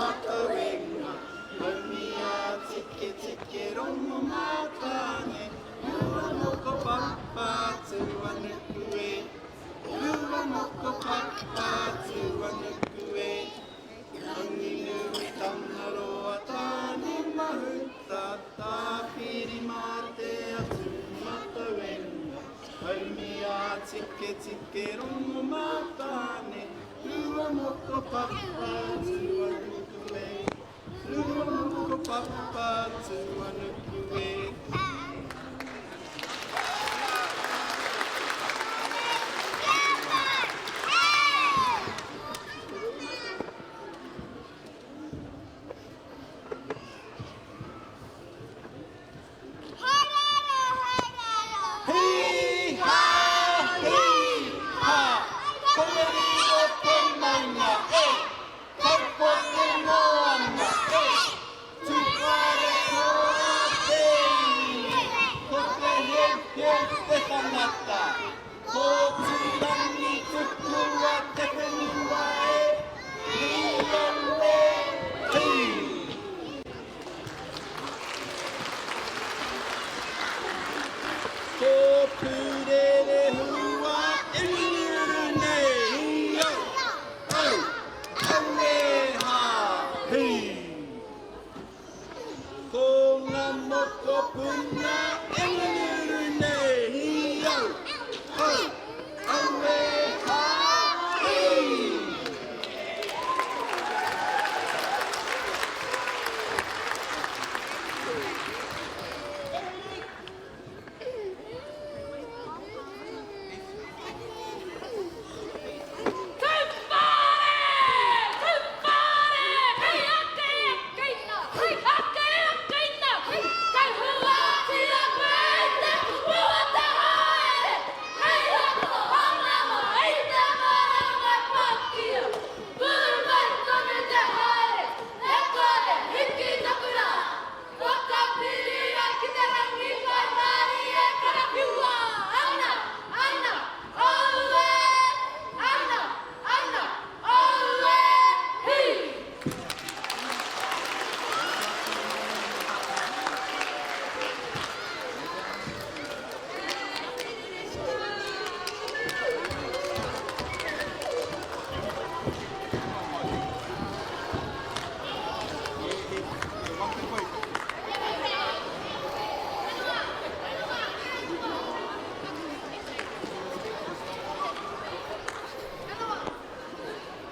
matawenga. Haumia tike tike rongo matane. Lua moko papa tua nukue. Lua moko papa tua nukue. Rangi nui tangaroa tāne mahuta. Tā piri mate atu matawenga. Haumia tike tike rongo matane. Lua moko papa tua nukue. Lua moko papa tua nukue.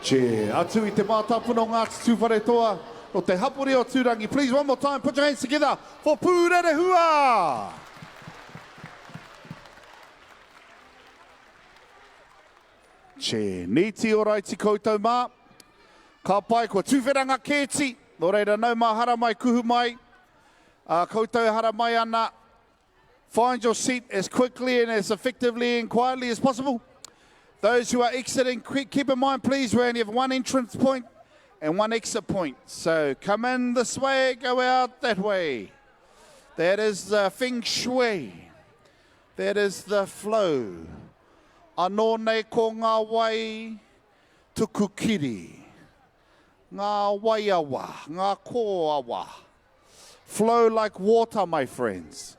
Che, atu I te mātapuno Ngati Tuwharetoa o te hapori o Tūrangi. Please, one more time, put your hands together for Purerehua. Che, niti o raiti koutou mā. Ka pai ko tuwheranga kēti. Nō reira nau mā hara mai kuhu mai. Koutou hara mai ana. Find your seat as quickly and as effectively and quietly as possible. Those who are exiting, keep in mind, please, we only have one entrance point and one exit point. So come in this way, go out that way. That is the feng shui. That is the flow. Anō nei ko ngā wai tuku kiri. Ngā wai awa, ngā ko awa. Flow like water, my friends.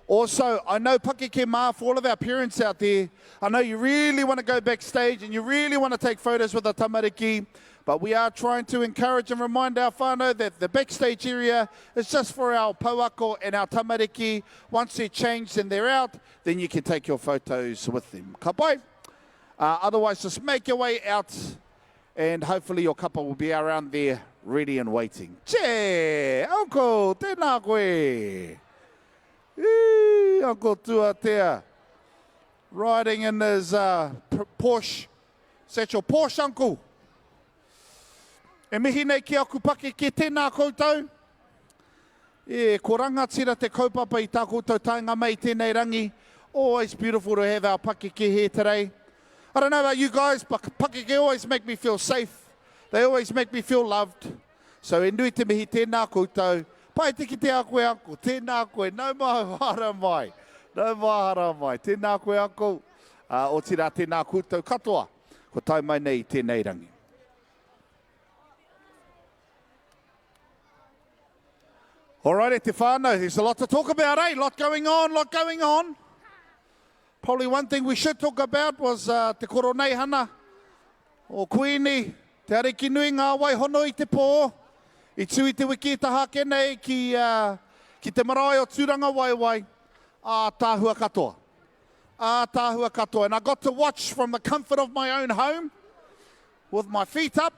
Also, I know Pakeke mā, for all of our parents out there, I know you really want to go backstage and you really want to take photos with the tamariki, but we are trying to encourage and remind our whānau that the backstage area is just for our pauako and our tamariki. Once they're changed and they're out, then you can take your photos with them. Ka pai. Otherwise, just make your way out and hopefully your couple will be around there ready and waiting. Che, uncle, tēnā koe. Uncle Tuatea, riding in his Porsche. Is that your Porsche, uncle? E mihi nei ki aku pake ke tēnā koutou. E, ko rangatira te kaupapa I tā koutou tainga mai tēnei rangi. Always beautiful to have our pakeke here today. I don't know about you guys, but pakeke always make me feel safe. They always make me feel loved. So e nui te mihi tēnā koutou. Pai tiki te a koe, uncle. Tēnā koe. Nau mahara mai. Nau mahara mai. Tēnā koe, uncle. O tira tēnā koutou katoa. Ko tai mai nei tēnei rangi. All right, te whānau, there's a lot to talk about, eh? Lot going on. Probably one thing we should talk about was te koronei hana o kuini, te ariki nui ngā waihono I te pō, I tui te wiki tahake nei ki te marae o tūranga waiwai, tāhua katoa. Tāhua katoa. And I got to watch from the comfort of my own home, with my feet up,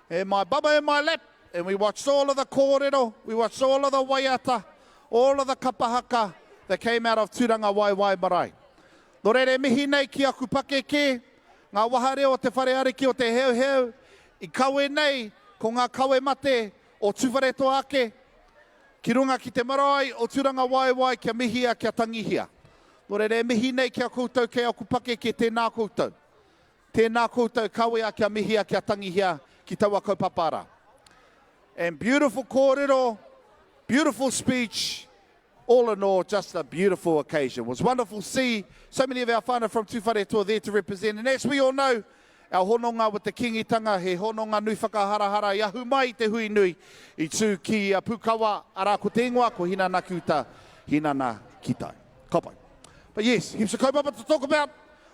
and my baba in my lap, and we watched all of the kōrero, we watched all of the waiata, all of the Kapa Haka that came out of Tūranga Waiwai Marae. Nō reire mihi nei ki aku pake ke, ngā wahare o te whare ariki o te heo, I kawe nei ko ngā kawe mate o Tuwharetoa ake, ki runga ki te marae o Tūranga Waiwai kia mihia kia tangihia. Nō reire mihi nei kia koutou ke aku pake ke tēnā koutou. Tēnā koutou kawe a kia mihia kia tangihia ki taua kaupapara. And beautiful kōrero, beautiful speech, all in all, just a beautiful occasion. It was wonderful to see so many of our whānau from Tuwharetoa there to represent. And as we all know, our hononga with the kingitanga, he hononga nui whakaharahara, I ahu mai te hui nui, I tū ki pukawa ara ko te ingoa, ko hinana kuta, hinana kitai. Kapai. But yes, heaps of kaupapa to talk about.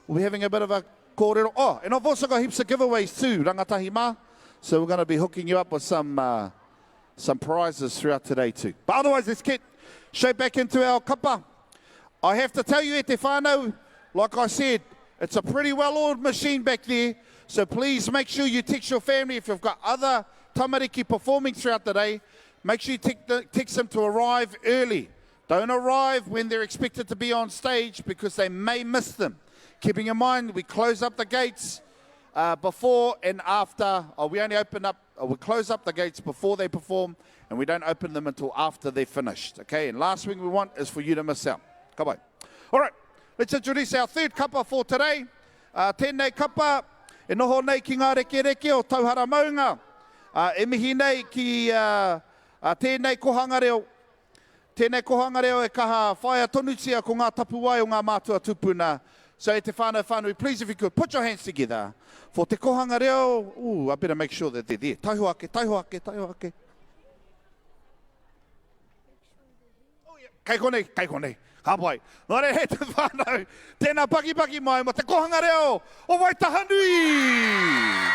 We'll be having a bit of a kōrero. Oh, and I've also got heaps of giveaways too, rangatahi mā. So we're going to be hooking you up with some prizes throughout today too. But otherwise, let's get straight back into our kapa. I have to tell you, te whānau, like I said, it's a pretty well-oiled machine back there. So please make sure you text your family if you've got other tamariki performing throughout the day. Make sure you text them to arrive early. Don't arrive when they're expected to be on stage because they may miss them. Keeping in mind, we close up the gates before and after. We only we close up the gates before they perform, and we don't open them until after they're finished. Okay, and last thing we want is for you to miss out. Kapai. All right, let's introduce our third kapa for today. Tenei kapa, e noho nei ki ngā reke o Tauhara Maunga. E mihi nei ki tēnei kohanga reo. Tēnei kohanga reo e kaha whaia tonutia ko ngā tapuai o ngā mātua tupuna. So e te whānau, please if you could, put your hands together for te kohanga reo. Ooh, I better make sure that they're there. Taihoake. Oh yeah, kei konei. Hapai. Nō re he te whānau, tēnā paki mai mo te kohanga reo o Waitahanui.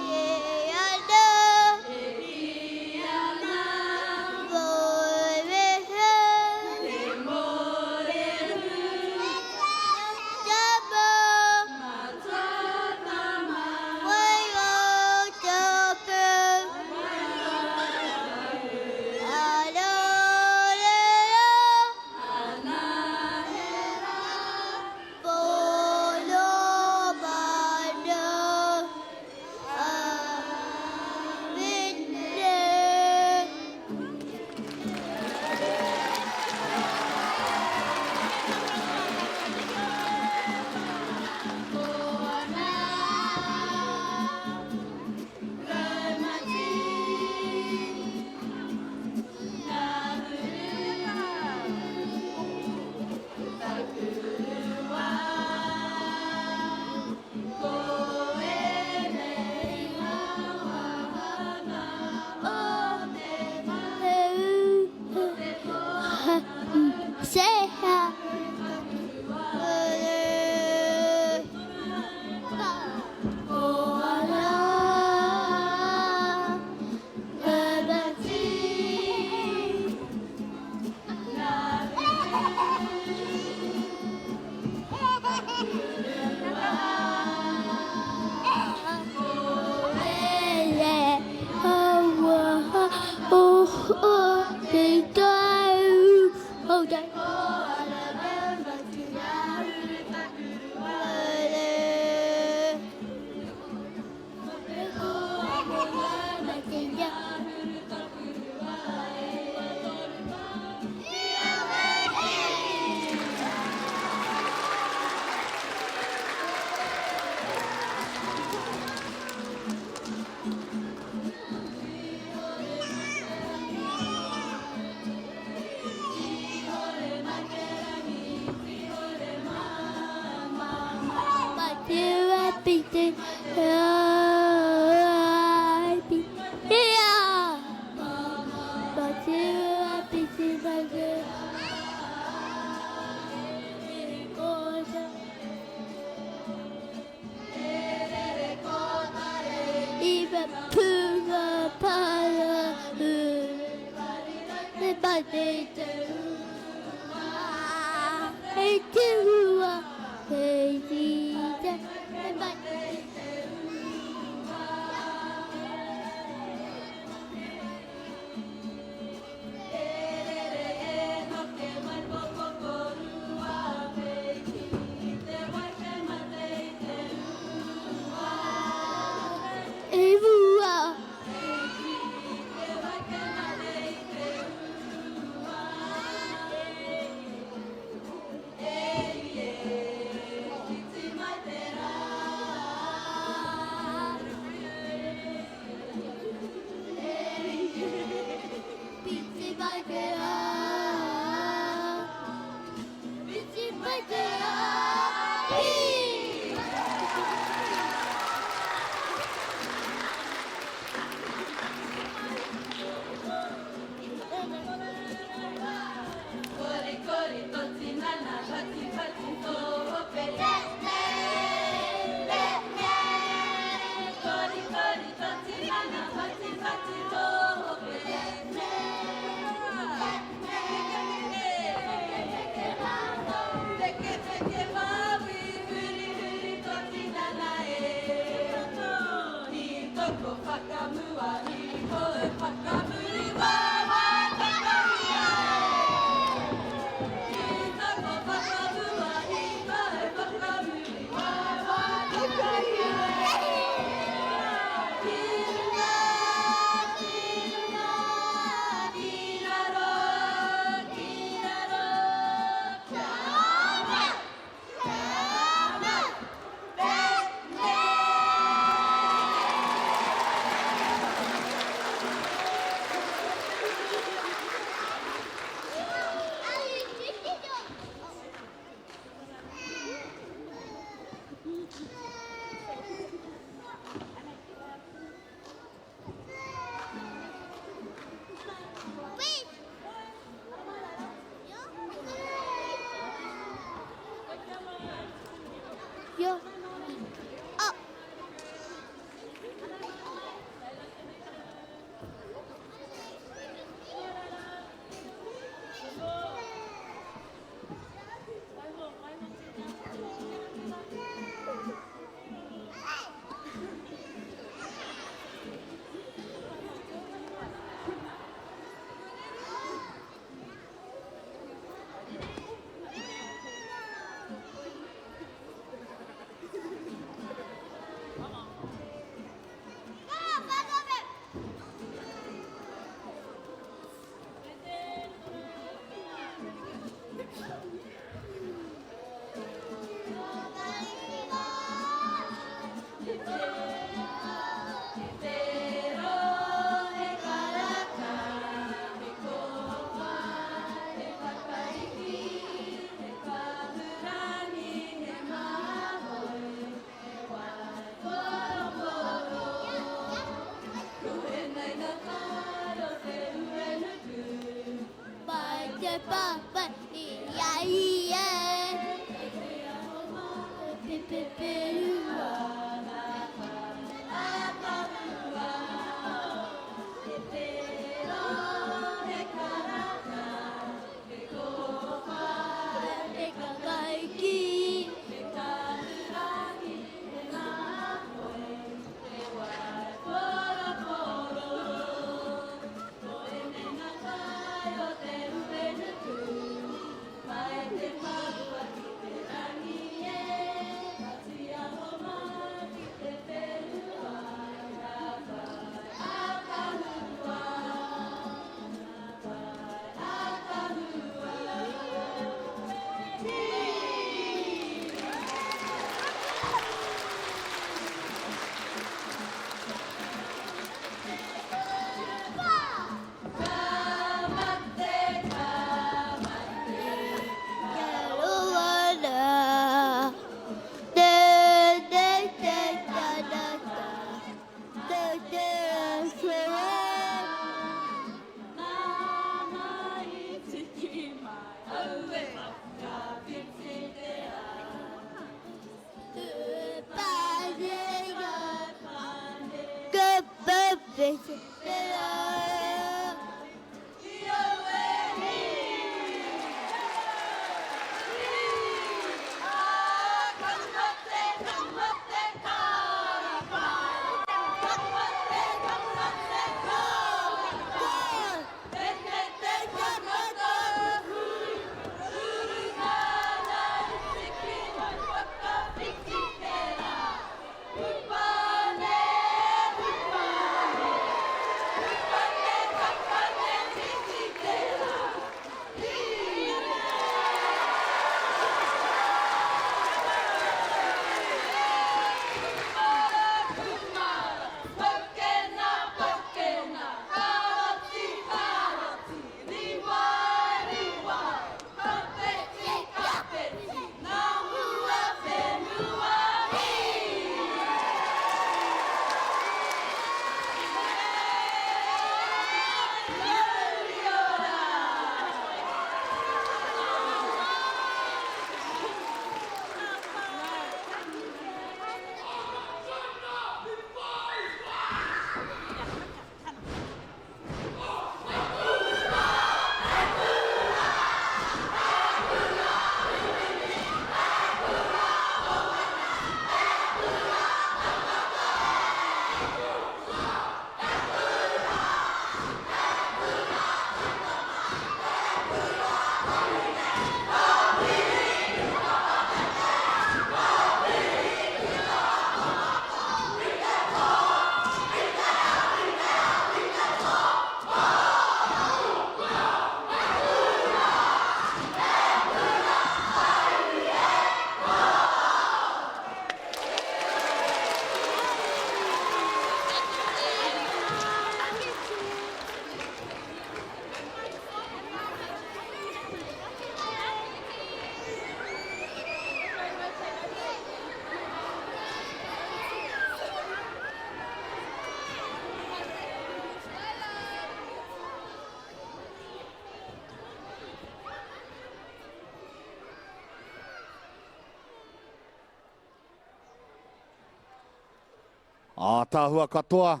Tāhua katoa.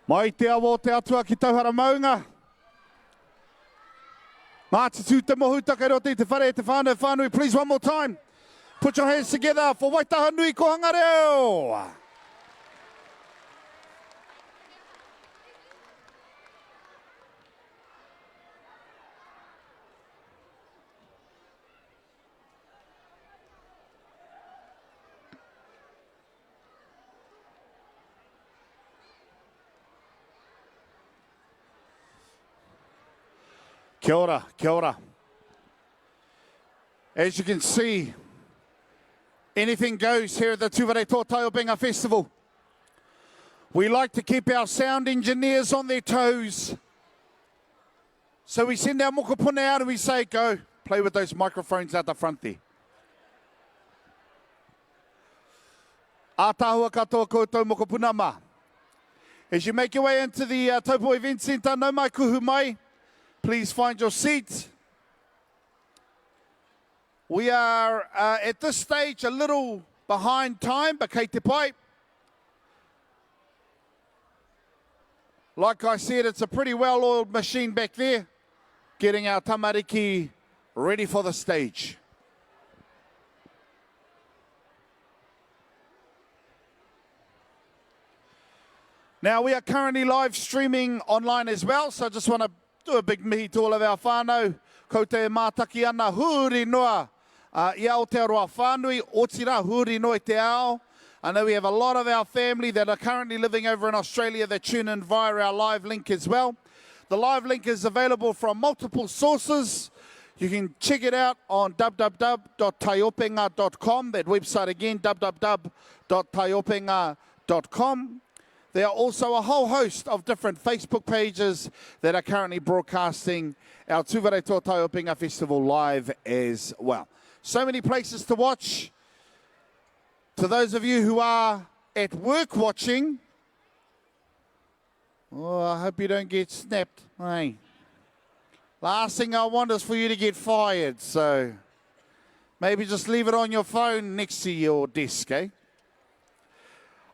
Mai te awo te atua ki Tauhara Maunga. Mātitu te mohutaka roti te whare te whānau whānui. Please, one more time. Put your hands together for Waitahanui Kohanga reo. Kia ora, kia ora. As you can see, anything goes here at the Tuwharetoa Taiopenga Festival. We like to keep our sound engineers on their toes. So we send our mokopuna out and we say, go, play with those microphones out the front there. Ātāhua katoa koutou mokopuna mā. As you make your way into the Taupo Event Centre, no mai kuhu mai. Please find your seat. We are at this stage a little behind time, but kei te pai. Like I said, it's a pretty well-oiled machine back there, getting our tamariki ready for the stage. Now, we are currently live streaming online as well, so I just want to do a big mihi to all of our whānau. Ko te mātaki ana huri noa i Aotearoa whānui, otira huri noa te ao. I know we have a lot of our family that are currently living over in Australia that tune in via our live link as well. The live link is available from multiple sources. You can check it out on www.taiopenga.com. That website again, www.taiopenga.com. There are also a whole host of different Facebook pages that are currently broadcasting our Tuwharetoa Taiopenga Festival live as well. So many places to watch. To those of you who are at work watching, oh, I hope you don't get snapped. Hey. Last thing I want is for you to get fired, so maybe just leave it on your phone next to your desk, eh?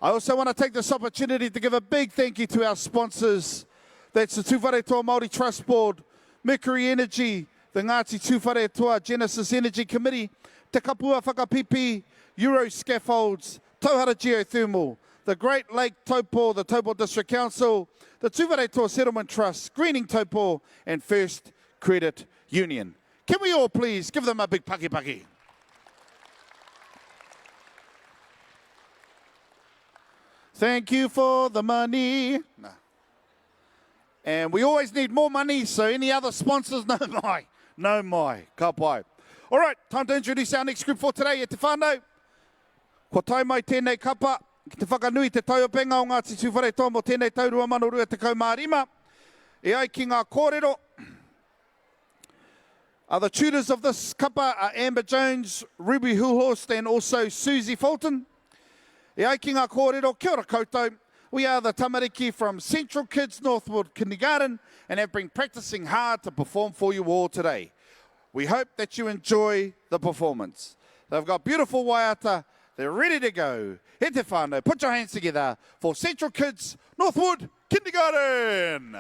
I also want to take this opportunity to give a big thank you to our sponsors. That's the Tuwharetoa Māori Trust Board, Mercury Energy, the Ngati Tuwharetoa Genesis Energy Committee, Te Kapua Whakapipi, Euro Scaffolds, Tauhara Geothermal, the Great Lake Taupo, the Taupo District Council, the Tuwharetoa Settlement Trust, Greening Taupo, and First Credit Union. Can we all please give them a big paki paki? Thank you for the money. No. And we always need more money, so any other sponsors, no mai, ka pai. All right, time to introduce our next group for today. E te whānau, ko tai mai tēnei kapa, ki te whakanui te Taiopenga o Ngati Tuwharetoa mo tēnei taurua manurua te kaumārima. E ai ki ngā kōrero. The tutors of this kapa are Amber Jones, Ruby Hulhorst, and also Susie Fulton. E ai ki ngā kōrero, kia ora koutou. We are the tamariki from Central Kids Northwood Kindergarten and have been practicing hard to perform for you all today. We hope that you enjoy the performance. They've got beautiful waiata. They're ready to go. He te whānau, put your hands together for Central Kids Northwood Kindergarten.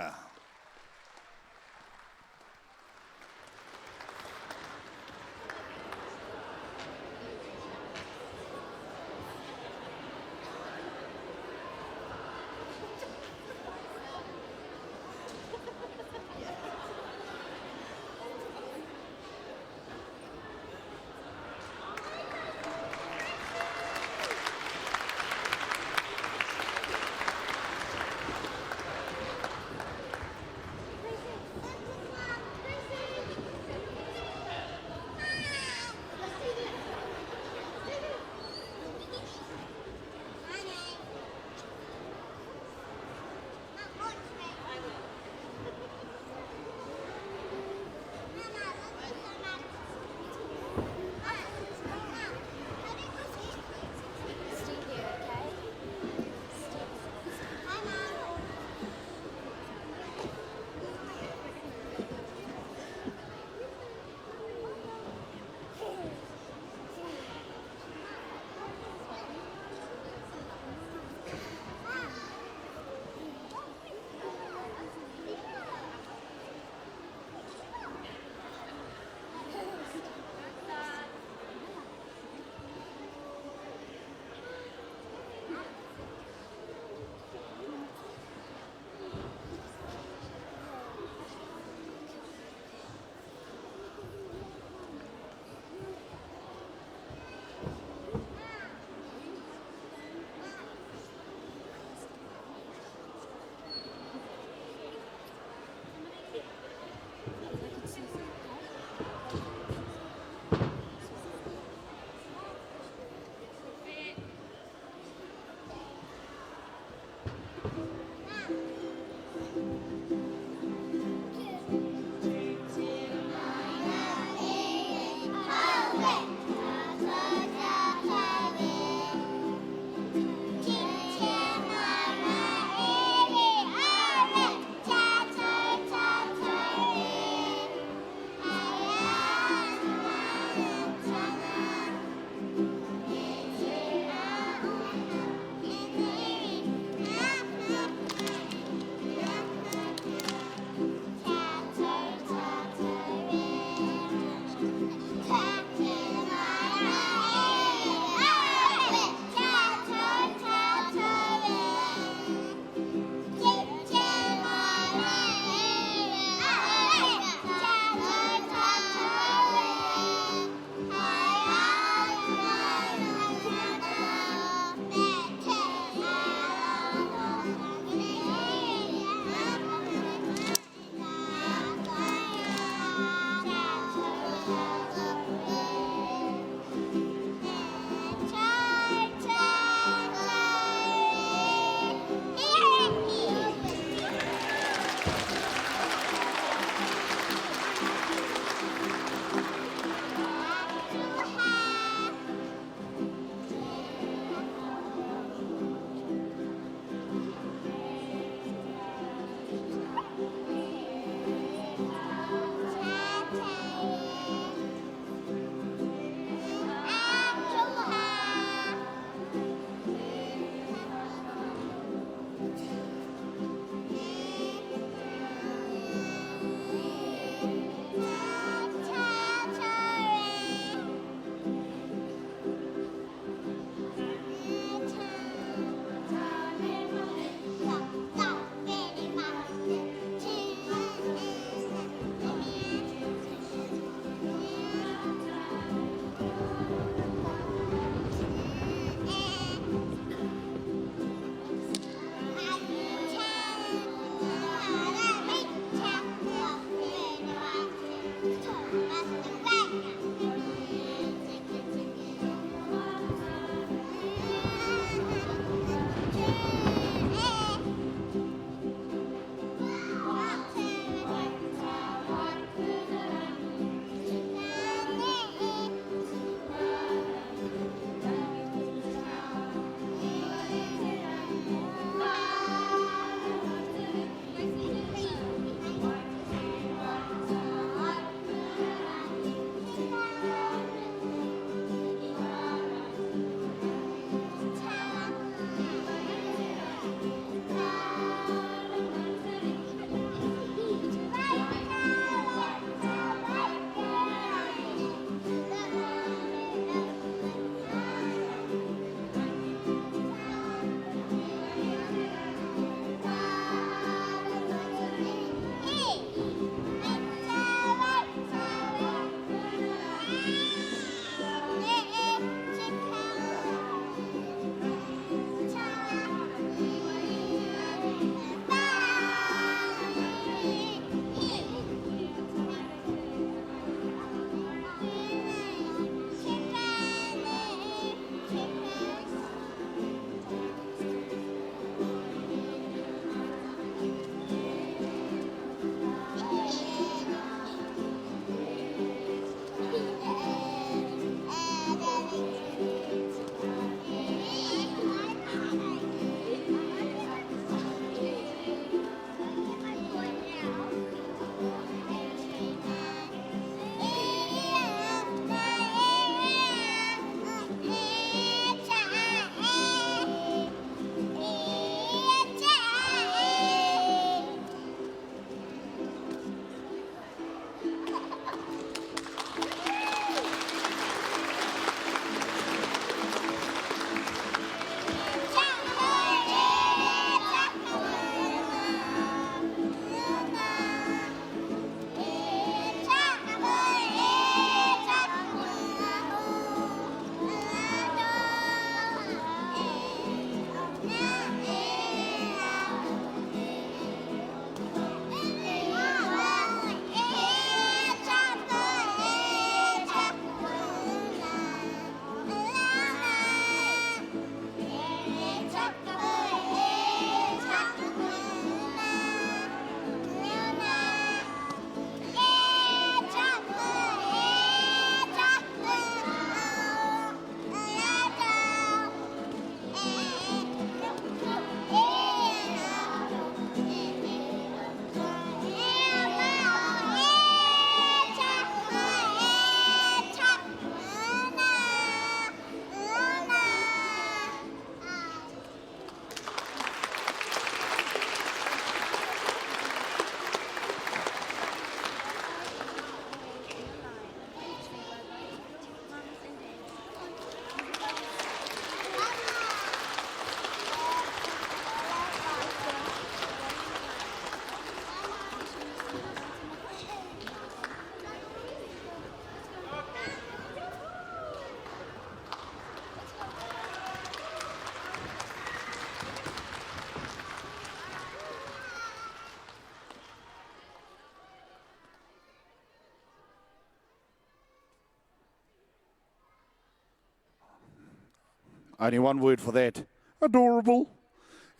Only one word for that. Adorable.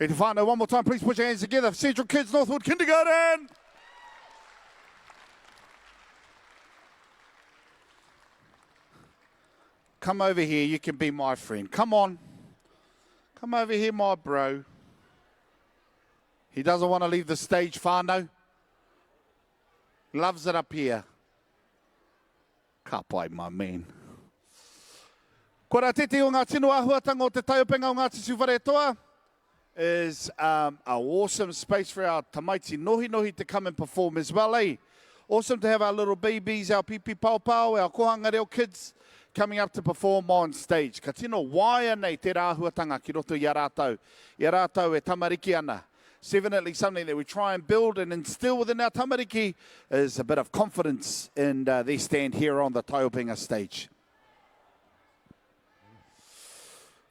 E te whānau, one more time, please put your hands together. Central Kids, Northwood Kindergarten. Come over here, you can be my friend. Come on. Come over here, my bro. He doesn't want to leave the stage, whānau. Loves it up here. Ka pai, my man. Kura tete o ngā tino āhuatanga o te Taiopenga o Ngati Tuwharetoa is an awesome space for our tamaiti nohi to come and perform as well, eh? Awesome to have our little babies, our pipi paupau, our kohanga reo kids coming up to perform on stage. Ka tino waia nei te rāhuatanga ki roto i a rātou. I a rātou e tamariki ana. Definitely something that we try and build and instill within our tamariki is a bit of confidence in their stand here on the Taiopenga stage.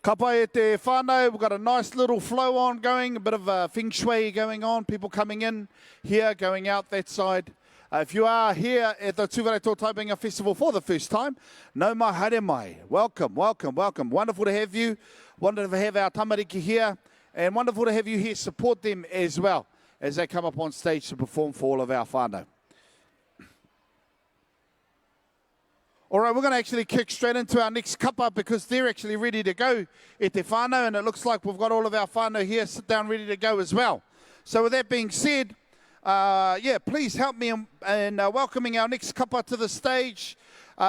Ka pai e te whānau, we've got a nice little flow on going, a bit of feng shui going on, people coming in here, going out that side. If you are here at the Tuwharetoa Taiopenga Festival for the first time, no mai haere mai. Welcome, welcome, welcome. Wonderful to have you. Wonderful to have our tamariki here. And wonderful to have you here support them as well as they come up on stage to perform for all of our whānau. All right, we're going to actually kick straight into our next kapa because they're actually ready to go e te whānau, and it looks like we've got all of our whānau here sit down ready to go as well. So with that being said, please help me in welcoming our next kapa to the stage.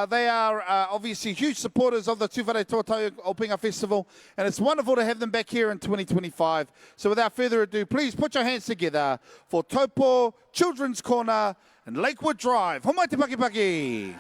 They are obviously huge supporters of the Tuwharetoa Taiopenga Festival, and it's wonderful to have them back here in 2025. So without further ado, please put your hands together for Taupo, Children's Corner, and Lakewood Drive. Homai te paki.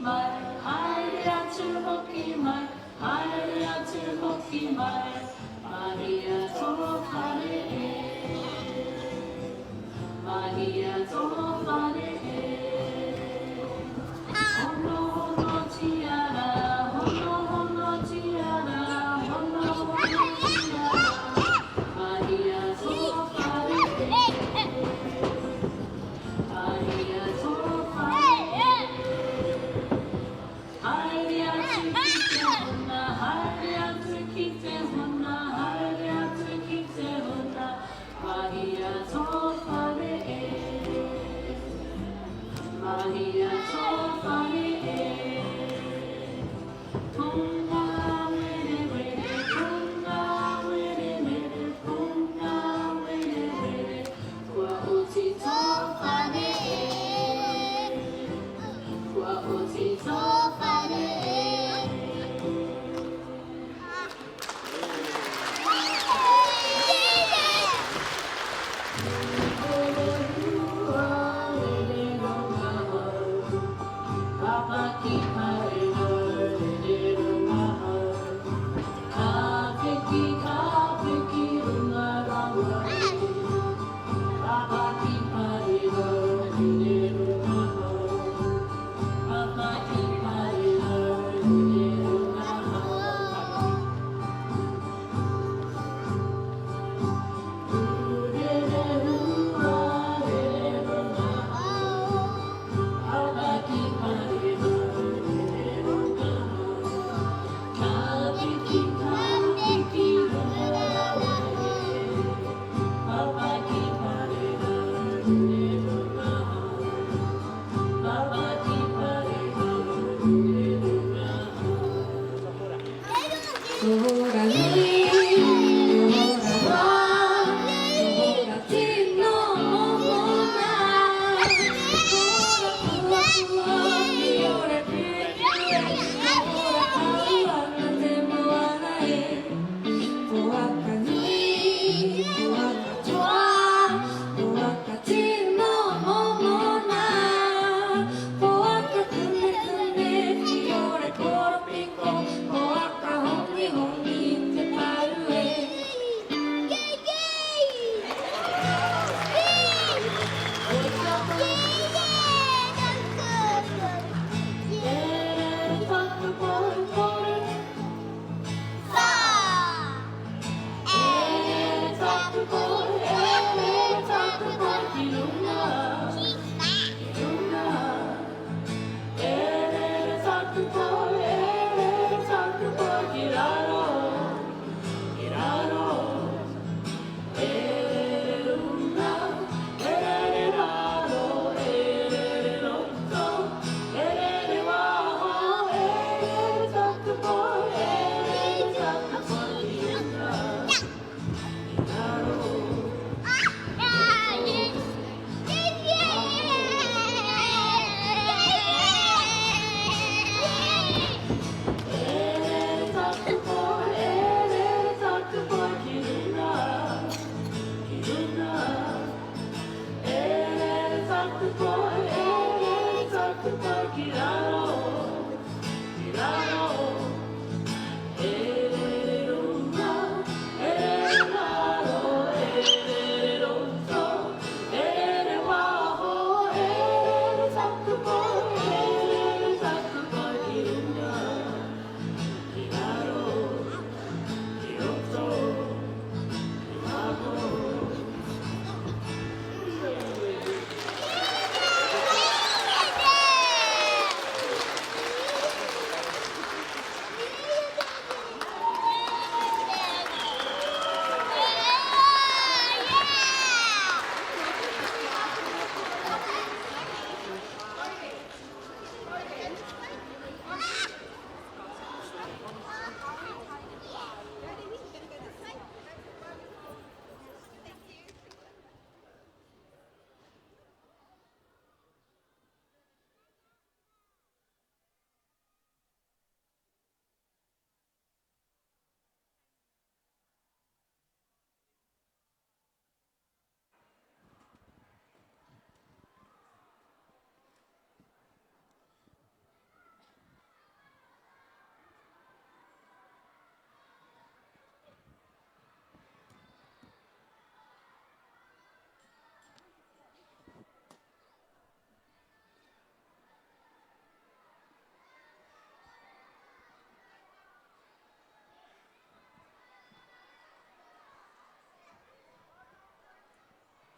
mai, haere atu hoki mai, haere atu hoki mai, mahia tō whare e, mahia tō whare e. Hono hono tiara, hono hono tiara, hono hono tiara, mahia tō whare e, mahia tō whare e. Haere atu ki te hona, haere atu ki te hona, haere atu ki te hona, mahia tō whare e, mahia tō whare e. Punga were were, punga were were, punga were were, kua uti tō whare e, kua uti tō whare e. Purerehua, were ronga hau, ka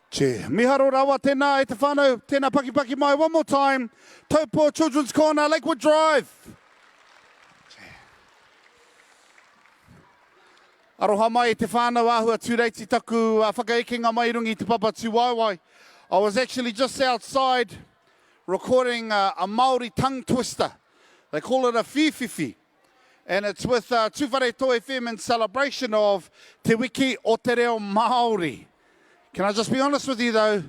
Che, miharo rawa tēnā e te whānau, tēnā paki mai, one more time. Taupo Children's Corner, Lakewood Drive. Aroha mai e te whānau āhua tūreiti taku whakaekenga mai rungi te papa tūwaiwai. I was actually just outside recording a Māori tongue twister. They call it a whiwhiwhi. And it's with Tuwharetoa FM in celebration of Te Wiki o Te Reo Māori. Can I just be honest with you though?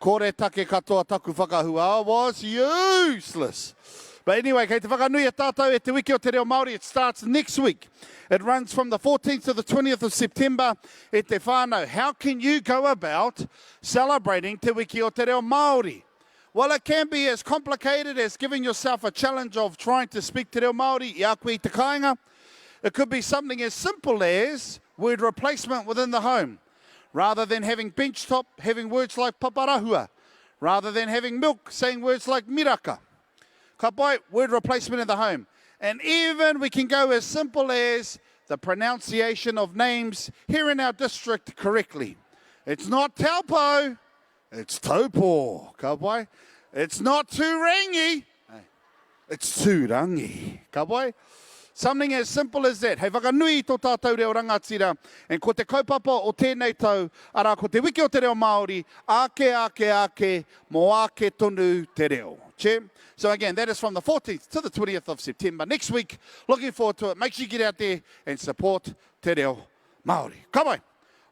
Kore take katoa taku whakahua was useless. But anyway, kei te whakanui e tātou e Te Wiki o Te Reo Māori. It starts next week. It runs from the 14th to the 20th of September. E te whānau, how can you go about celebrating Te Wiki o Te Reo Māori? Well, it can be as complicated as giving yourself a challenge of trying to speak Te Reo Māori, i a koe i te kāinga. It could be something as simple as word replacement within the home. Rather than having bench top, having words like paparahua. Rather than having milk, saying words like miraka. Ka pai, word replacement in the home. And even we can go as simple as the pronunciation of names here in our district correctly. It's not Taupo, it's Taupo. Ka pai. It's not Turangi, it's Turangi. Ka pai. Something as simple as that. Hei whakanui tō tātou reo rangatira. And ko te kaupapa o tēnei tau, ara ko te wiki o te reo Māori, ake, mo ake tonu te reo. Che? So again, that is from the 14th to the 20th of September. Next week, looking forward to it. Make sure you get out there and support te reo Māori. Ka mai.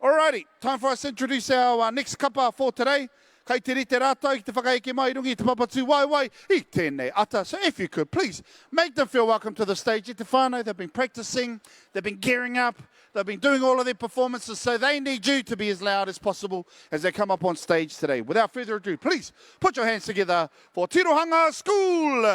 Alrighty, time for us to introduce our next kapa for today. Kei te rite rātou, ki te whakaeke mai rungi, te papa tū waiwai, I tēnei ata. So if you could, please, make them feel welcome to the stage. I te whānau, they've been practicing, they've been gearing up, they've been doing all of their performances, so they need you to be as loud as possible as they come up on stage today. Without further ado, please, put your hands together for Tirohanga School.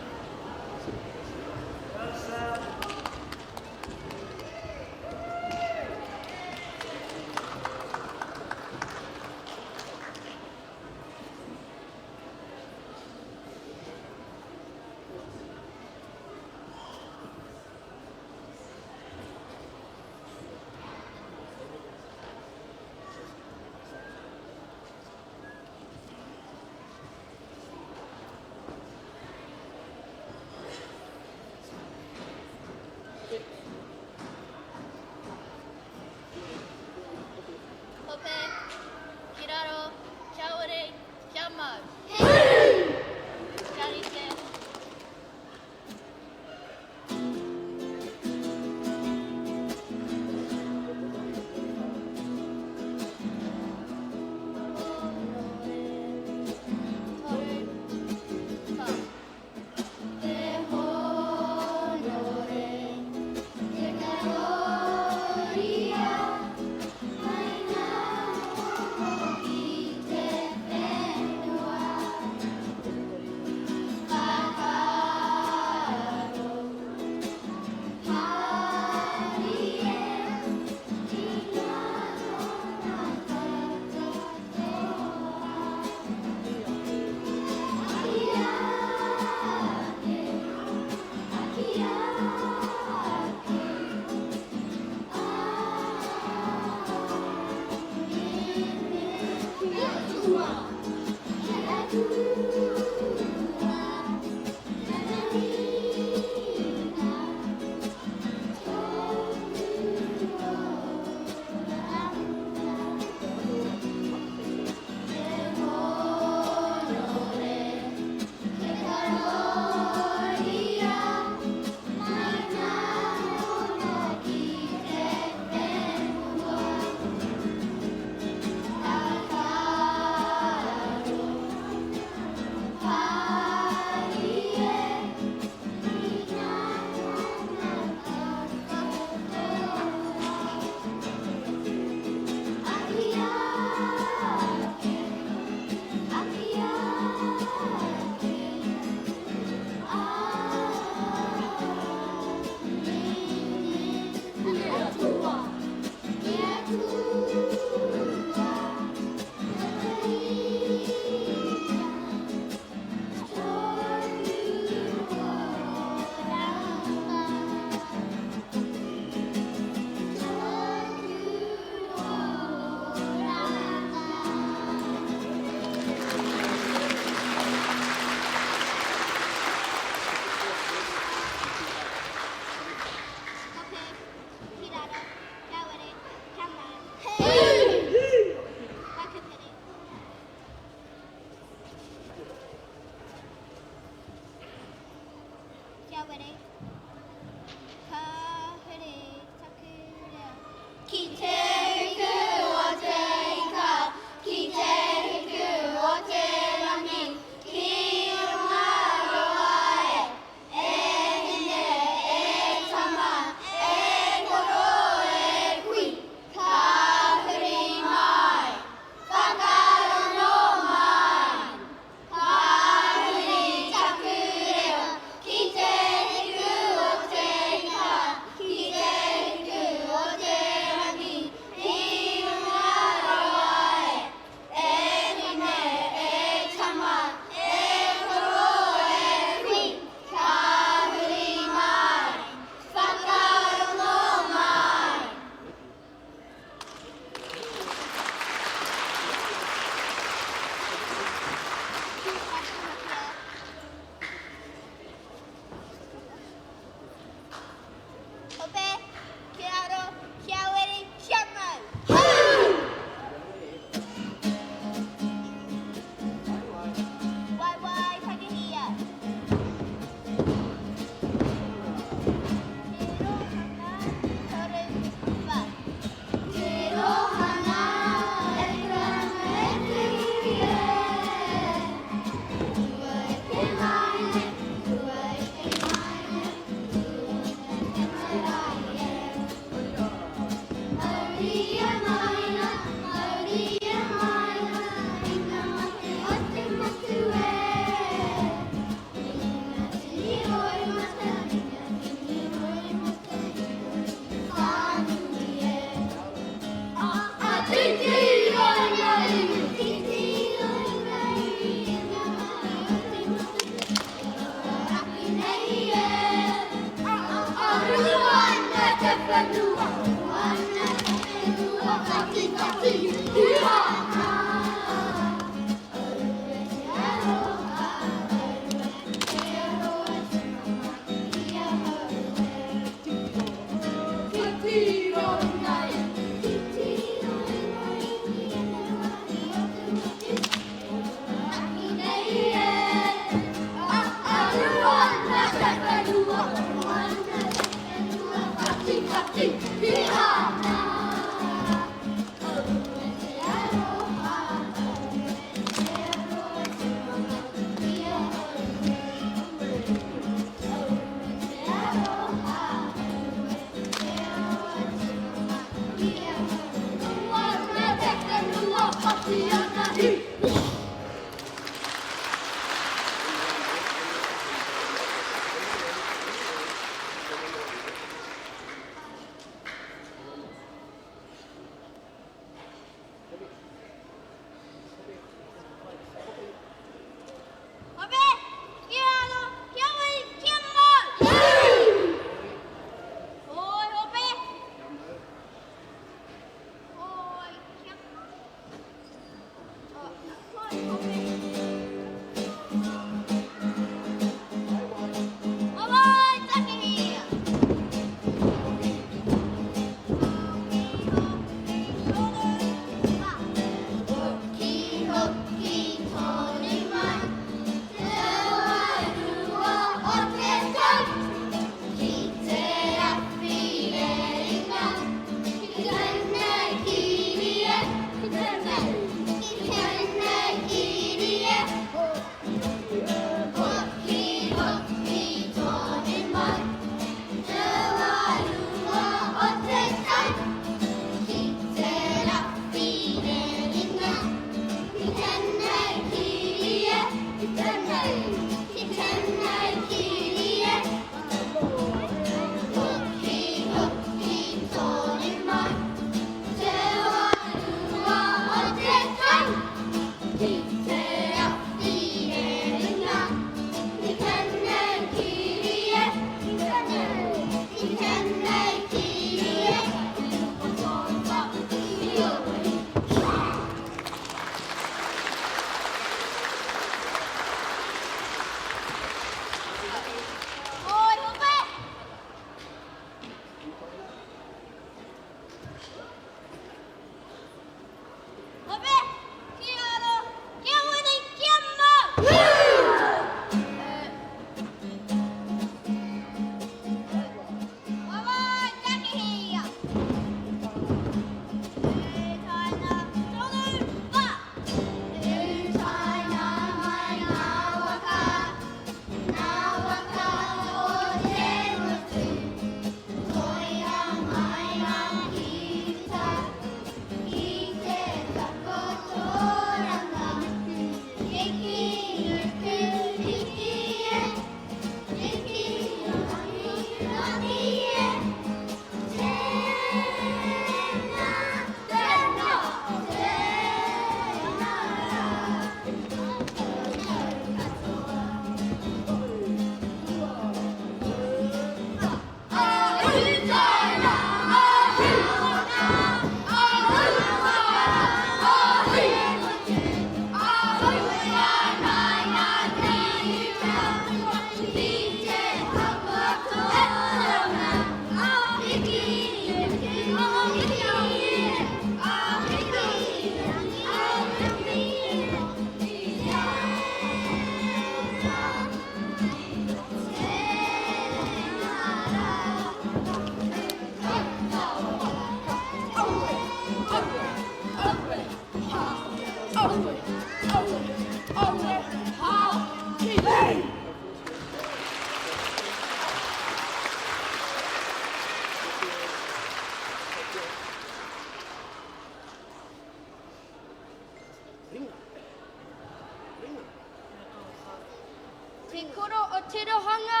Te Kura O Tirohanga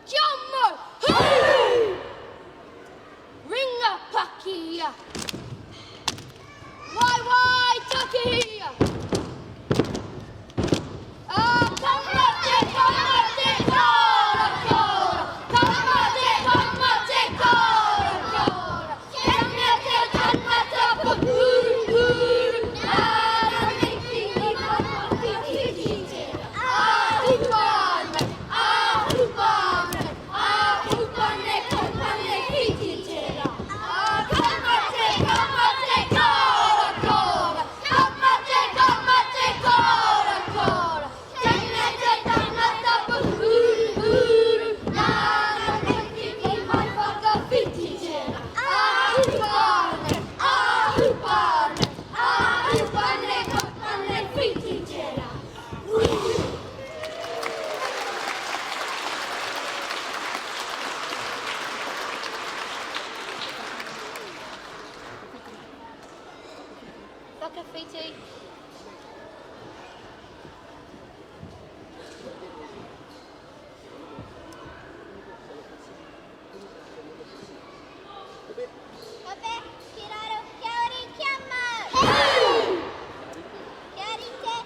Jammer! Hey! Ringa Pakia! Waipahihi! Take Whakawhiti. Hope, kiraro, kia ori, kia mau. Kia ori te.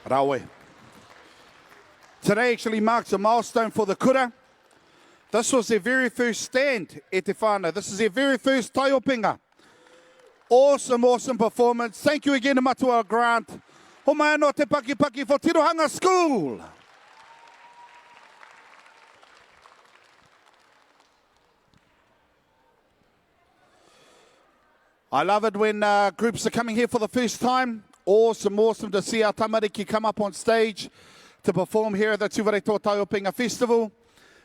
Rawe. Today actually marks a milestone for the Kura. This was their very first stand e te whānau. This is their very first Taiopenga. Awesome, awesome performance. Thank you again to Matua Grant. Ho mai anō te paki for Tirohanga School. I love it when groups are coming here for the first time. Awesome, awesome to see our tamariki come up on stage to perform here at the Tuwharetoa Taiopenga Festival.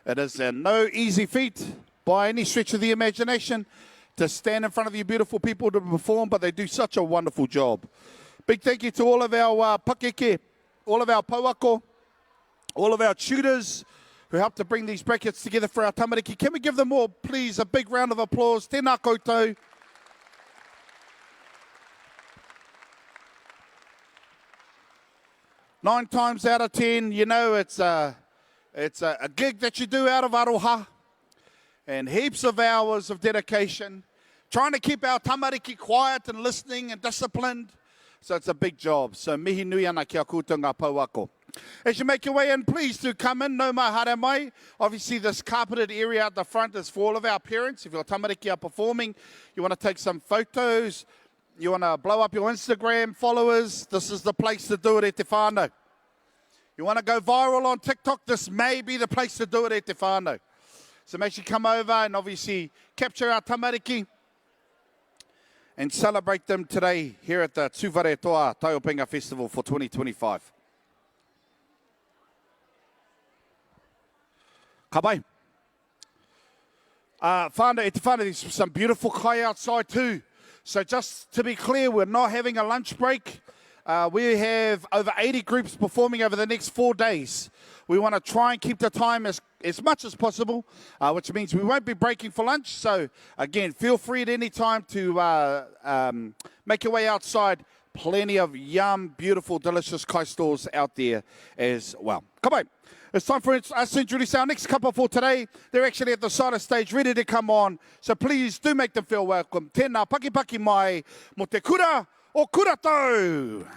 It is no easy feat by any stretch of the imagination to stand in front of you beautiful people to perform, but they do such a wonderful job. Big thank you to all of our pakeke, all of our pauako, all of our tutors who helped to bring these brackets together for our tamariki. Can we give them all, please, a big round of applause? Tēnā koutou. Nine times out of 10, you know, it's a gig that you do out of aroha and heaps of hours of dedication, trying to keep our tamariki quiet and listening and disciplined. So it's a big job. So mihi nui ana kia koutou ngā pauako. As you make your way in, please do come in. No mai haere mai. Obviously, this carpeted area at the front is for all of our parents. If your tamariki are performing, you want to take some photos, you want to blow up your Instagram followers, this is the place to do it e te whānau. You want to go viral on TikTok, this may be the place to do it e te whānau. So make sure you come over and obviously capture our tamariki and celebrate them today here at the Tuwharetoa Taiopenga Festival for 2025. Ka pai. Whānau, e te whānau, there's some beautiful kai outside too. So just to be clear, we're not having a lunch break. We have over 80 groups performing over the next 4 days. We want to try and keep the time as much as possible, which means we won't be breaking for lunch. So, again, feel free at any time to make your way outside. Plenty of yum, beautiful, delicious kai stores out there as well. Come on. It's time for us to introduce our next couple for today. They're actually at the side of stage, ready to come on. So please do make them feel welcome. Tēnā paki mai mo Te Kura O Kuratau.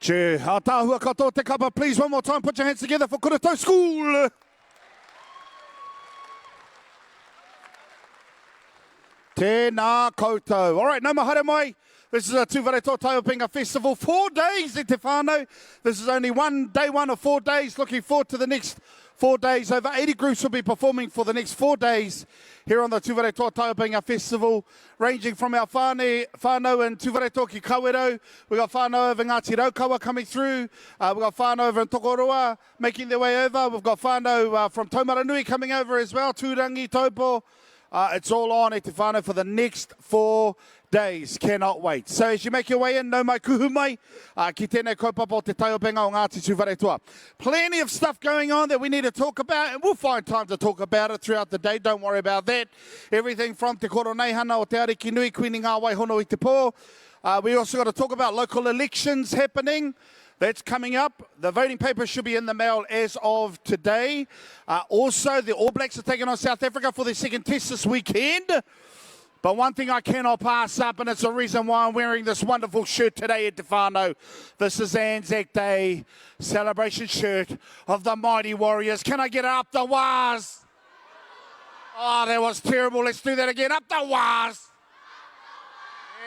Che, tāhua katoa te kapa, please, one more time, put your hands together for Kuratau School. Tēnā koutou. All right, no mahare mai. This is a Tuwharetoa Taiopenga Festival. 4 days in Te Whānau. This is only day one of 4 days. Looking forward to the next 4 days. Over 80 groups will be performing for the next 4 days here on the Tuwharetoa Taiopenga Festival, ranging from our whānau in Tuwharetoa ki Kawerau. We've got whānau over Ngati Raukawa coming through. We've got whānau over in Picorua making their way over. We've got whānau from Taumaranui coming over as well, Hirangi, Taupo. It's all on e Te Whānau for the next 4 days. Cannot wait. So as you make your way in, no mai kuhu mai, ki tēnei kaupapa o te Taiopenga o Ngāti Tuwharetoa. Plenty of stuff going on that we need to talk about, and we'll find time to talk about it throughout the day. Don't worry about that. Everything from te koro neihana o te ariki nui, kuini ngā waihono I te pō. We also got to talk about local elections happening. That's coming up. The voting papers should be in the mail as of today. Also, the All Blacks are taking on South Africa for their second test this weekend. But one thing I cannot pass up, and it's the reason why I'm wearing this wonderful shirt today at Te Whānau. This is Anzac Day celebration shirt of the Mighty Warriors. Can I get it up the waz? Oh, that was terrible. Let's do that again. Up the waz.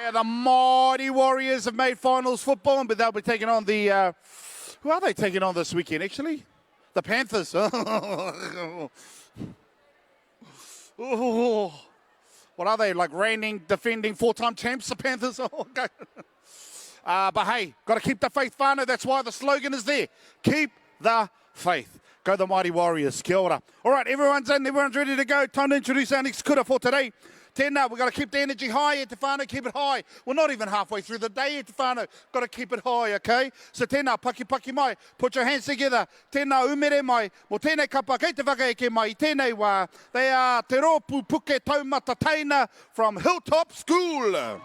Yeah, the Mighty Warriors have made finals football, but they'll be taking on the... who are they taking on this weekend, actually? The Panthers. Oh, what are they, like reigning, defending, 4-time champs, the Panthers? Oh, okay. But hey, got to keep the faith, whānau. That's why the slogan is there. Keep the faith. Go the Mighty Warriors. Kia ora. All right, everyone's in. Everyone's ready to go. Time to introduce our next kura for today. Tēnā, we've got to keep the energy high at Te Whānau, keep it high. We're not even halfway through the day at Te Whānau. Got to keep it high, okay? So tēnā, paki mai, put your hands together. Tēnā, umere mai, mo tēnei kapa, kei te whakaeke mai, I tēnei wā. They are Te Ropu, Puke, Taumata, Teina from Hilltop School.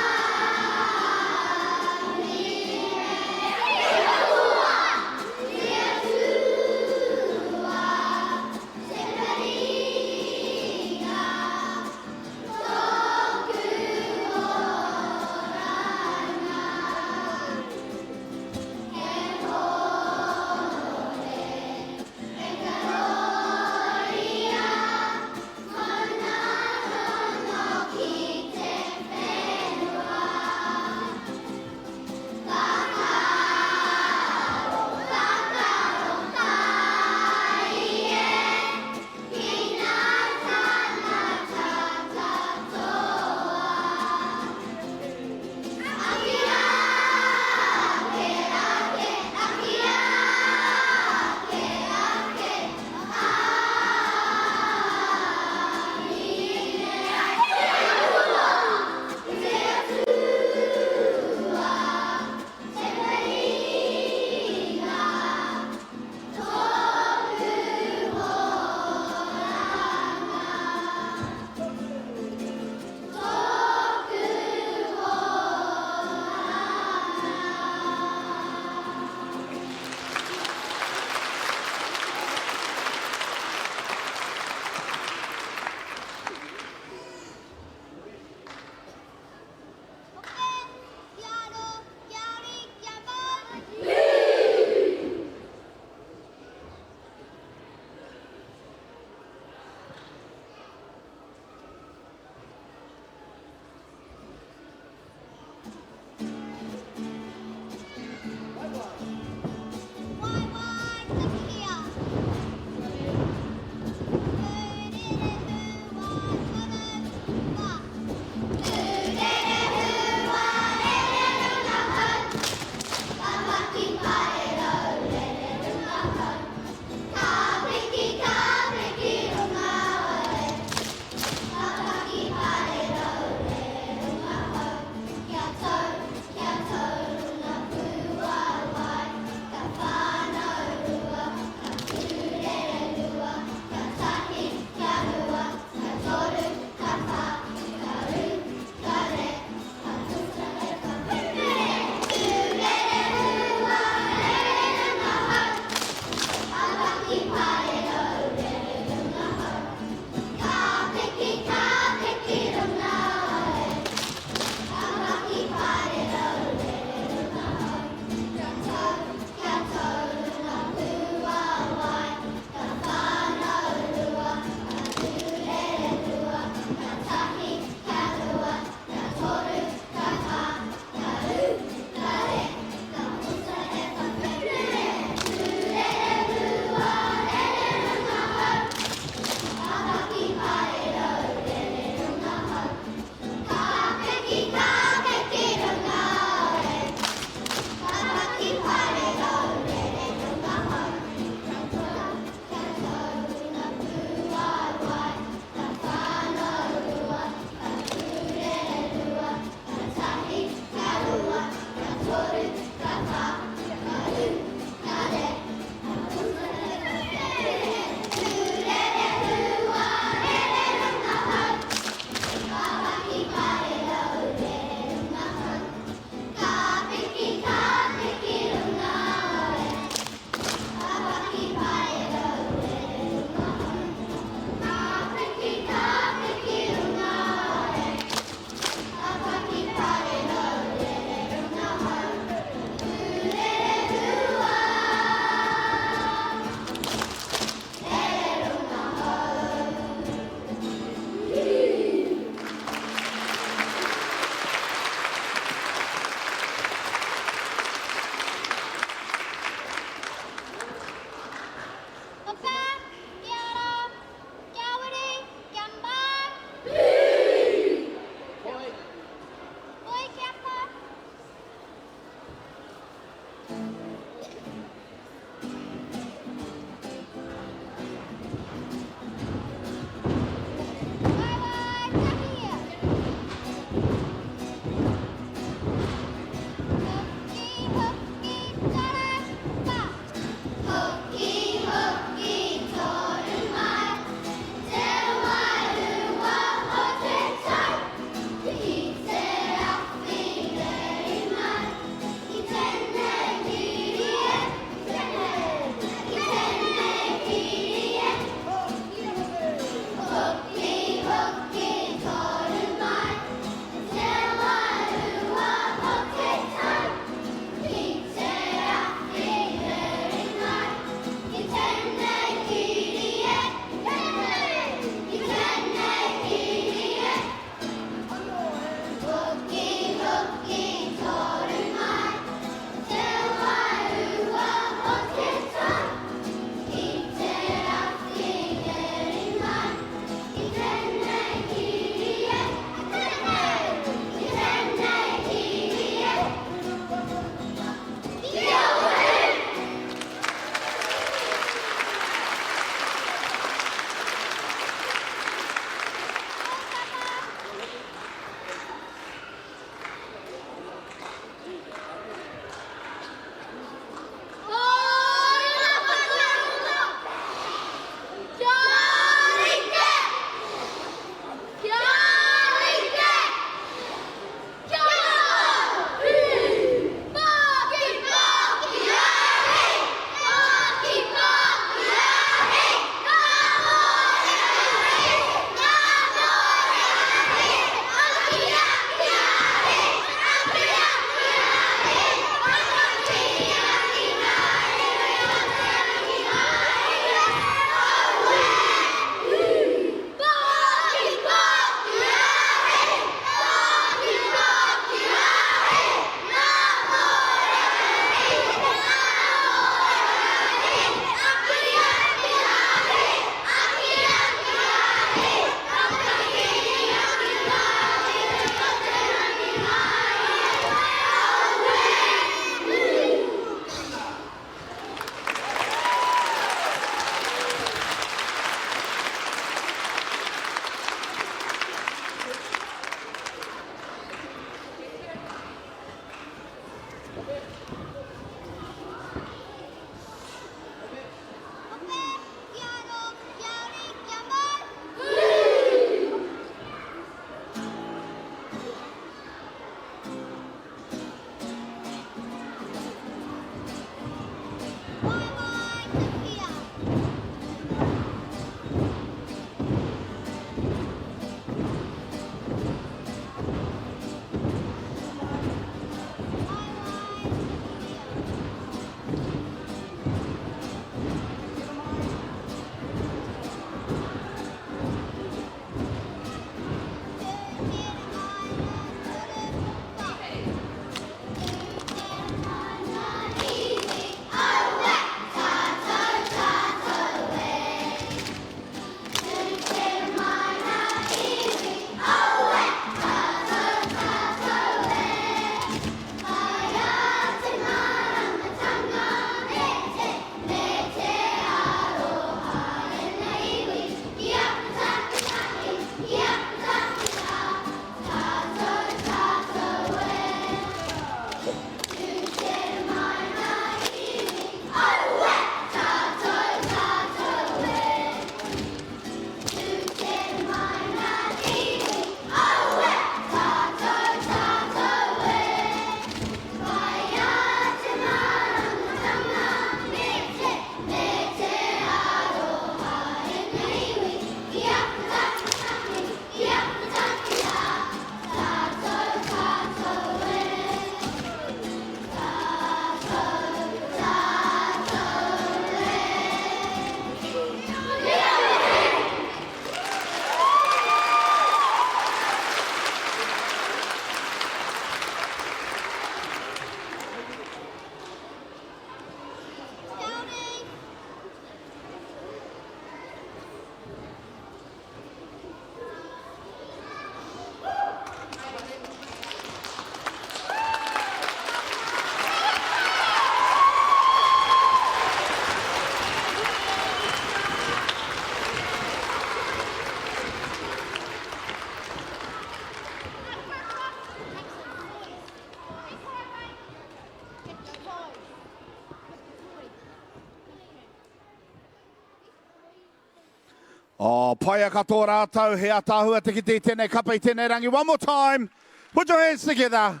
Oh, paia katoa rātou, he atahua te Kitea Tenei, Kapa Tenei rangi. One more time. Put your hands together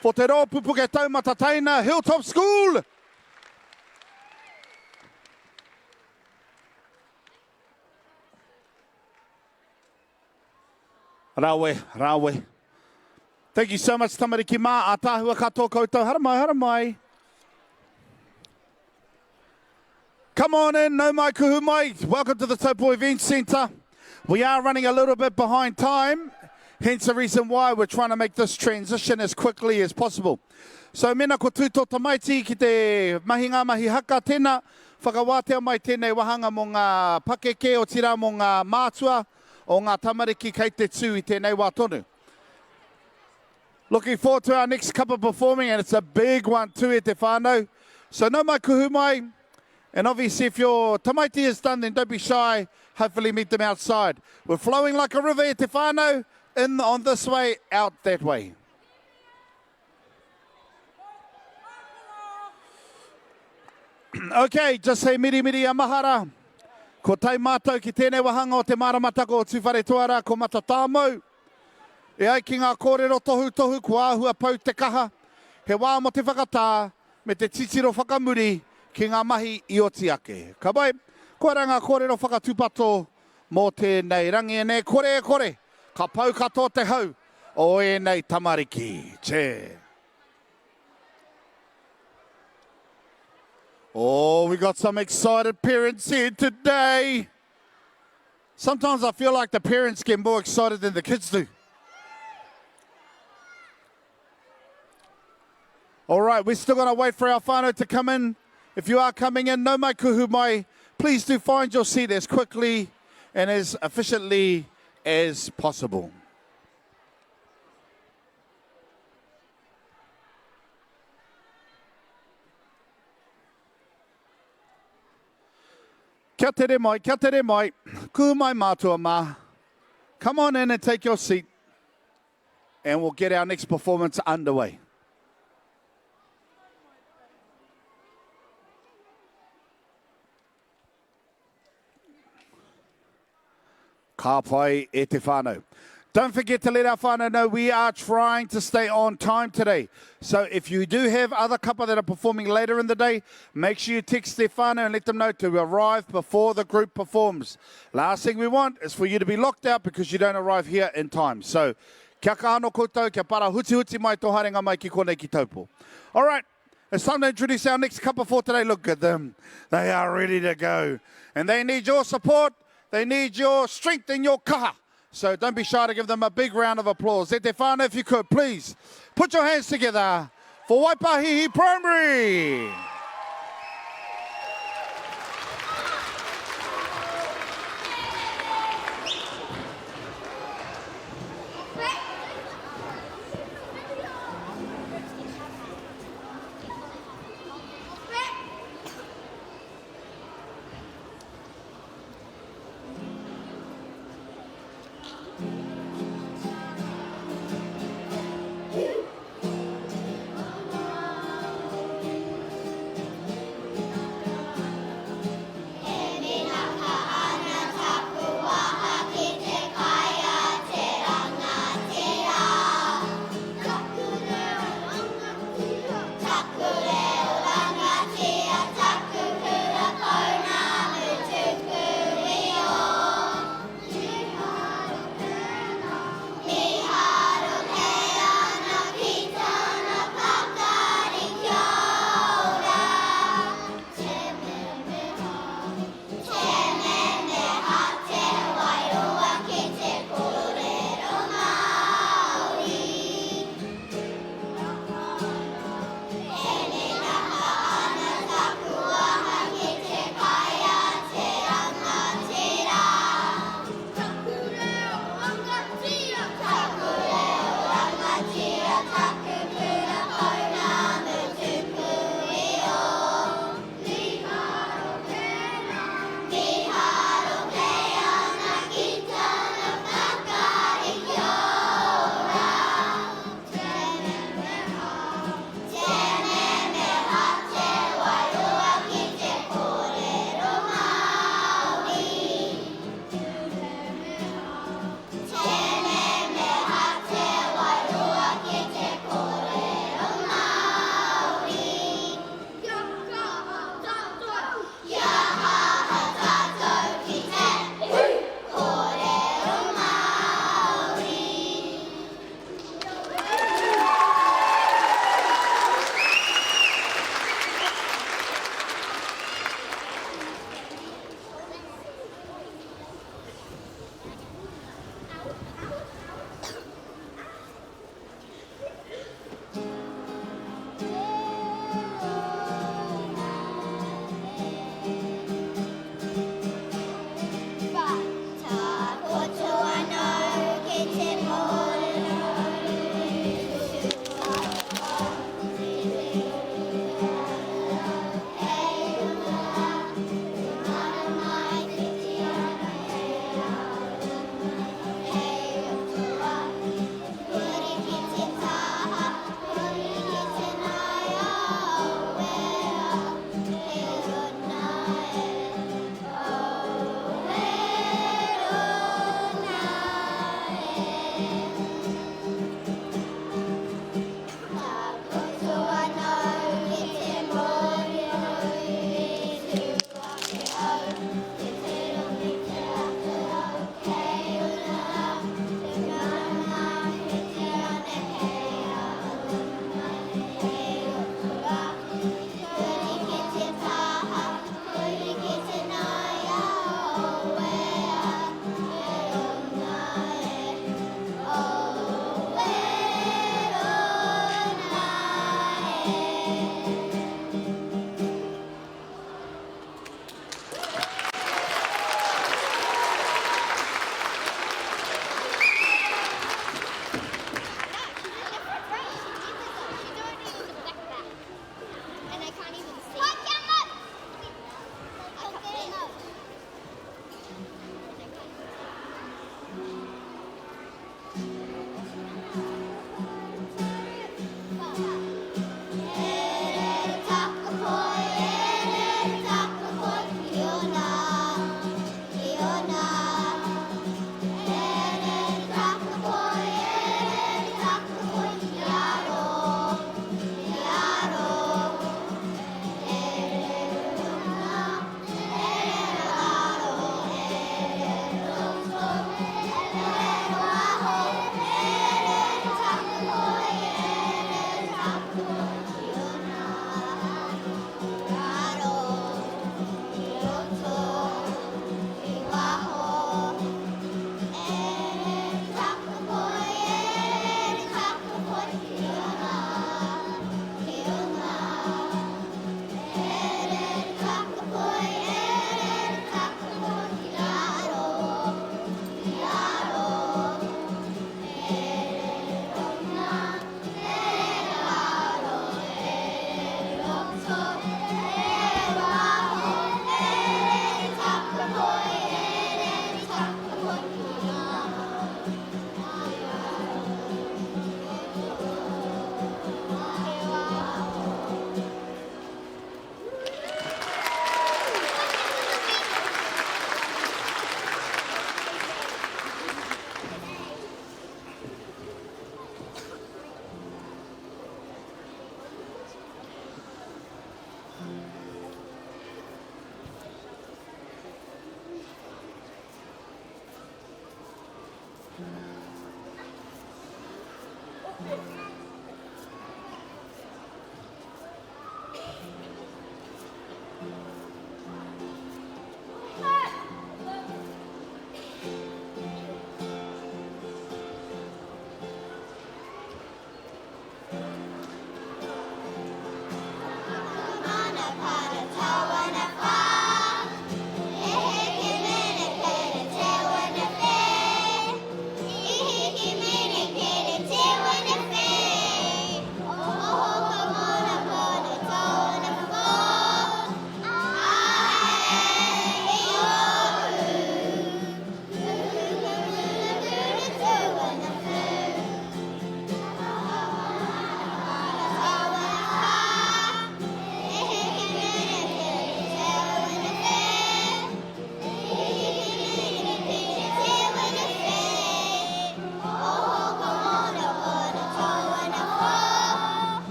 for te Ropu, Puke, Taumata, Teina, Hilltop School. Rawe, rawe. Thank you so much, Tamariki mā, atahua katoa koutou. Haramai, haramai. Come on in, no mai kuhu mai. Welcome to the Taupo Event Centre. We are running a little bit behind time, hence the reason why we're trying to make this transition as quickly as possible. So mena ko tūto tamaiti ki te mahinga mahi haka tēnā, whakawātea mai tēnei wahanga mō ngā pakeke o tira mō ngā mātua o ngā tamariki kei te tū i tēnei wā tonu. Looking forward to our next couple performing, and it's a big one too e te whānau. So no mai kuhu mai. And obviously, if your tamaiti is done, then don't be shy. Hopefully meet them outside. We're flowing like a river e te whānau, in on this way, out that way. Okay, just say miri miri a mahara. Ko tai mātou ki tēnei wahanga o te maramatako o Tuwharetoa rā, ko mata tāmau. E ai ki ngā kōrero tohu tohu, ko āhua pau te kaha. He wā mo te whakatā, me te titiro whakamuri, ki ngā mahi i oti ake. Ka bai, koe rā ngā kōrero whakatupato mō tēnei rangi e nei kore e kore. Ka pau katoa te hau o e nei tamariki. Che. Oh, we got some excited parents here today. Sometimes I feel like the parents get more excited than the kids do. All right, we're still going to wait for our whānau to come in. If you are coming in, no mai kuhu mai, please do find your seat as quickly and as efficiently as possible. Kia tere mai, kuhu mai mātua mā. Come on in and take your seat, and we'll get our next performance underway. Ka pai e te whānau. Don't forget to let our whānau know we are trying to stay on time today. So if you do have other kapa that are performing later in the day, make sure you text their whānau and let them know to arrive before the group performs. Last thing we want is for you to be locked out because you don't arrive here in time. So kia kahano koutou, kia para huti huti mai tō harenga mai ki konei ki Taupo. All right, it's time to introduce our next kapa for today. Look at them. They are ready to go. And they need your support. They need your strength and your kaha So don't be shy to give them a big round of applause. Te whānau, if you could, please, put your hands together for Waipahihi Primary.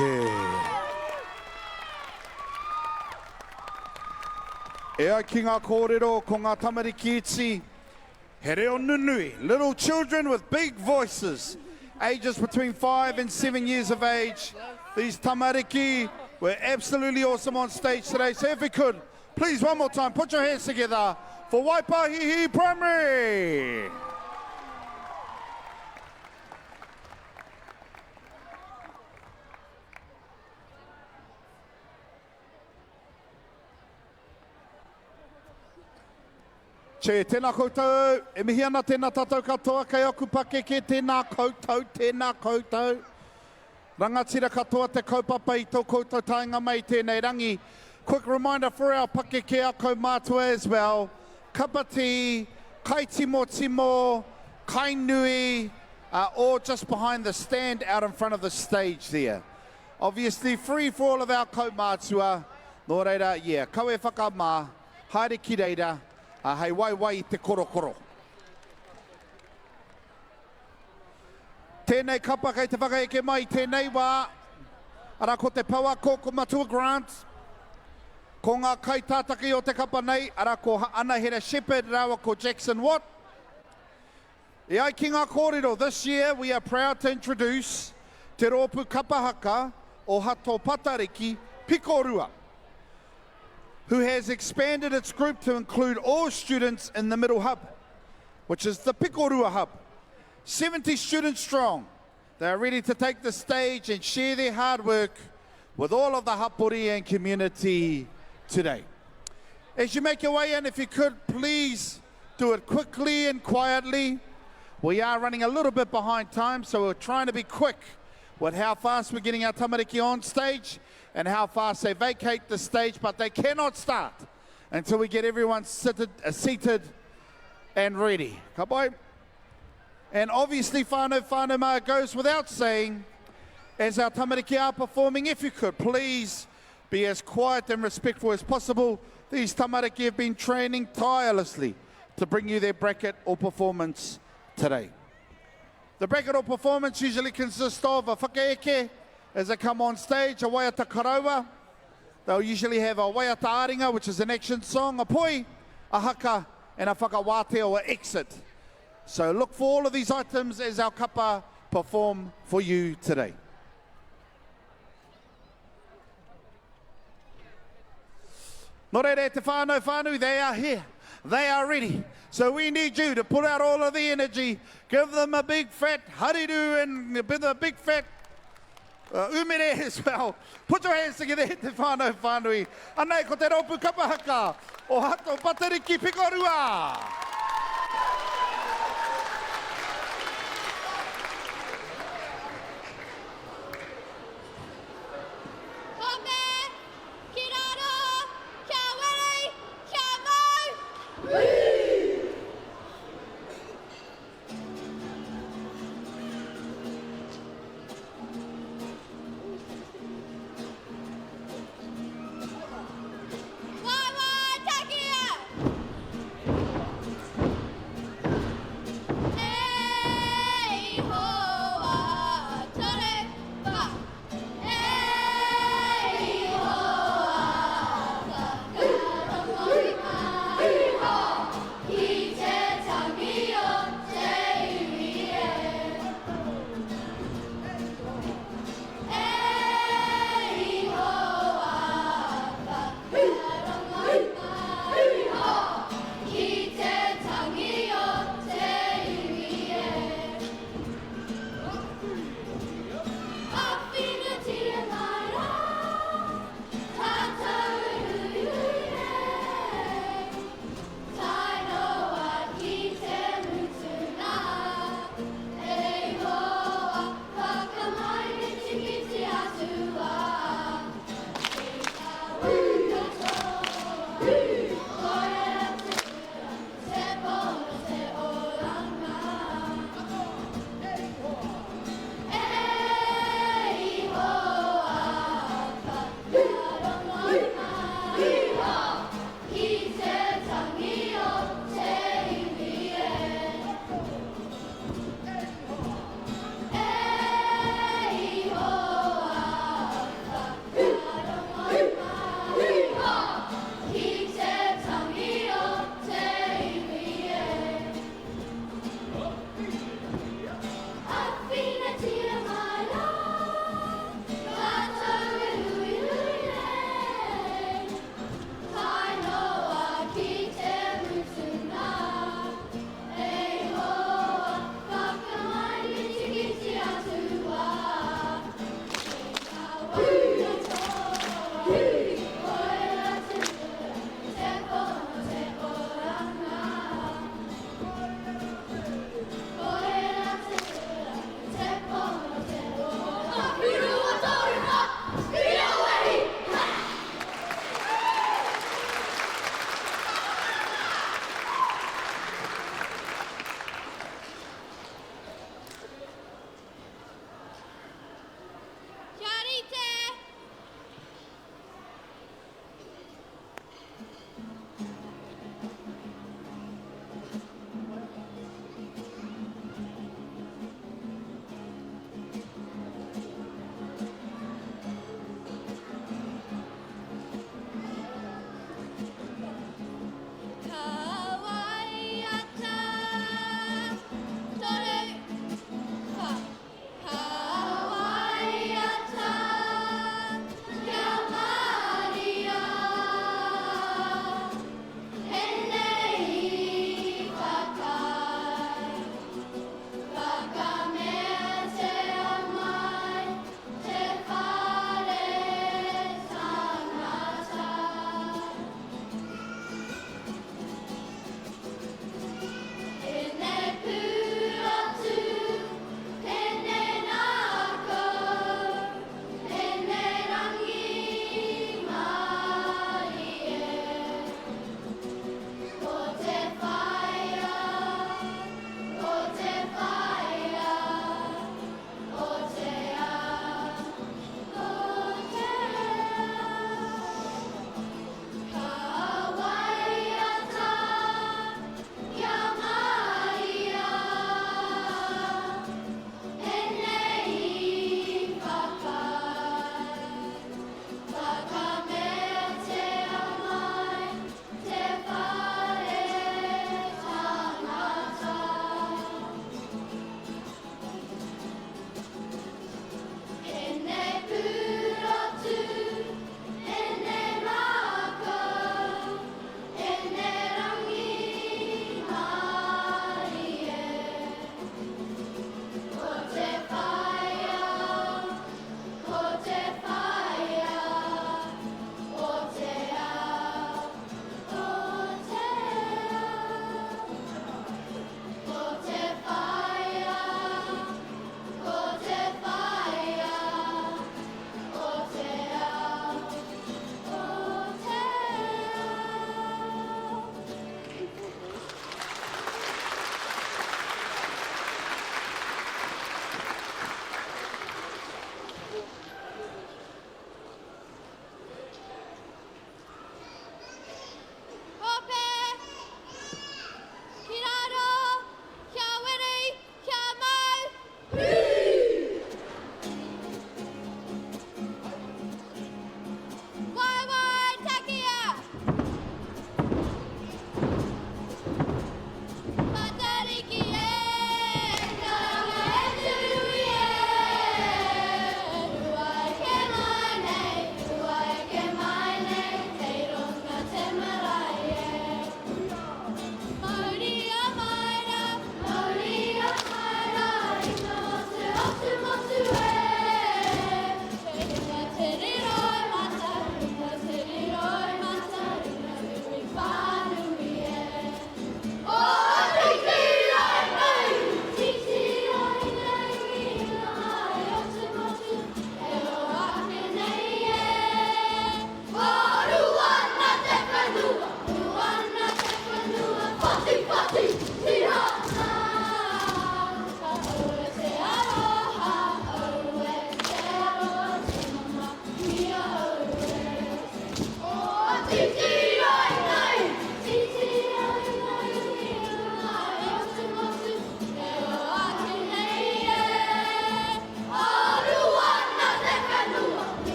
Che. E ai ki ngā kōrero ko ngā tamariki iti, he reo nunui, little children with big voices, ages between 5 and 7 years of age. These tamariki were absolutely awesome on stage today. So if we could, please one more time, put your hands together for Waipahihi Primary. Che, tēnā koutou, e mihi ana tēnā tātou katoa, kei aku pake ke tēnā koutou. Rangatira katoa te kaupapa I tō koutou tainga mai tēnei rangi. Quick reminder for our pake ke a kaumātua as well. Kapati, kai timo, kai nui, all just behind the stand out in front of the stage there. Obviously free for all of our kaumātua. Nō reira, yeah, kau e whakamā, haere ki reira. Hei wai te korokoro. Tēnei kapa kei te whakaeke mai tēnei wā. Ara ko te Pauako ko Matua Grant. Ko ngā kai tātaki o te kapa nei. Ara ko Ana Hera Shepherd rawa ko Jackson Watt. E ai ki ngā kōrero, this year we are proud to introduce Te Ropu Kapa Haka o Hato Patariki Picorua, who has expanded its group to include all students in the middle hub, which is the Picorua Hub. 70 students strong. They are ready to take the stage and share their hard work with all of the hapori and community today. As you make your way in, if you could, please do it quickly and quietly. We are running a little bit behind time, so we're trying to be quick with how fast we're getting our tamariki on stage and how fast they vacate the stage, but they cannot start until we get everyone seated and ready. Ka pai. And obviously, whānau mā goes without saying, as our tamariki are performing, if you could, please be as quiet and respectful as possible. These tamariki have been training tirelessly to bring you their bracket or performance today. The bracket or performance usually consists of a whakaeke, as they come on stage, a waiata karaua. They'll usually have a waiata aringa, which is an action song, a poi, a haka, and a whakawate or exit. So look for all of these items as our kapa perform for you today. Nō reire te whānau, they are here. They are ready. So we need you to put out all of the energy. Give them a big fat hariru and a big fat umere as well. Put your hands together, te whānau. Anei, ko te Ropu Kapa Haka o Hato Patariki Pikorua. Hope, kiraro, kia weri, kia mau.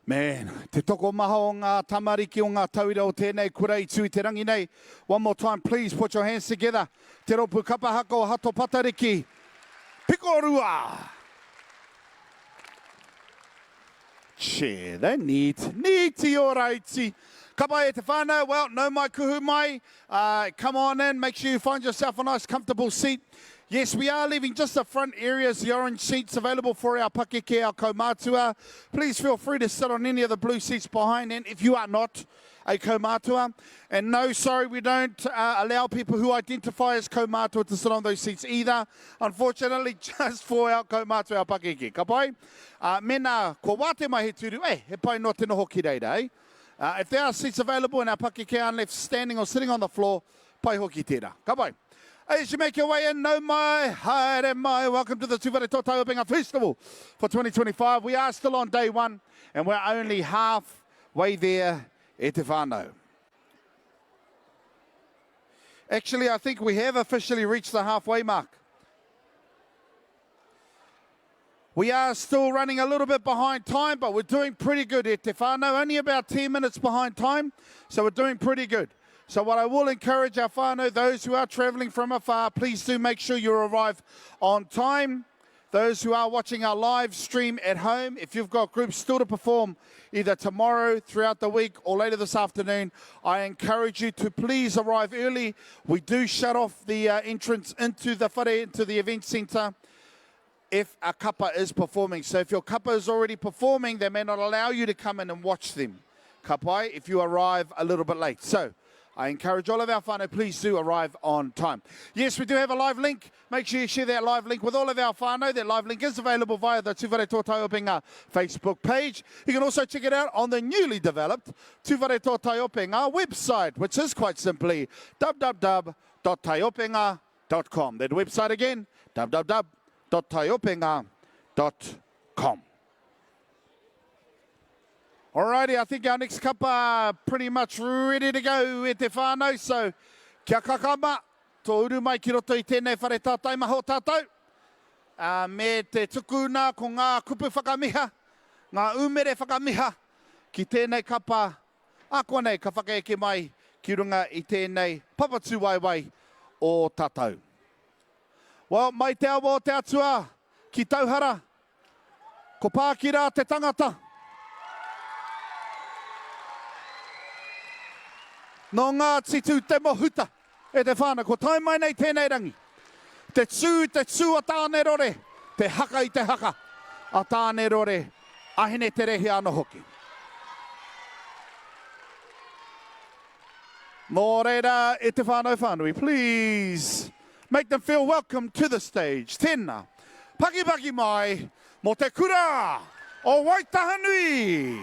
Man, te toko maha o ngā tamariki o ngā tauira o tēnei kura i tui te rangi nei. One more time, please put your hands together. Te Ropu Kapa Haka o Hato Patariki. Pikorua! Che, they're neat. Neati o raiti. Kapa e te whānau, well, no mai kuhu mai. Come on in, make sure you find yourself a nice comfortable seat. Yes, we are leaving just the front areas, the orange seats available for our pakeke, our kaumātua. Please feel free to sit on any of the blue seats behind, and if you are not a kaumātua, and no, sorry, we don't allow people who identify as kaumātua to sit on those seats either. Unfortunately, just for our kaumātua, our pakeke. Ka pai? Mena, ko wate mai he turu, he pai no te noho ki reira, eh? If there are seats available in our pakeke, unless standing or sitting on the floor, pai hoki tērā. Ka pai? As you make your way in, no mai, haere mai, welcome to the Tuwharetoa Taiopenga Festival for 2025. We are still on day one, and we're only halfway there e te whānau. Actually, I think we have officially reached the halfway mark. We are still running a little bit behind time, but we're doing pretty good. E te whānau, only about 10 minutes behind time, so we're doing pretty good. So what I will encourage our whānau, those who are travelling from afar, please do make sure you arrive on time. Those who are watching our live stream at home, if you've got groups still to perform either tomorrow, throughout the week, or later this afternoon, I encourage you to please arrive early. We do shut off the entrance into the whare, into the event centre, if a kapa is performing. So if your kapa is already performing, they may not allow you to come in and watch them, kapai, if you arrive a little bit late. So I encourage all of our whānau, please do arrive on time. Yes, we do have a live link. Make sure you share that live link with all of our whānau. That live link is available via the Tuwharetoa Taiopenga Facebook page. You can also check it out on the newly developed Tuwharetoa Taiopenga website, which is quite simply www.taiopenga.com. That website again, www.taiopenga.com. Alrighty, I think our next kapa are pretty much ready to go e te whānau. So, kia kakama, tō uru mai ki roto I tēnei whare tātai maho tātou. Me te tukuna ko ngā kupu whakamiha, ngā umere whakamiha, ki tēnei kapa, a konei ka whakaeke mai ki runga I tēnei papatū waiwai o tātou. Well, mai te awa o te atua ki Tauhara, ko Pākira te tangata. No ngā titu te mohuta e te whānau, ko tai mai nei tēnei rangi. Te tū a tāne rore, te haka I te haka, a tāne rore, ahine te rehi anō hoki. Nō reira e te whānau, please make them feel welcome to the stage. Tēnā, paki mai, mo Te Kura O Waitahanui.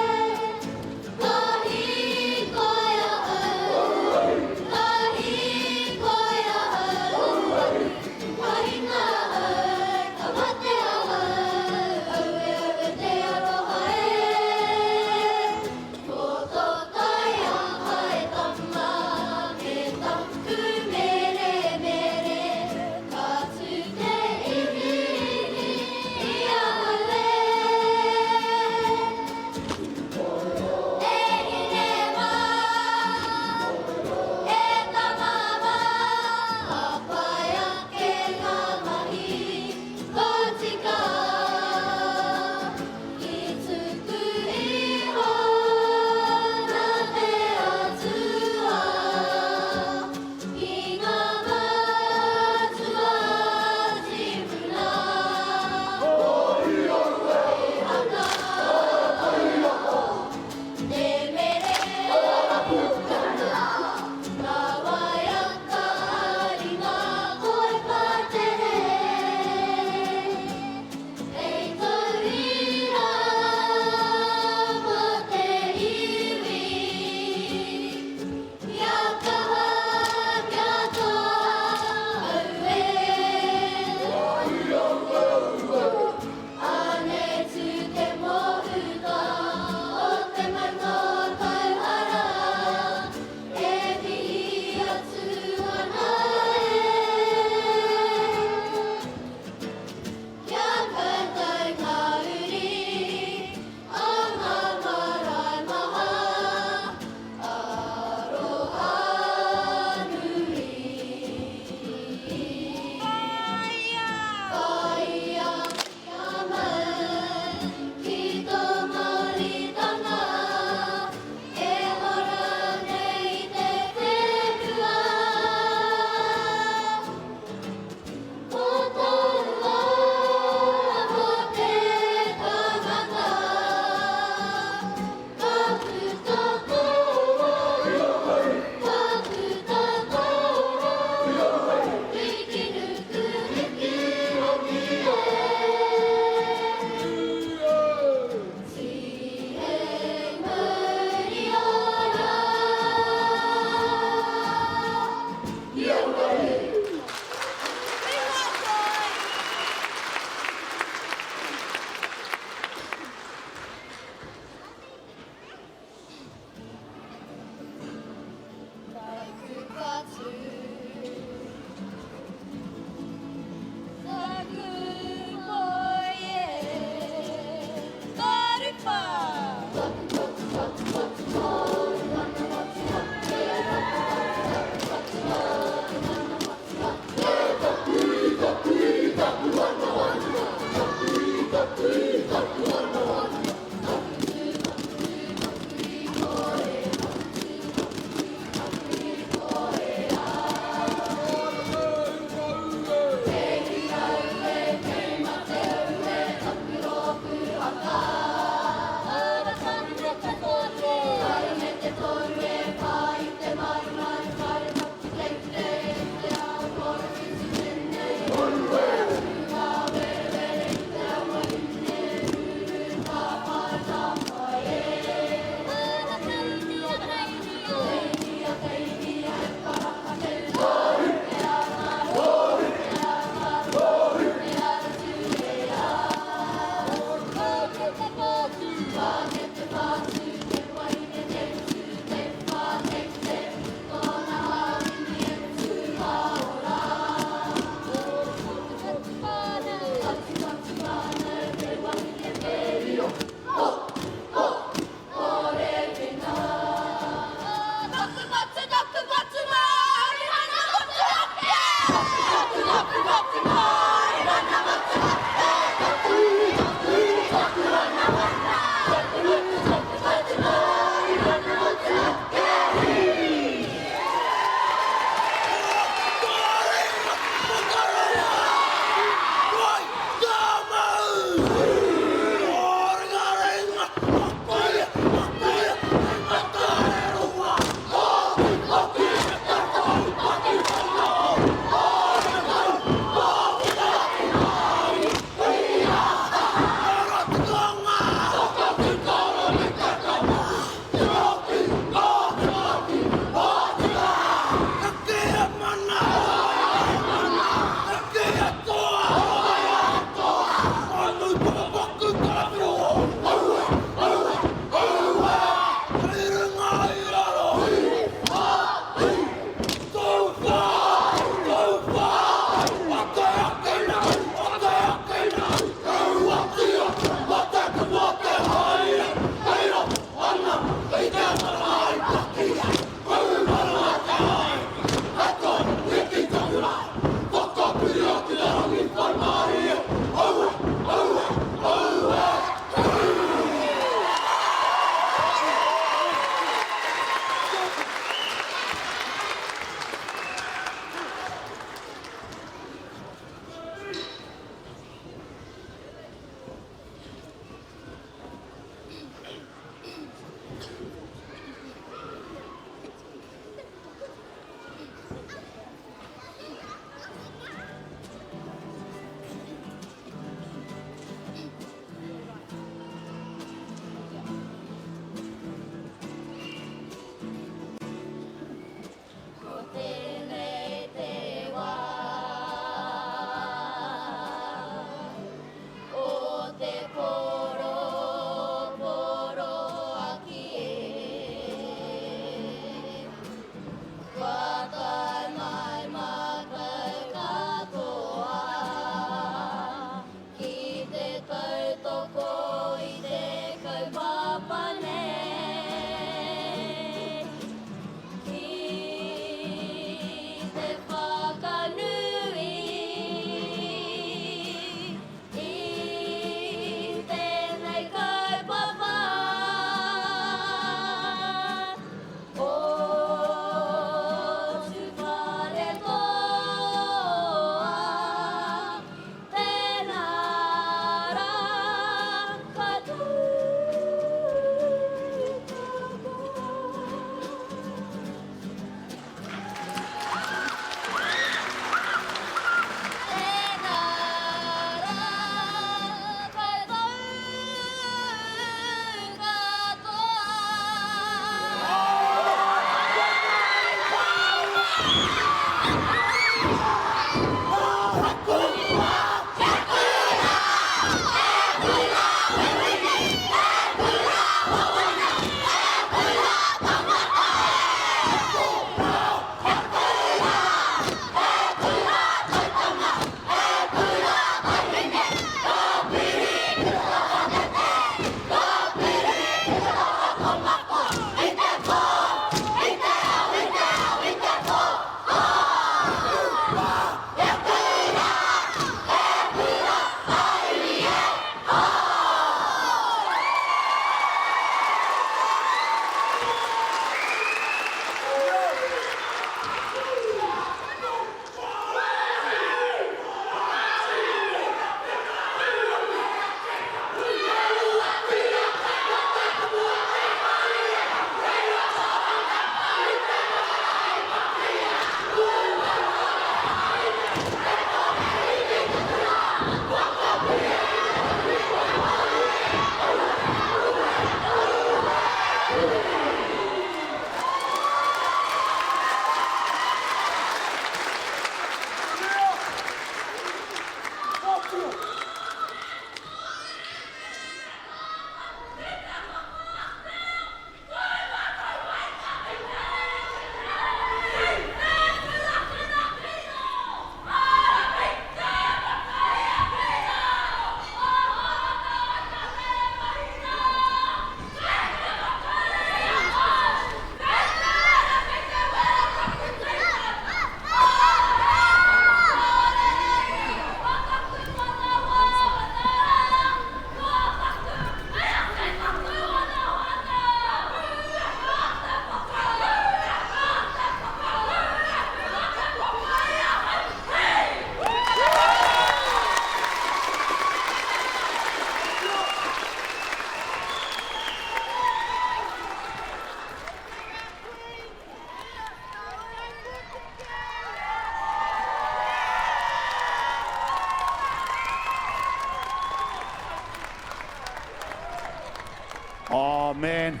Oh, man.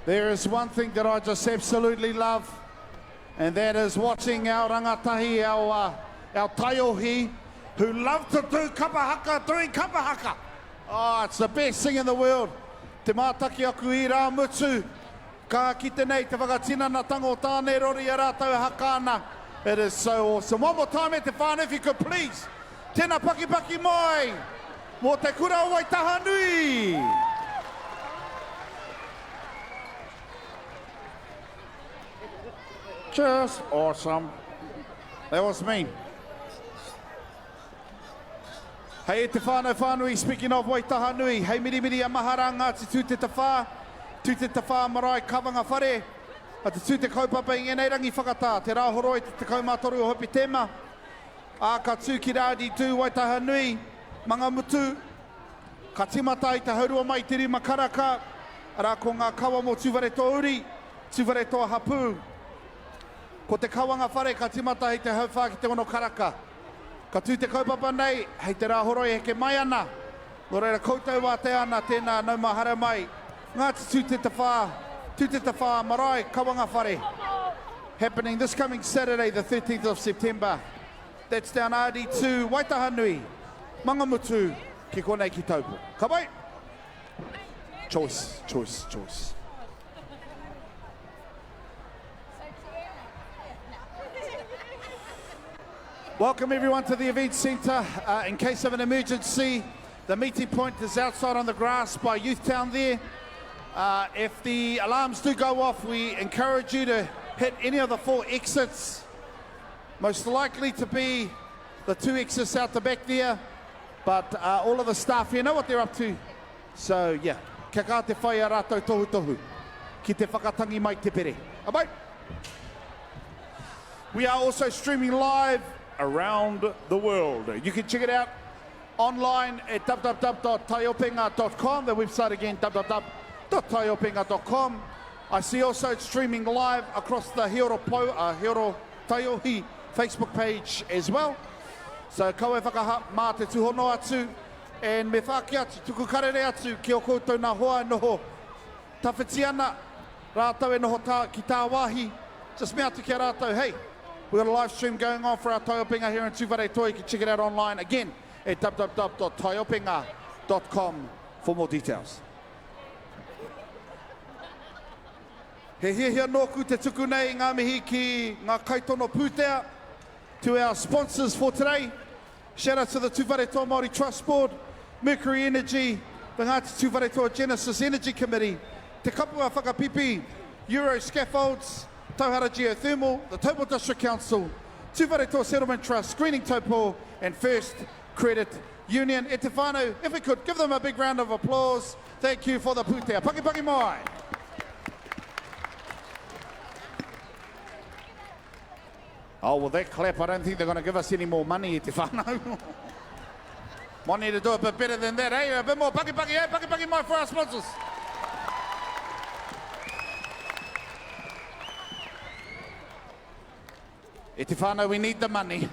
There is one thing that I just absolutely love, and that is watching our rangatahi, our taiohi, who love to do Kapa Haka, doing Kapa Haka. Oh, it's the best thing in the world. Te mātaki aku I rā mutu. Ka ki tenei te whakatina na tango tāne rori a rātau haka ana. It is so awesome. One more time, te whānau, if you could please. Tēnā paki paki mai. Mō Te Kura O Waitahanui. Just awesome. That was me. Hei te whānau, speaking of Waitahanui, hei miri a mahara Ngati tū te tawhā marae kawanga whare, a te tū te kaupapa I ngenei rangi whakatā, te rāhoro I te kaumātoru o hopi tema, a ka tū ki rādi tū Waitahanui, manga mutu, ka timata I te haurua mai te rima karaka, ara ko ngā kawa mō Tuwharetoa uri, Tuwharetoa hapu, ko te kawanga whare ka timata I te hauwha ki te ono karaka. Ka tū te kaupapa nei, hei te rāhoro I heke mai ana. Nō reira koutou wā te ana tēnā naumahara mai. Ngāti tū te tawhā marae kawanga whare. Happening this coming Saturday, the 13th of September. That's down RD2, Waitahanui, Mangamutu, ki konei ki Taupo. Ka pai? Choice. Welcome everyone to the event centre. In case of an emergency, the meeting point is outside on the grass by Youth Town there. If the alarms do go off, we encourage you to hit any of the 4 exits. Most likely to be the 2 exits out the back there, but all of the staff here know what they're up to. So yeah, kia kā te whai a rātou tohu, ki te whakatangi mai te pere. Abai. We are also streaming live around the world. You can check it out online at www.taiopenga.com, the website again, www.taiopenga.com. I see also it's streaming live across the Hiro Taiohi Facebook page as well. So kau e whakaha mā te tuhono atu, and me whaki atu, tuku karere atu ki o koutou nā hoa e noho tawhiti ana, rātou e noho ki tā wāhi, just me atu ki a rātou, hey, we've got a live stream going on for our Taiopenga here in Tuwharetoa. You can check it out online again at www.taiopenga.com for more details. He hia nōku te tuku nei ngā mihi ki ngā kaitono pūtea. To our sponsors for today, shout out to the Tuwharetoa Māori Trust Board, Mercury Energy, the Ngati Tuwharetoa Genesis Energy Committee, Te Kapua Whakapipi, Euro Scaffolds, Tauhara Geothermal, the Taupo District Council, Tuwharetoa Settlement Trust, Screening Taupo, and First Credit Union. E te whānau, if we could give them a big round of applause. Thank you for the pūtea. Paki paki mai. Oh, well, that clap, I don't think they're going to give us any more money, te whānau. Might need to do a bit better than that, eh? A bit more paki paki, eh? Paki paki mai for our sponsors. E te whānau, we need the money.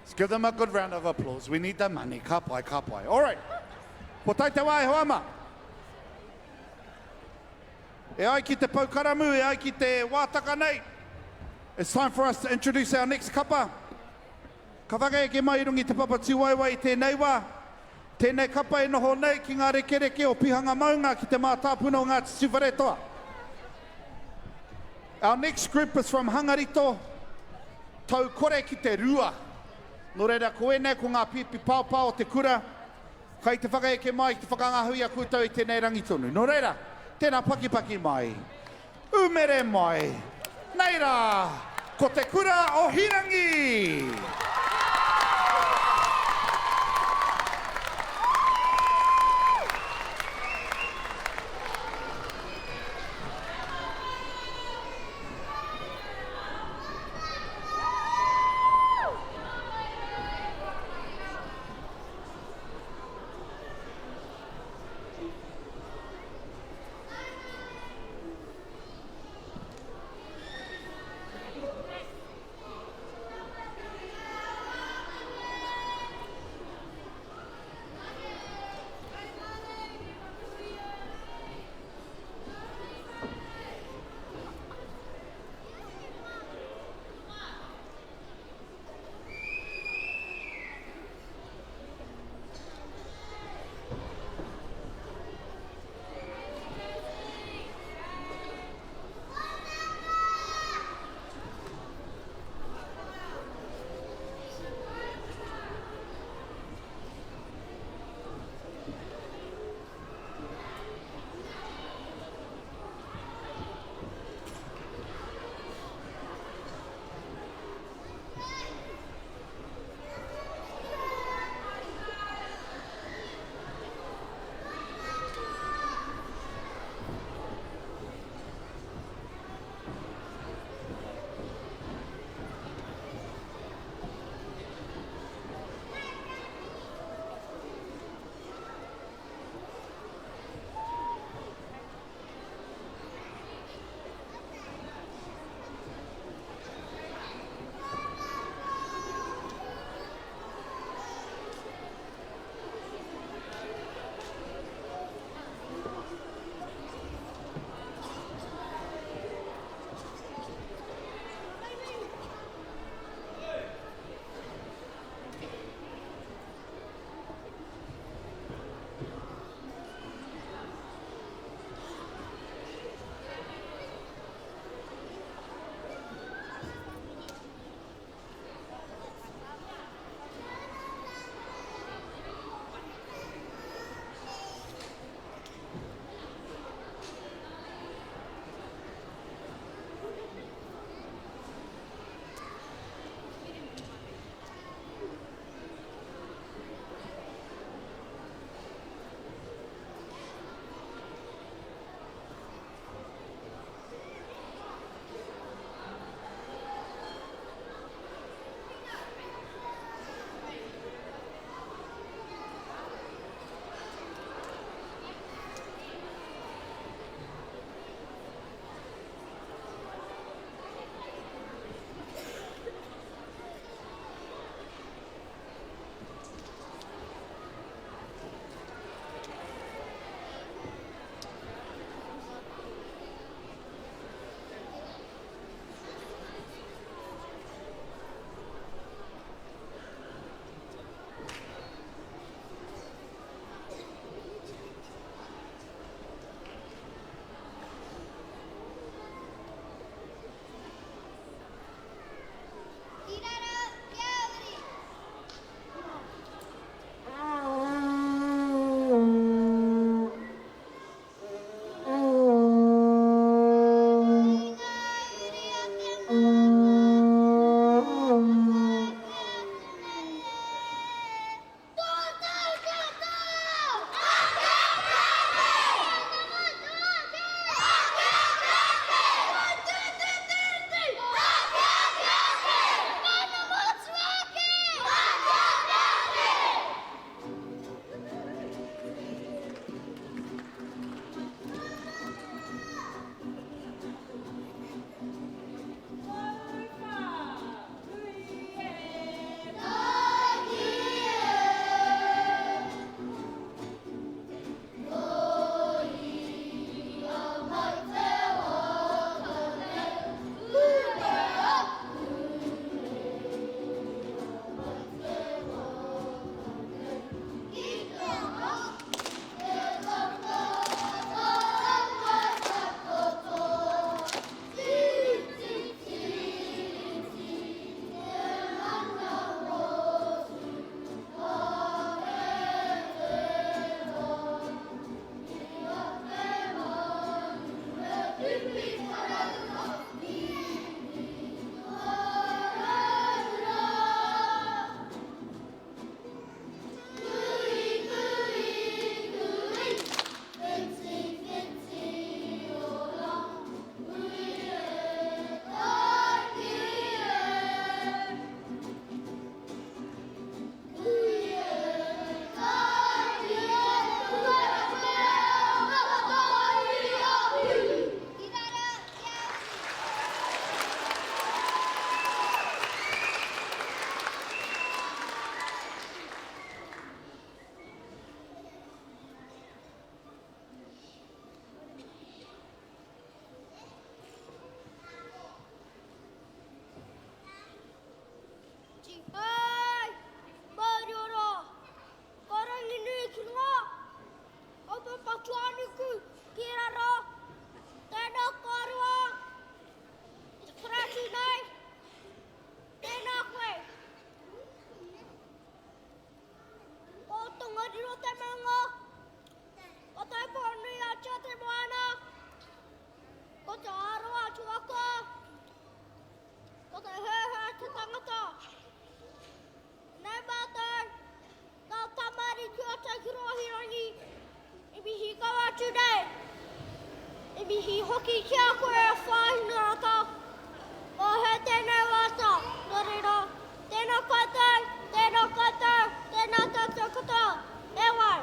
Let's give them a good round of applause. We need the money. Ka pai, ka pai. All right. Ko tai te wā e hoama. E ai ki te paukaramu, e ai ki te wātaka nei. It's time for us to introduce our next kapa. Ka whaka e ke mai rungi te papa tiwaiwa I tēnei wā. Tēnei kapa e noho nei ki ngā rekereke o pihanga Maunga ki te mātāpuna o Ngati Tuwharetoa. Our next group is from Hangarito. Tau kore ki te rua. Nō reira ko ene ko ngā pipi pāpā o te kura. Kai te whaka e ke mai ki te whakangahui a koutou I tēnei rangitonu. Nō reira, tēnā paki paki mai. Umere mai. Nei rā, ko te kura o Hirangi. Tuwharetoa. Ko te pōnui a tia te moana. Ko te aroa tuaka. Ko te hēhē te tangata. Nei mātou, ngā tamari kia te kura o Hirangi. I mihi kawa today. I mihi hoki kia koe a whāhina rata. Ko he tēnei wāta. Nō reira, tēnā koutou, tēnā koutou, tēnā tātou katoa. E wai.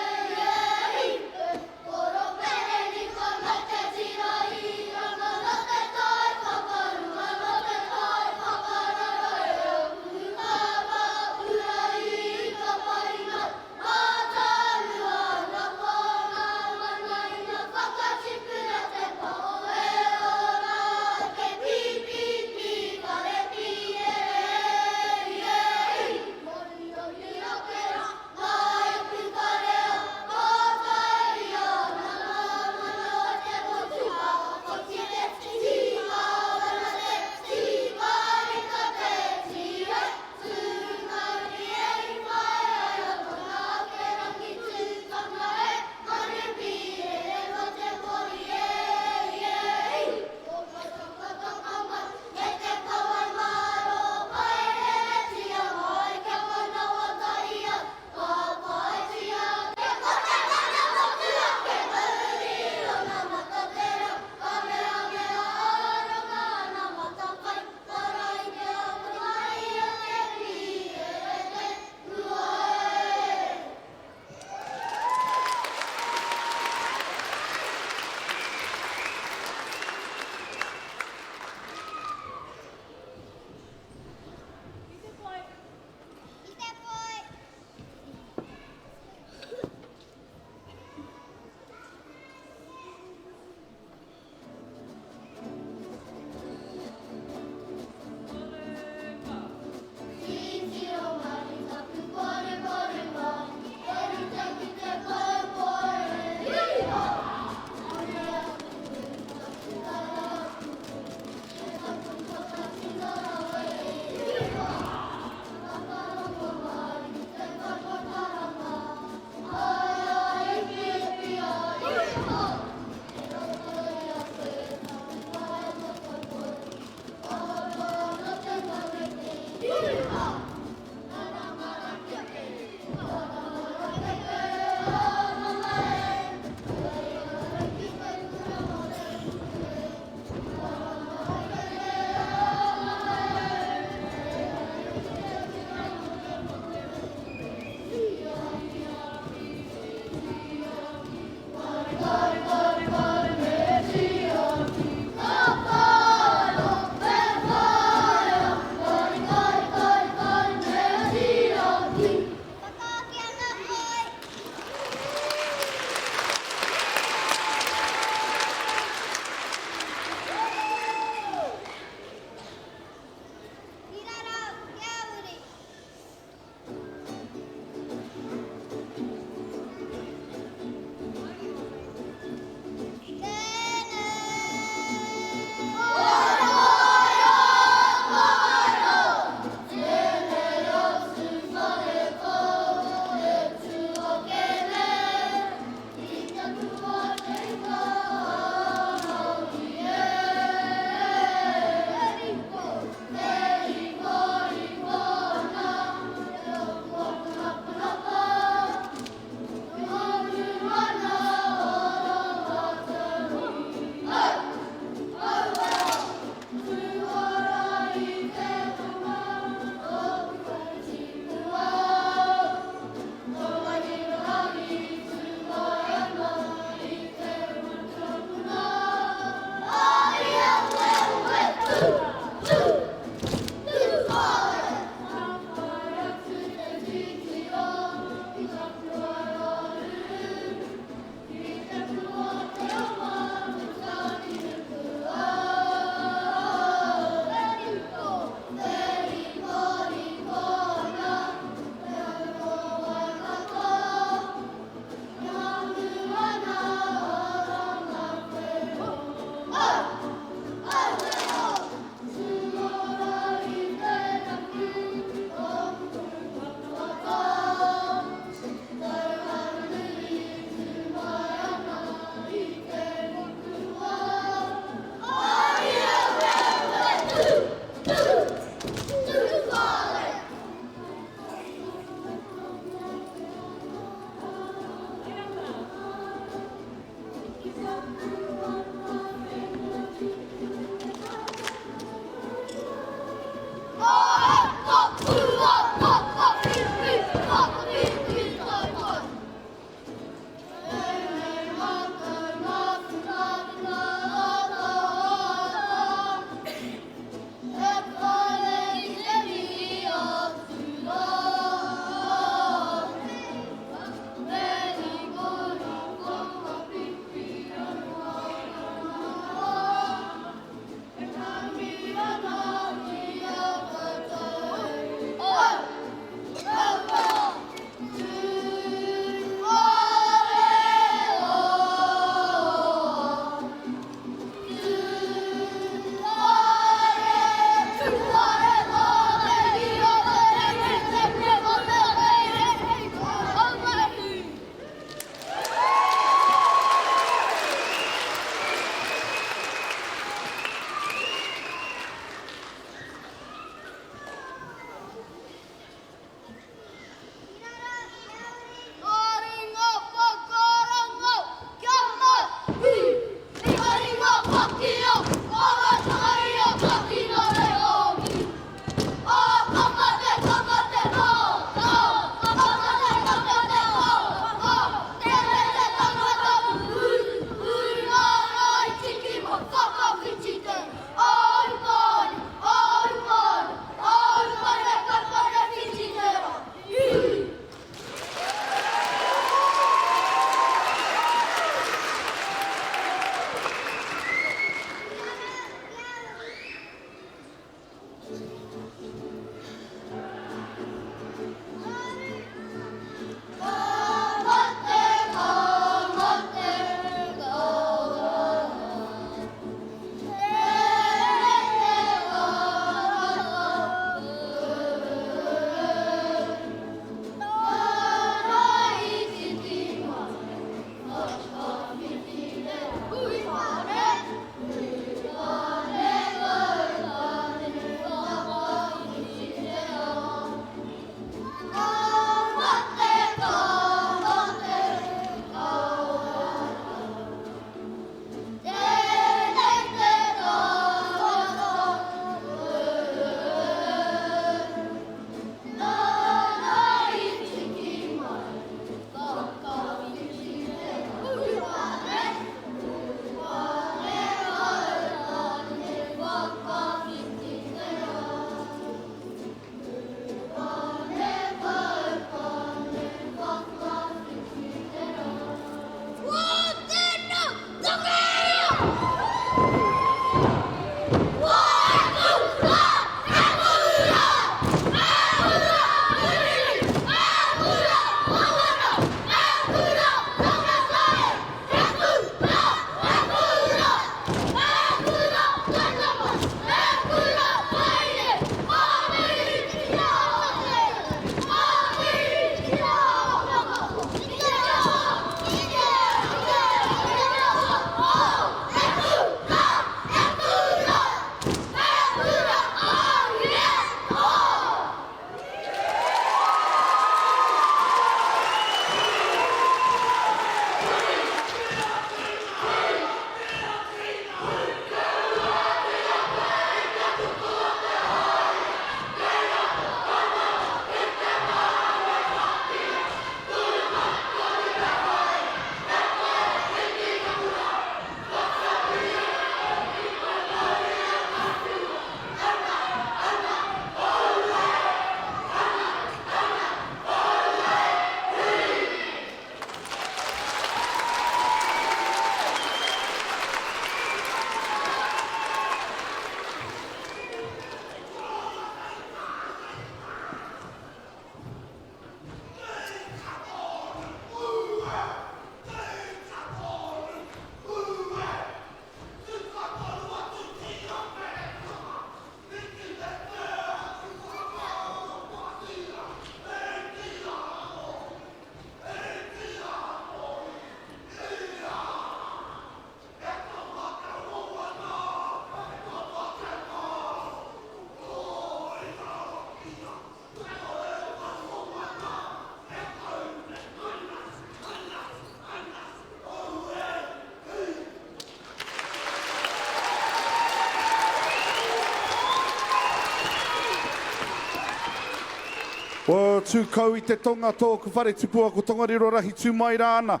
O tūkau I te tonga tōku whare tupua ko tongariro rahi tūmai rāna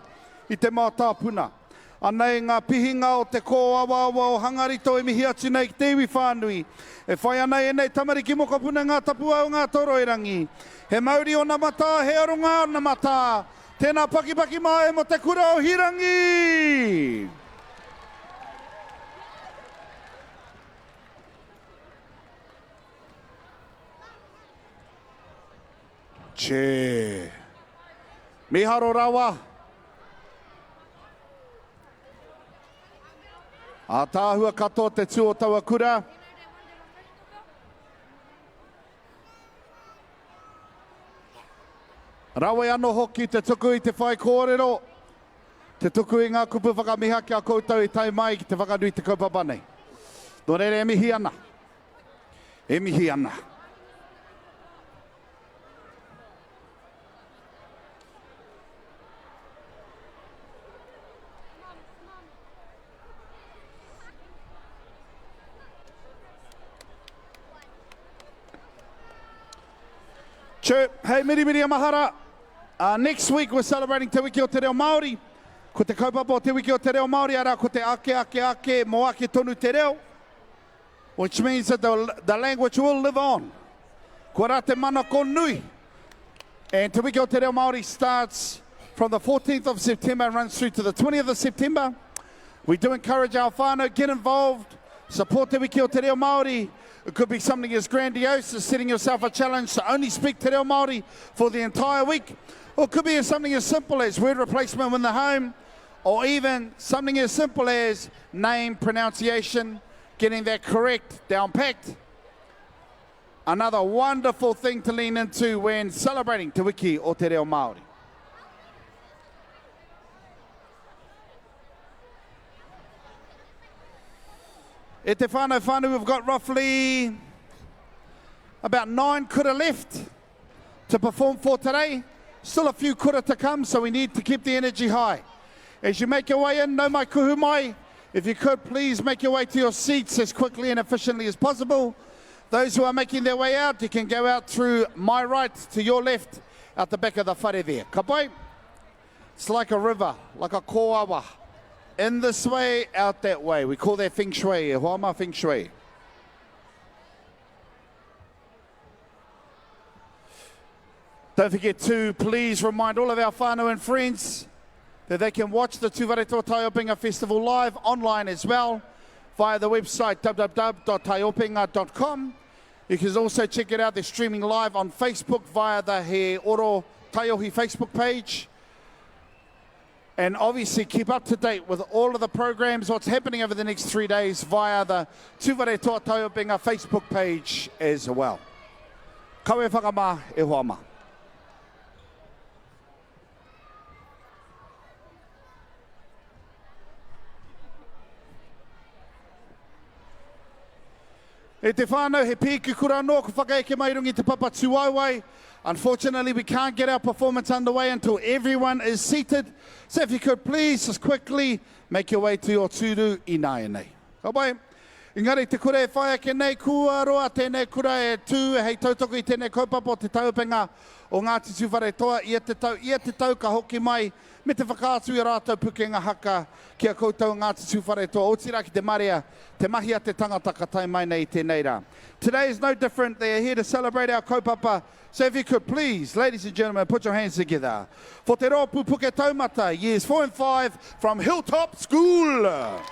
I te mātāpuna. Anei ngā pihinga o te kōawawa o Hangarito e mihi atu nei ki te iwi whānui. E whai anei e nei tamariki mokapuna ngā tapua o ngā toroirangi. He mauri o na mata, he aronga o na mata. Tēnā pakipaki mai mo te kura o Hirangi. Che. Miharo rawa. A tāhua katoa te tū o taua kura. Rawe anō hoki te tuku I te whai kōrero. Te tuku I ngā kupu whakamiha kia koutou I tai mai ki te whakanui te kaupapa nei. Nō reire e mihi ana. E mihi ana. Che, hei miri mahara. Next week we're celebrating Te Wiki o Te Reo Māori. Ko te kaupapa o Te Wiki o Te Reo Māori, ara ko te ake, mo ake tonu te reo. Which means that the language will live on. Ko rā te mana ko nui. And Te Wiki o Te Reo Māori starts from the 14th of September and runs through to the 20th of September. We do encourage our whānau, get involved, support Te Wiki o Te Reo Māori. It could be something as grandiose as setting yourself a challenge to only speak Te Reo Māori for the entire week. Or it could be something as simple as word replacement in the home, or even something as simple as name pronunciation, getting that correct, down packed. Another wonderful thing to lean into when celebrating Te Wiki o Te Reo Māori. E te whānau, we've got roughly about 9 kura left to perform for today. Still a few kura to come, so we need to keep the energy high. As you make your way in, no mai kuhu mai. If you could, please make your way to your seats as quickly and efficiently as possible. Those who are making their way out, you can go out through my right to your left, out the back of the whare there. Ka pai? It's like a river, like a kōawa. In this way, out that way. We call that feng shui, hoama feng shui. Don't forget to please remind all of our whānau and friends that they can watch the Tuwharetoa Taiopenga Festival live online as well via the website www.taiopenga.com. You can also check it out. They're streaming live on Facebook via the He Oro Taiohi Facebook page. And obviously keep up to date with all of the programs, what's happening over the next 3 days via the Tuwharetoa Taiopenga Facebook page as well. Kawe whakama e hoa ma. E te whānau, he pīki kura anō, ko whakaeke mai rungi te papa tūwaiwai. Unfortunately, we can't get our performance underway until everyone is seated. So if you could please, just quickly, make your way to your tūru I nāia nei. Ka pai. Engari te kura e whai ake nei, kua roa tēnei kura e tū, hei tautoko I tēnei kaupapa o te Taiopenga o Ngati Tuwharetoa. Ia te tau ka hoki mai, me te whakaatu I rātou Puke ngā haka kia koutou Ngati Tuwharetoa. O tira ki te maria, te mahi a te tangata ka tai mai nei tēnei rā. Today is no different. They are here to celebrate our kaupapa. So if you could please, ladies and gentlemen, put your hands together for Te Ropu Puke Taumata, years 4 and 5 from Hilltop School.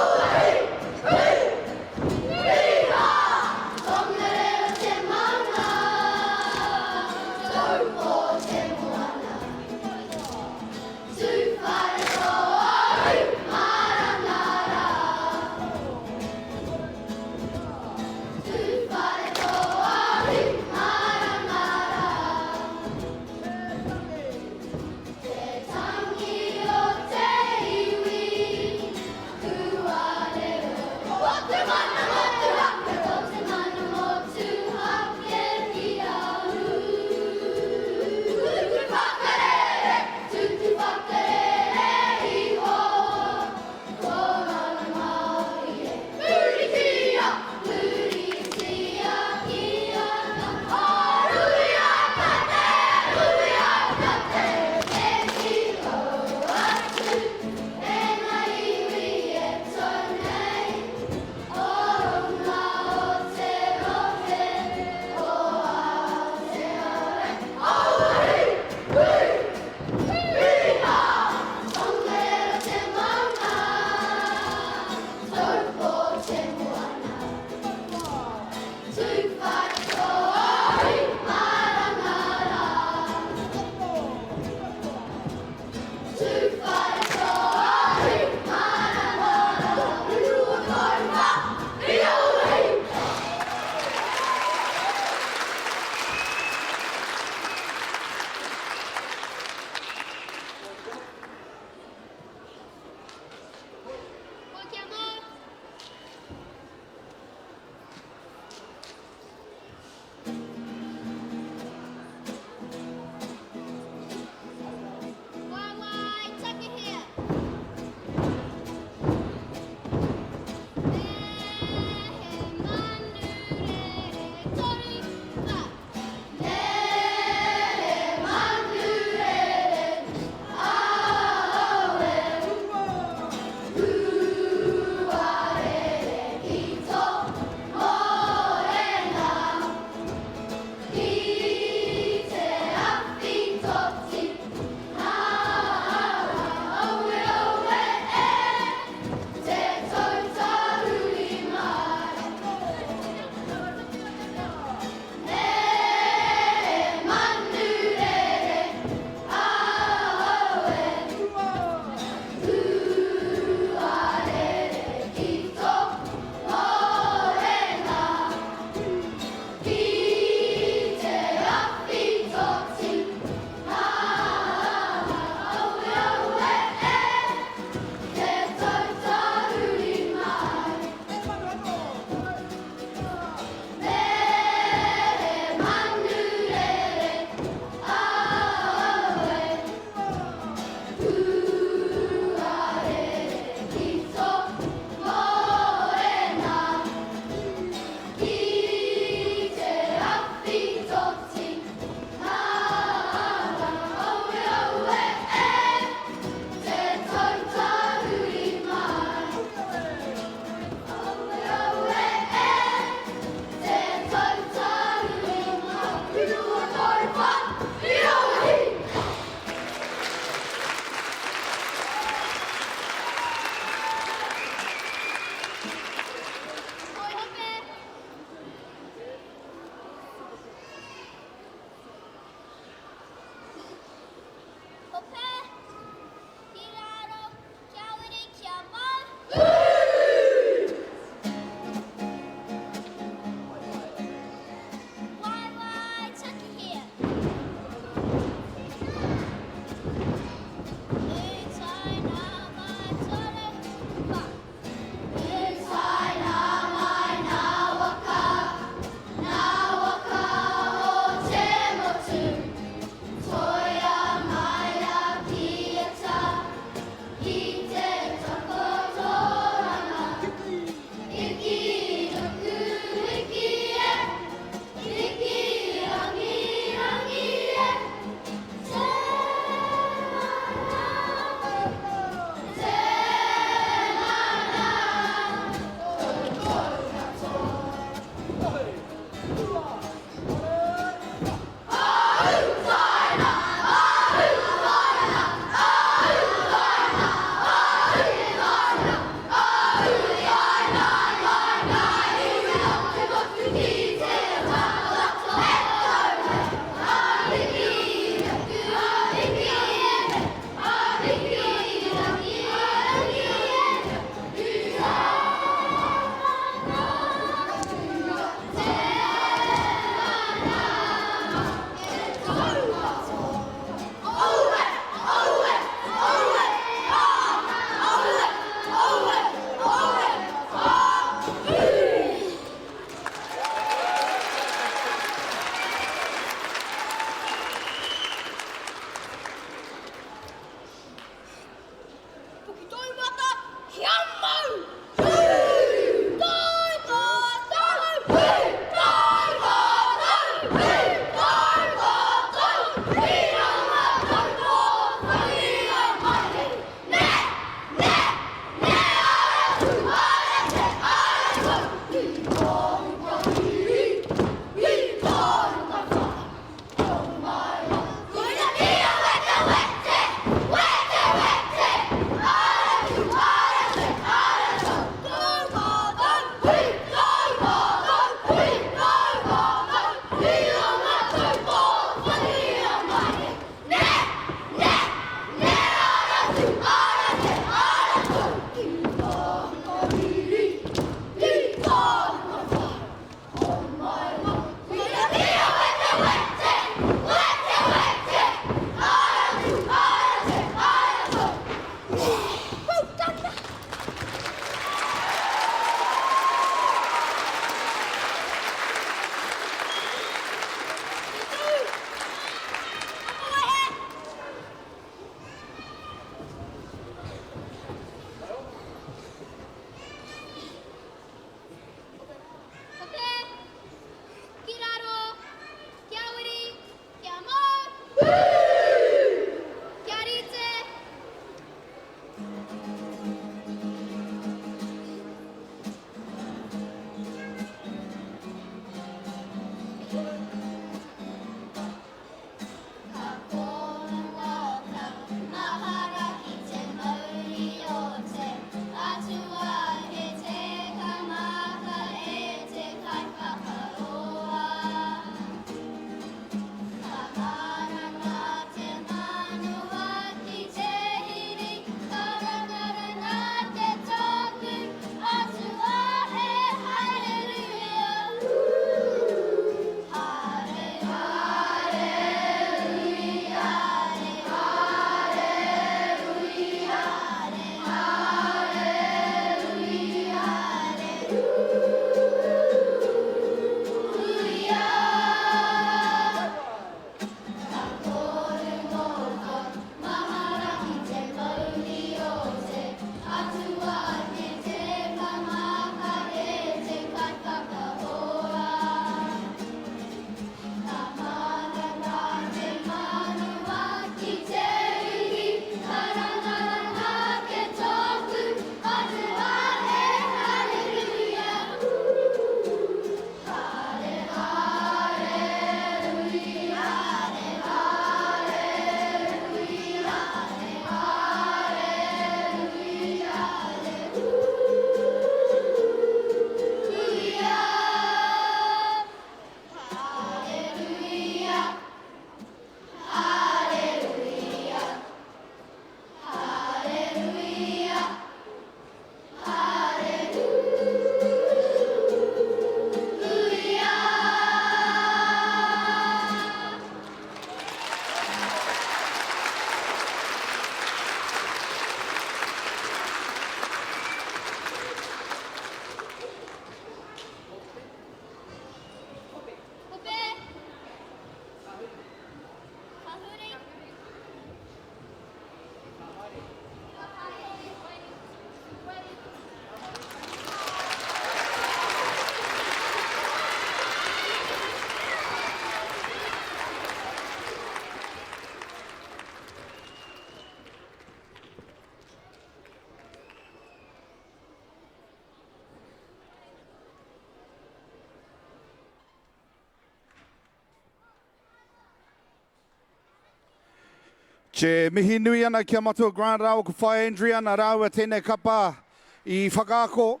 Che mihi nui ana kia matua Grand Rao ko whae Andrea na rau a tēnei kapa I whakaako.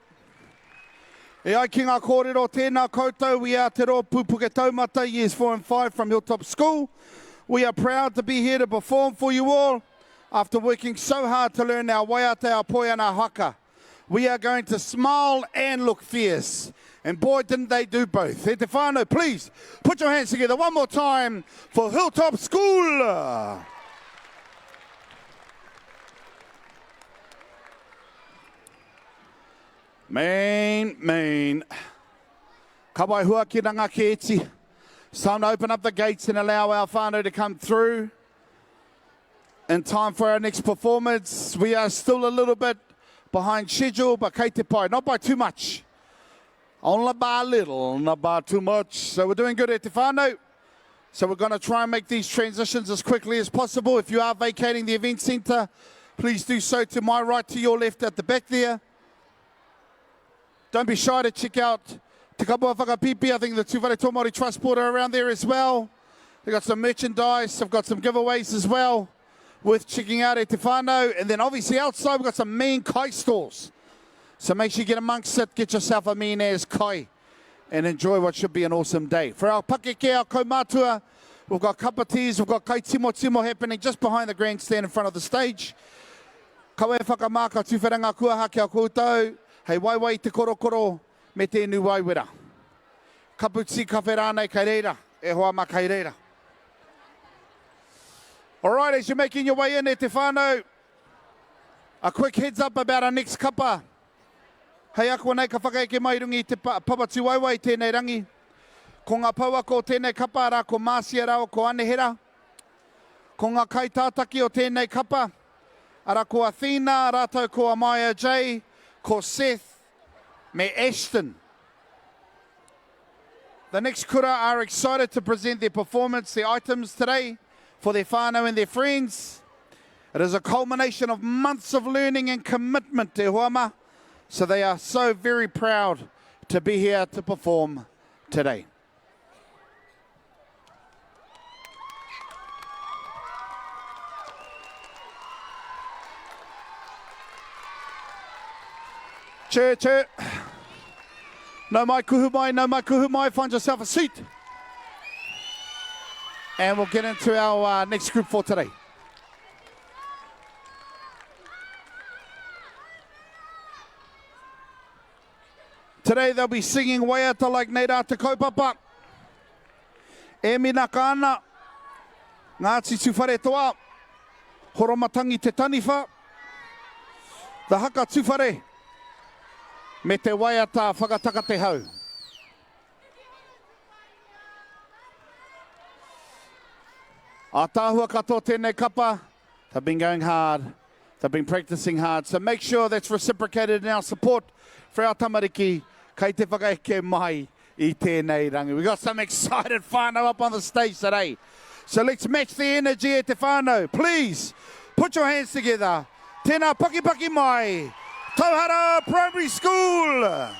E ai ki ngā kōrero tēnā koutou, we are Te Ropu Puke Taumata, years 4 and 5 from Hilltop School. We are proud to be here to perform for you all after working so hard to learn our waiata, our poi and our haka. We are going to smile and look fierce. And boy, didn't they do both. He te whānau, please put your hands together one more time for Hilltop School. Main. Ka waihua ki ranga ke eti. It's time to open up the gates and allow our whānau to come through. In time for our next performance, we are still a little bit behind schedule, but kei te pai, not by too much. Only by a little, not by too much. So we're doing good at te whānau. So we're going to try and make these transitions as quickly as possible. If you are vacating the event centre, please do so to my right, to your left at the back there. Don't be shy to check out Te Kapa Haka. I think the Tuwharetoa Māori Trust Board are around there as well. They've got some merchandise, they've got some giveaways as well, worth checking out at te whānau. And then obviously outside we've got some mean kai stalls. So make sure you get amongst it, get yourself a mean as kai, and enjoy what should be an awesome day. For our pakeke, our kaumātua, we've got cup of teas, we've got kai timo timo happening just behind the grandstand in front of the stage. Kawe whakamaka tuwharanga kua hake a koutou, hei waiwai te korokoro me te nu waiwera. Kaputsi ka wherānei kai reira, e hoa ma kai reira. All right, as you're making your way in e te whānau, a quick heads up about our next kapa. Hei ako nei ka whakaeke mai rungi te papatu waiwai tēnei rangi. Ko ngā paua ko tēnei kapa ara ko māsia rao ko anehera. Ko ngā kaitātaki o tēnei kapa ara ko Athena, rātou ko Amaya J, ko Seth, me Ashton. The next kura are excited to present their performance, their items today for their whānau and their friends. It is a culmination of months of learning and commitment, te huama. So they are so very proud to be here to perform today. Che. No mai kuhu mai, find yourself a seat. And we'll get into our next group for today. Today they'll be singing Waiata like Neira te kaupapa. E mina kāna, Ngati Tuwharetoa, Horomatangi te taniwha, the haka tuwhare, me te Waiata whakataka te hau. A tāhua katoa tēnei kapa, they've been going hard, they've been practicing hard, so make sure that's reciprocated in our support for our tamariki, kei te whakaeke mai I tēnei rangi. We've got some excited whānau up on the stage today. So let's match the energy at te whānau. Please, put your hands together. Tēnā paki mai, Tauhara Primary School.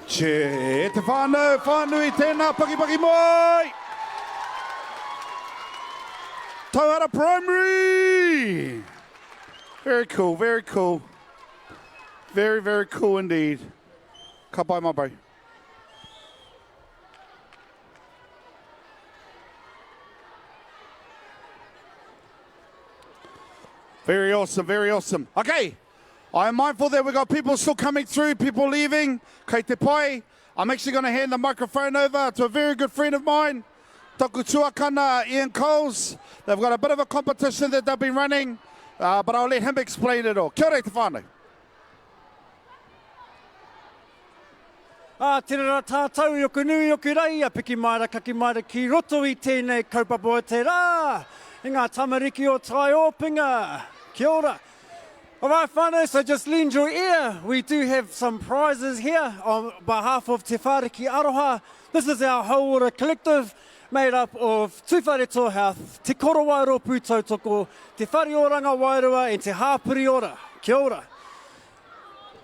Che, te whānau, whānui tēnā, paki mai! Tauhara Primary! Very cool, very cool. Very, very cool indeed. Ka pai mai pai. Very awesome, very awesome. Okay, I am mindful that we've got people still coming through, people leaving. Kei te pai. I'm actually going to hand the microphone over to a very good friend of mine, Taku Tuakana, Ian Coles. They've got a bit of a competition that they've been running, but I'll let him explain it all. Kia ora te whānau. Tēnā rā tātou, i oku nui, oku rei, a piki maira, kaki maira ki roto i tēnei kaupapa o te rā. I ngā tamariki o Taiopenga. Kia ora. All right, whānau, so just lend your ear. We do have some prizes here on behalf of Te Whāriki Aroha. This is our hauora collective made up of Tuwharetoa Health, Te Kura O Ropu tautoko, Te Whare Oranga Wairua and Te Hāpuri ora. Kia ora.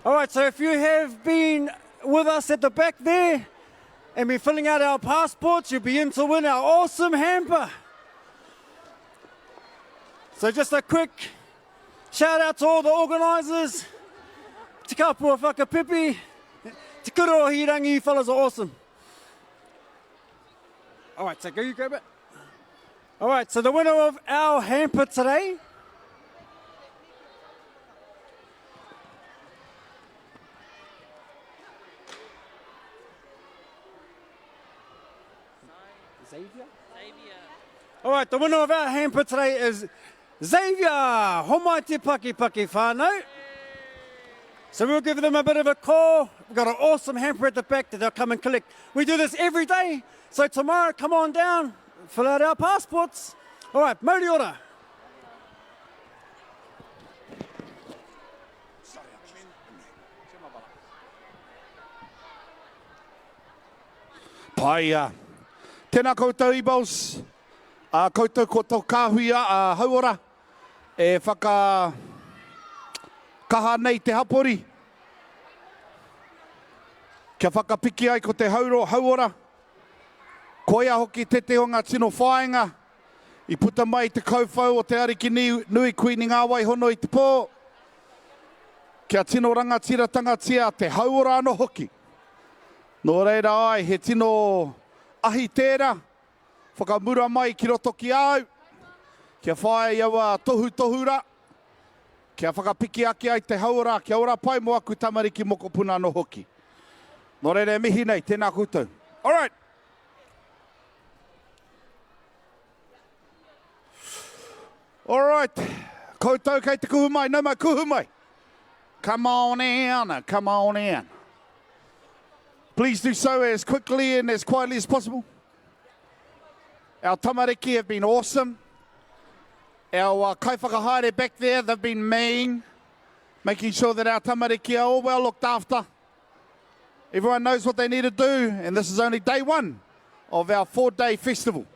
All right, so if you have been with us at the back there and been filling out our passports, you'll be in to win our awesome hamper. So just a quick shout out to all the organisers. Te kapua whakapipi. Te kura o Hirangi, you fellas are awesome. All right, so go you grab it. All right, so the winner of our hamper today Xavier? All right, the winner of our hamper today is Xavier. Homai te paki whānau. So we'll give them a bit of a call. We've got an awesome hamper at the back that they'll come and collect. We do this every day. So tomorrow, come on down, fill out our passports. All right, mauri ora. Paia. Tēnā koutou i boss. Koutou ko tō kāhuia hauora. E whaka kaha nei te hapori. Kia whakapiki ai ko te hauora. Koia hoki te Tirohanga tino whaenga. I puta mai te kauwhau o te ariki nui kuini ngā wai hono i te pō. Kia tino rangatira tangatia te hauora ano hoki. Nō reira ai he tino ahi tērā. Whakamura mai ki roto ki au. Kia whae iaua tohura. Kia whakapiki aki ai te hauora. Kia ora pai mo aku tamariki moko puna no hoki. Nō reira mihi nei, tēnā koutou. All right. All right. Koutou kei te kuhu mai. No mai kuhu mai. Come on in. Come on in. Please do so as quickly and as quietly as possible. Our tamariki have been awesome. Our kaiwhakahaere back there, they've been making sure that our tamariki are all well looked after. Everyone knows what they need to do, and this is only day one of our 4-day festival.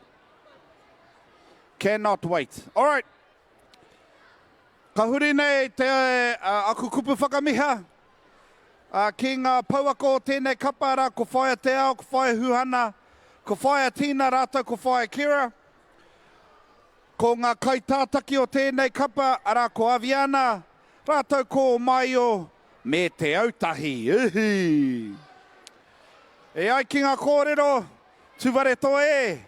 Cannot wait. All right. Ka huri nei te aku kupu whakamiha. Ki ngā pauako tēnei kapa rā, ko whaia te ao, ko whaia huhana, ko whaia tīna rātou, ko whaia kira. Ko ngā kaitātaki o tēnei kapa, ara ko aviana, rātou ko mai o me te autahi. Uhi. E ai ki ngā kōrero, Tuwharetoa e,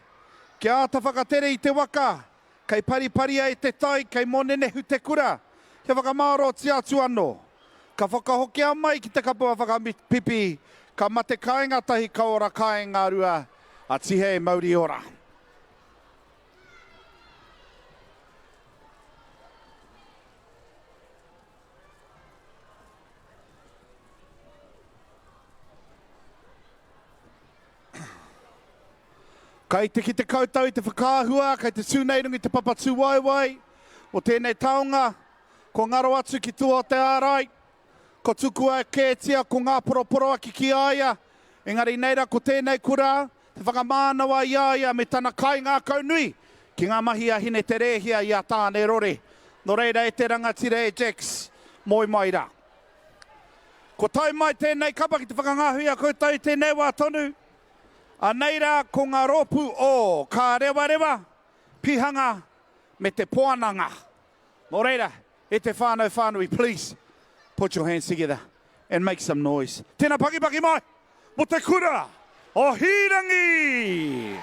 kia ata whakatere i te waka, kei pariparia e te tai, kei monenehu te kura, kia whakamaro ti atu anō. Ka whakahoki a mai ki te kapua whakapipi, ka mate kāinga tahi ka ora kāinga rua, a tihe mauri ora. Kai te ki te koutou i te whakāhua, kai te sūneirungi te papatū waiwai, o tēnei taonga, ko ngaro atu ki tua te ārai, ko tuku ai kētia ko ngā Purapura ki aia, engari neira ko tēnei kura, te whakamānawa i aia me tana kai ngā kaunui, ki ngā mahi a hine te rehia i a tāne rore. No reira e te rangatira e Jax, moi mai rā. Ko tai mai tēnei kapa ki te whakangahui a koutou tēnei wā tonu. A nei rā ko ngā ropu o ka rewa rewa, pihanga me te poananga. Mō reira, e te whānau whānui, please put your hands together and make some noise. Tēnā paki paki mai, mo te kura o Hirangi.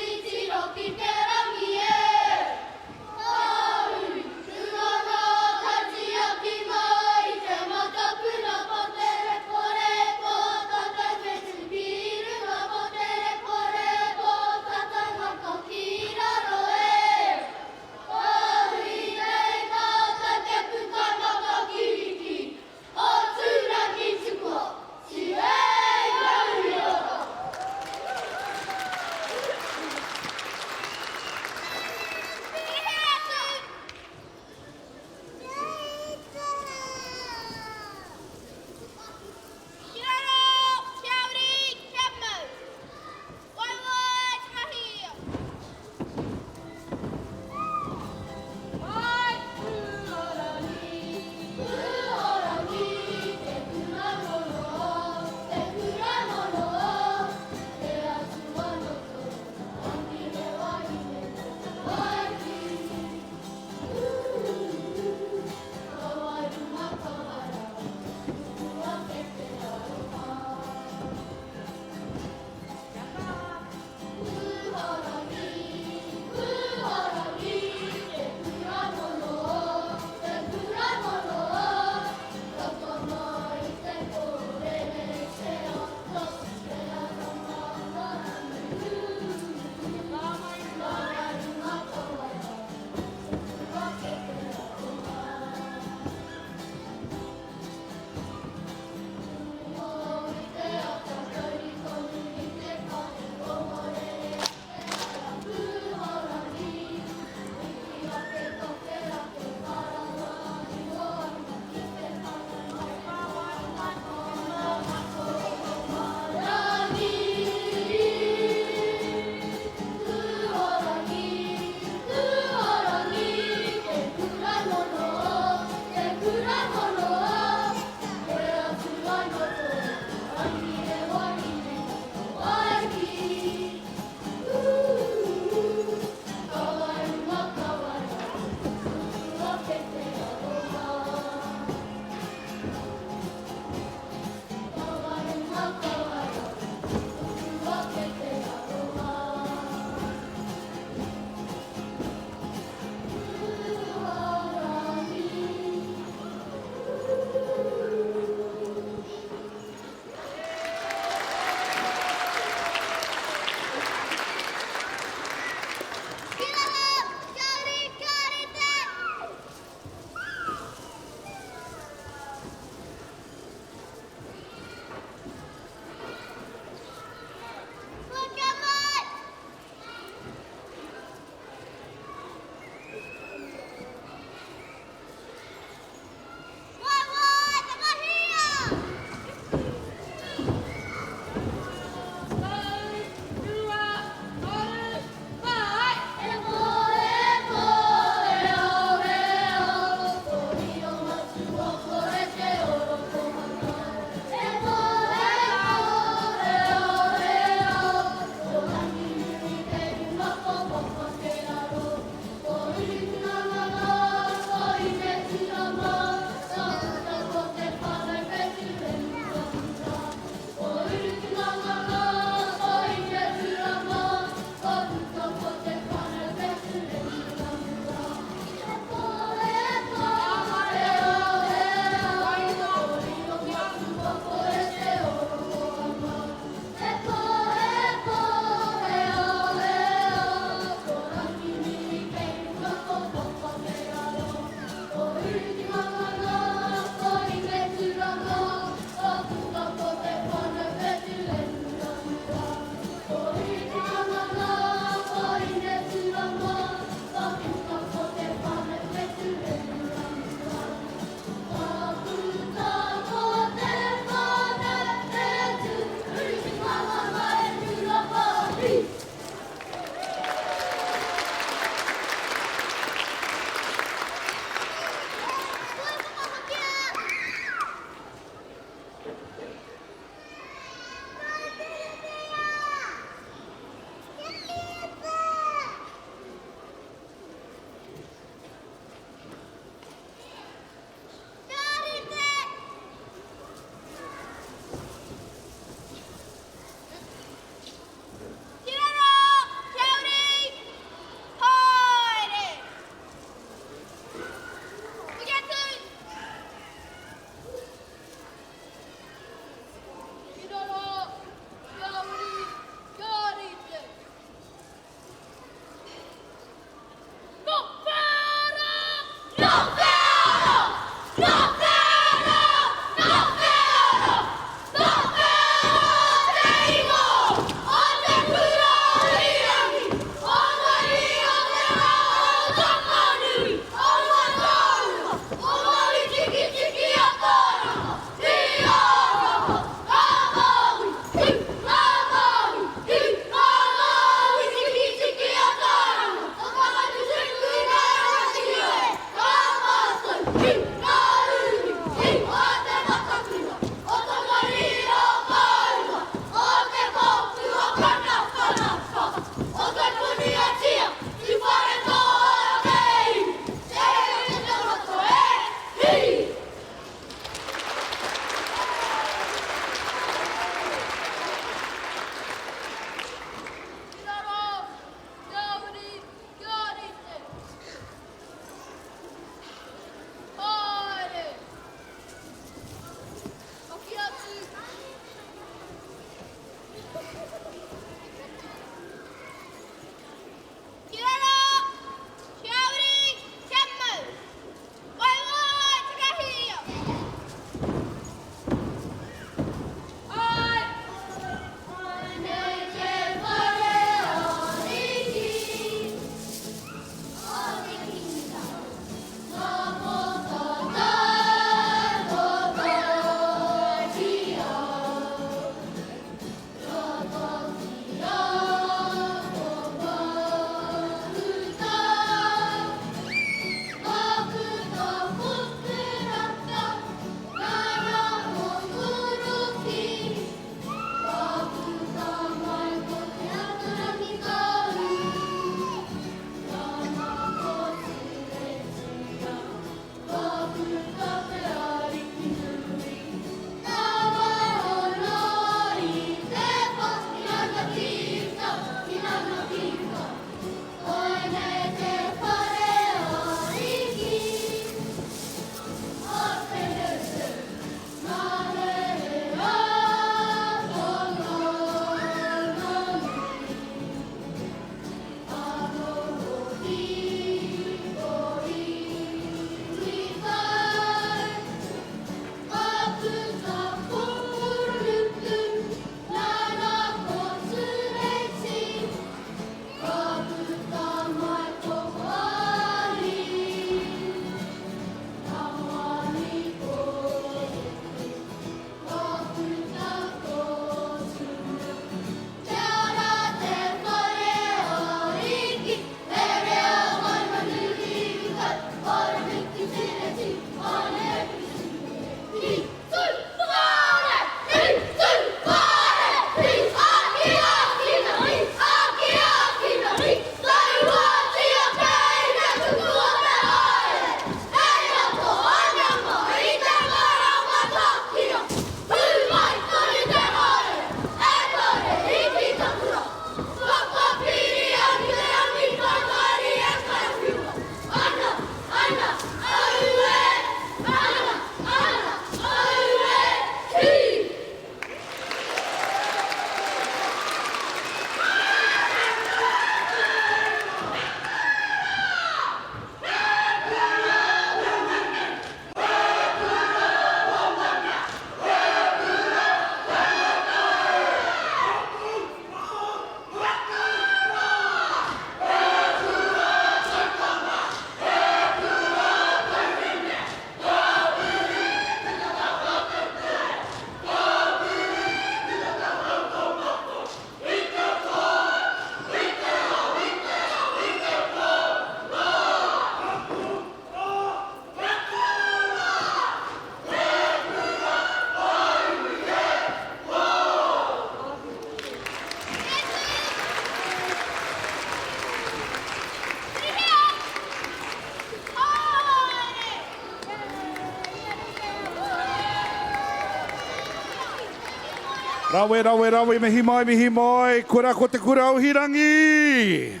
Rawe, rawe, rawe, mihi mai, kura ko te kura o Hirangi.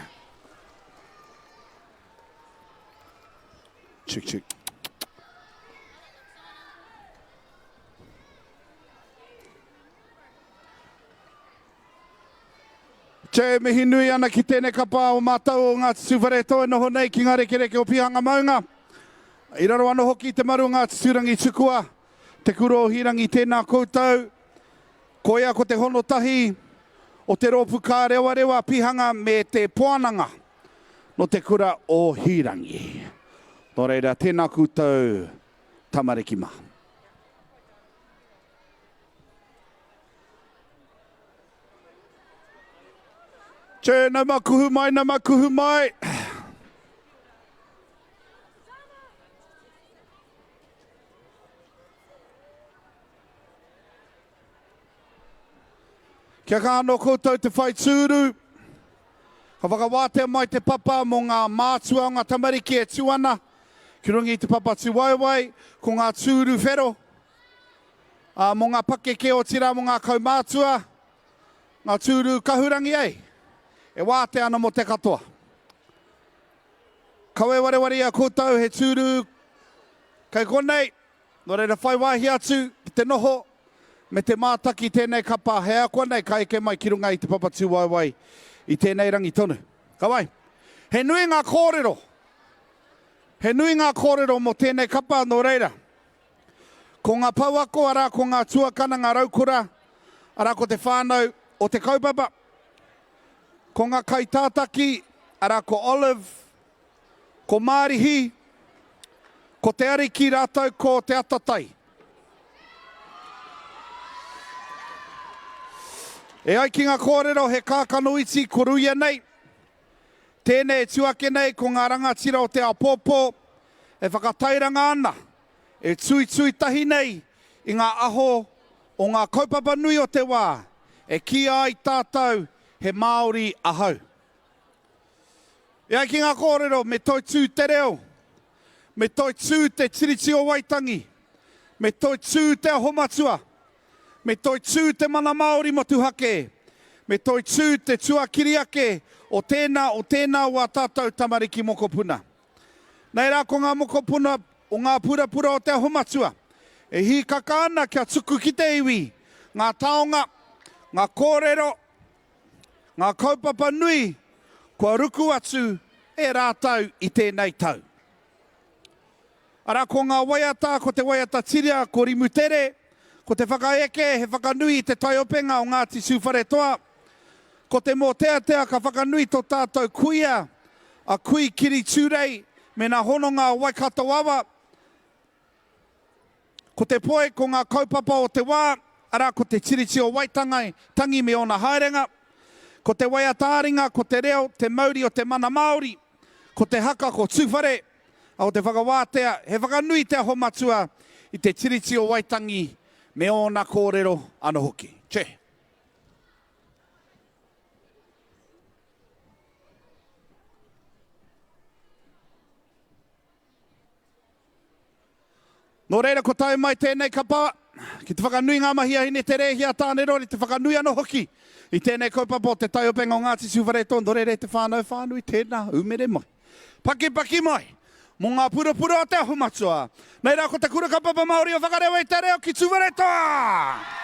Chick, chick. Te mihi nui ana ki tēnei kapa o mātau o Ngati Tuwharetoa noho nei ki ngā rekereke o Pihanga Maunga. I raro anō hoki te maru Ngati Turangi tukua, te kura o Hirangi tēnā koutou. Ko ia ko te hono tahi o te Ropu ka rewa rewa Pihanga me te poananga no te kura o Hirangi. Nō reira, tēnā koutou tamariki maha. Tē, nau makuhu mai, nau makuhu mai. Kia ka anō koutou te whai tūru. Ka whakawātea mai te papa mō ngā mātua o ngā tamariki e tuana. Ki rungi te papa Tuwaiwai, ko ngā tūru whero. Mō ngā pakeke o tira mō ngā kaumātua. Ngā tūru kahurangi ei. E wāte ana mo te katoa. Kawe wareware a koutou he tūru kei konei. Nō reira whai wāhi atu te noho me te mātaki tēnei kapa hea konei ka eke mai ki runga i te papa Tuwaiwai i tēnei rangi tonu. Kawai, he nui ngā kōrero. He nui ngā kōrero mo tēnei kapa nō reira. Ko ngā pauako ara ko ngā tuakana ngā raukura ara ko te whānau o te kaupapa. Ko ngā kaitātaki, ara ko Olive, ko Mārihi, ko te ariki rātou, ko te atatai. E ai ki ngā kōrero he kākanoiti ko ruia nei. Tēnei tuake nei ko ngā rangatira o te Apopo, e whakatairanga ana, e tui tahi nei i ngā aho o ngā kaupapa nui o te wā, e ki ai tātou, he Māori ahau. E ai ki ngā kōrero, me toi tū te reo, me toi tū te tiriti o Waitangi, me toi tū te ahomatua, me toi tū te mana Māori motuhake, me toi tū te tuakiriake o tēnā ua tātou tamariki mokopuna. Nei rā ko ngā mokopuna o ngā purapura o te ahomatua, e hi kaka ana kia tuku ki te iwi, ngā taonga, ngā kōrero, ngā kaupapa nui, kua ruku atu e rātau i tēnei tau. Ara ko ngā waiata, ko te waiata tiria, ko rimutere, ko te whakaeke, he whakanui i te Taiopenga o Ngati Tuwharetoa, ko te mō tea ka whakanui tō tātou kuia, a kui kiri tūrei, me nā hononga Waikato awa, ko te poe, ko ngā kaupapa o te wā, ara ko te tiriti o Waitangai, tangi me ona haerenga, ko te waiatāringa, ko te reo, te mauri o te mana Māori, ko te haka, ko tūwhare, a o te whakawātea, he whakanui te aho matua i te tiriti o Waitangi, me ona kōrero ana hoki. Che. Nō reira ko tai mai tēnei kapa, ki te whakanui ngā mahi ahine te rehia tāne rori, te whakanui ana hoki. I tēnei kaupapa o te Taiopenga o Ngati Tuwharetoa, nō reira te whānui tēnā, umere mai. Paki mai, mō ngā purapura o te ahumatua. Nei rā ko te kura kapapa Māori o whakarewa i te reo ki Tuwharetoa!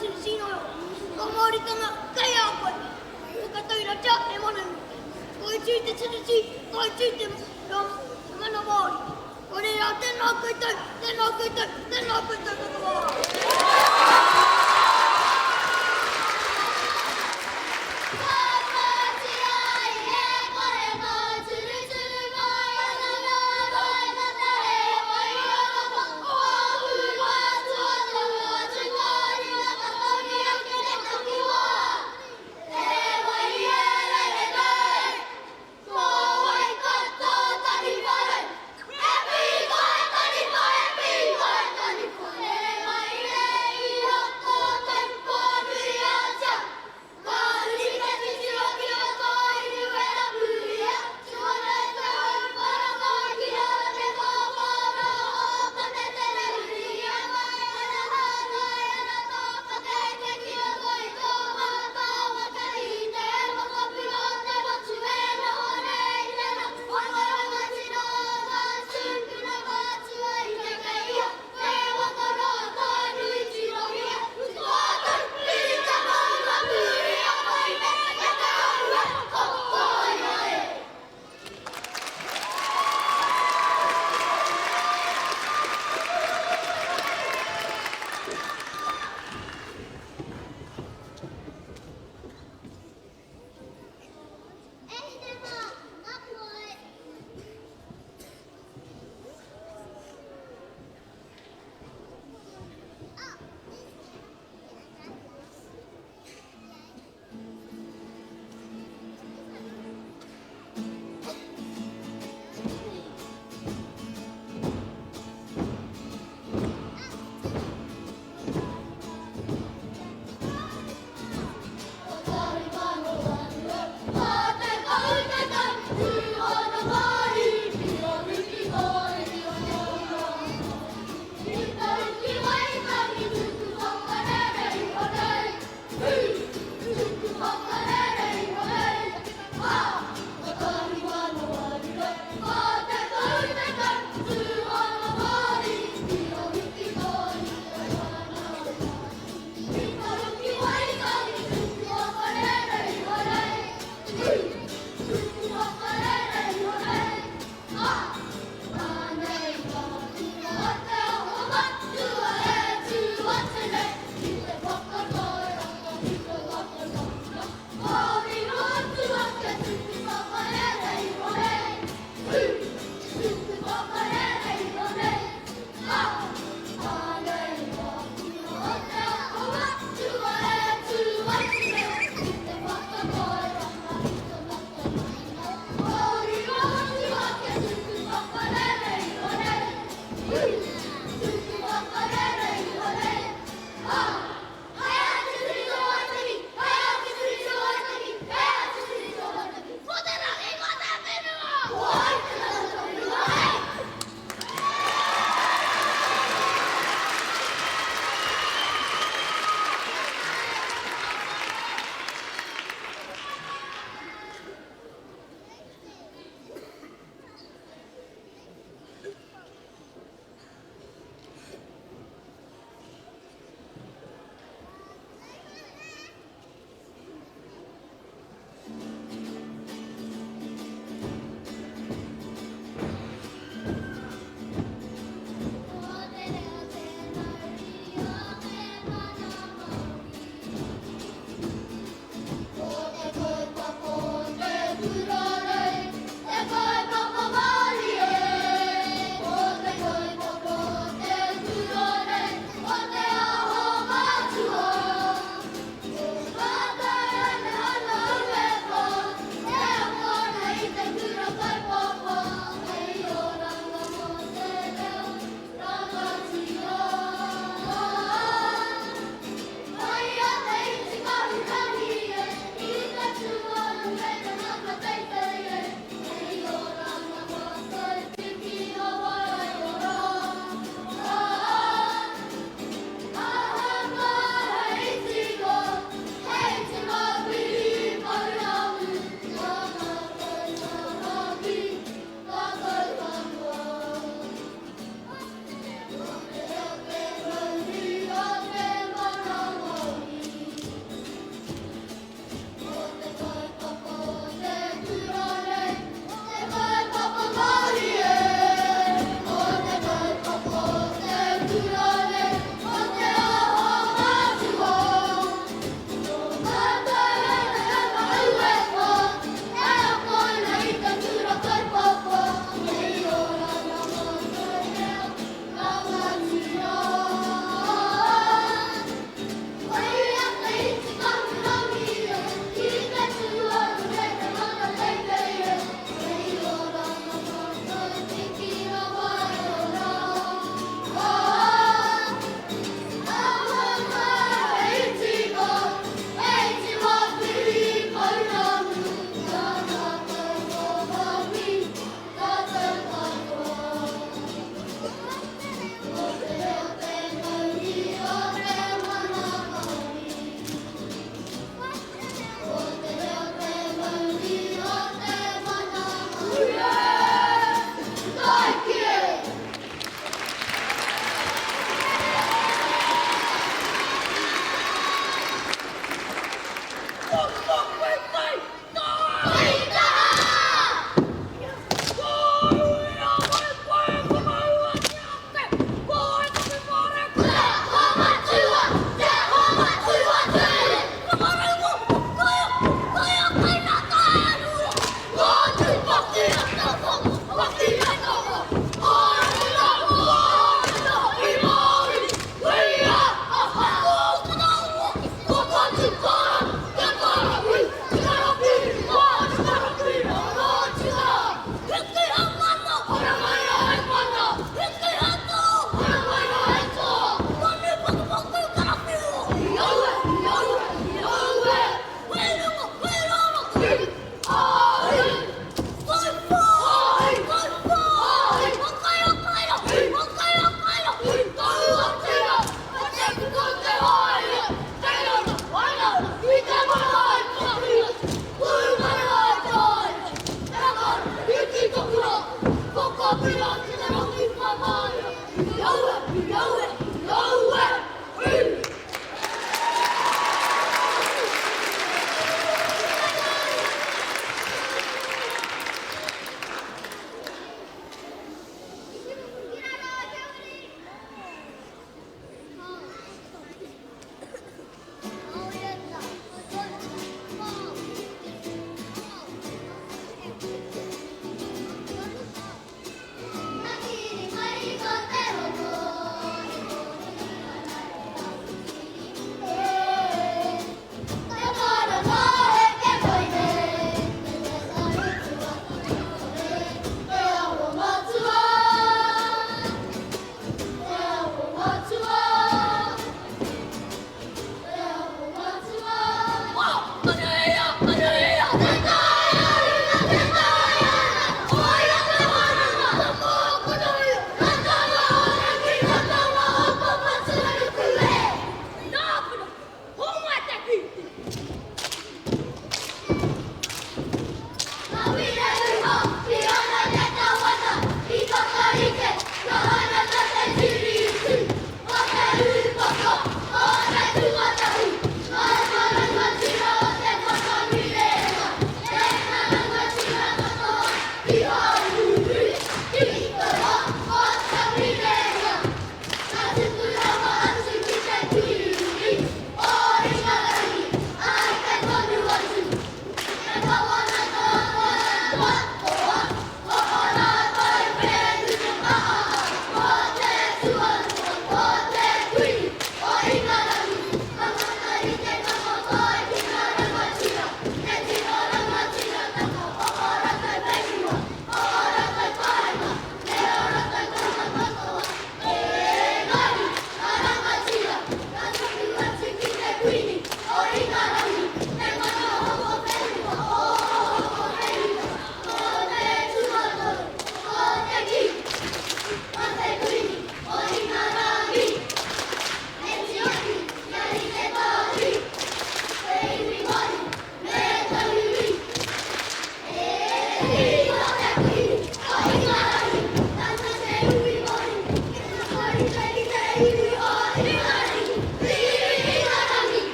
tiri sino yo. Ko mori tanga kai a koe. Ko katau ina tia e mana mi. Ko i tui te tiriti, ko i tui te mana mori. Ko rea tēnā koutou, tēnā koutou, tēnā koutou katoa.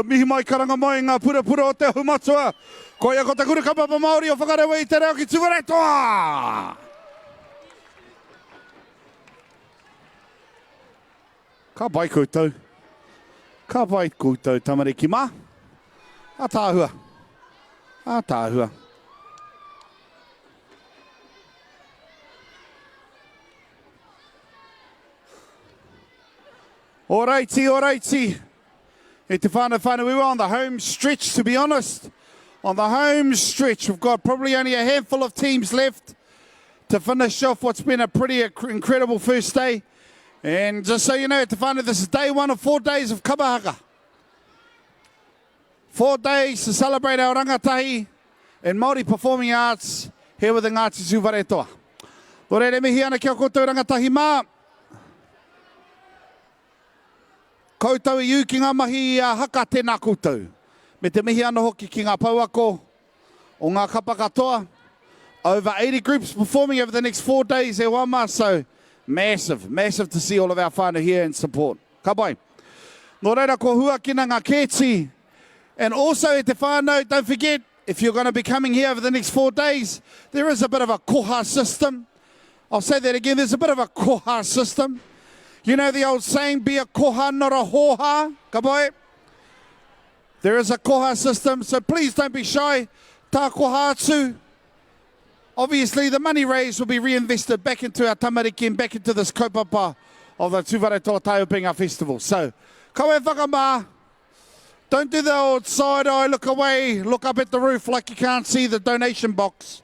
mihi mai karanga mai ngā purapura o te humatua. Ko ia ko te kuru kapapa Māori o whakarewa i te reo ki Tuwharetoa. Ka pai koutou. Ka pai koutou tamariki mā. A tāhua. A tāhua. Alrighty, alrighty. E te whānau, we were on the home stretch, to be honest. On the home stretch, we've got probably only a handful of teams left to finish off what's been a pretty incredible first day. And just so you know, te whānau, this is day 1 of 4 days of Kapa Haka. 4 days to celebrate our rangatahi and Māori performing arts here with the Ngati Tuwharetoa. Nō reire mihi ana kia koutou rangatahi mā. Koutou I u ki ngā mahi haka tēnā koutou. Me te mihi ana hoki ki ngā pauako o ngā kapa katoa. Over 80 groups performing over the next 4 days e wama, so massive, massive to see all of our whānau here in support. Ka pai. Nō reira ko hua kina ngā kēti. And also e te whānau, don't forget, if you're going to be coming here over the next 4 days, there is a bit of a koha system. I'll say that again, there's a bit of a koha system. You know the old saying, be a koha, not a hoha, ka pai? There is a koha system, so please don't be shy. Tā koha atu. Obviously, the money raised will be reinvested back into our tamariki and back into this kaupapa of the Tuwharetoa Taiopenga Festival. So, kawe whakamā. Don't do the old side eye, look away, look up at the roof like you can't see the donation box.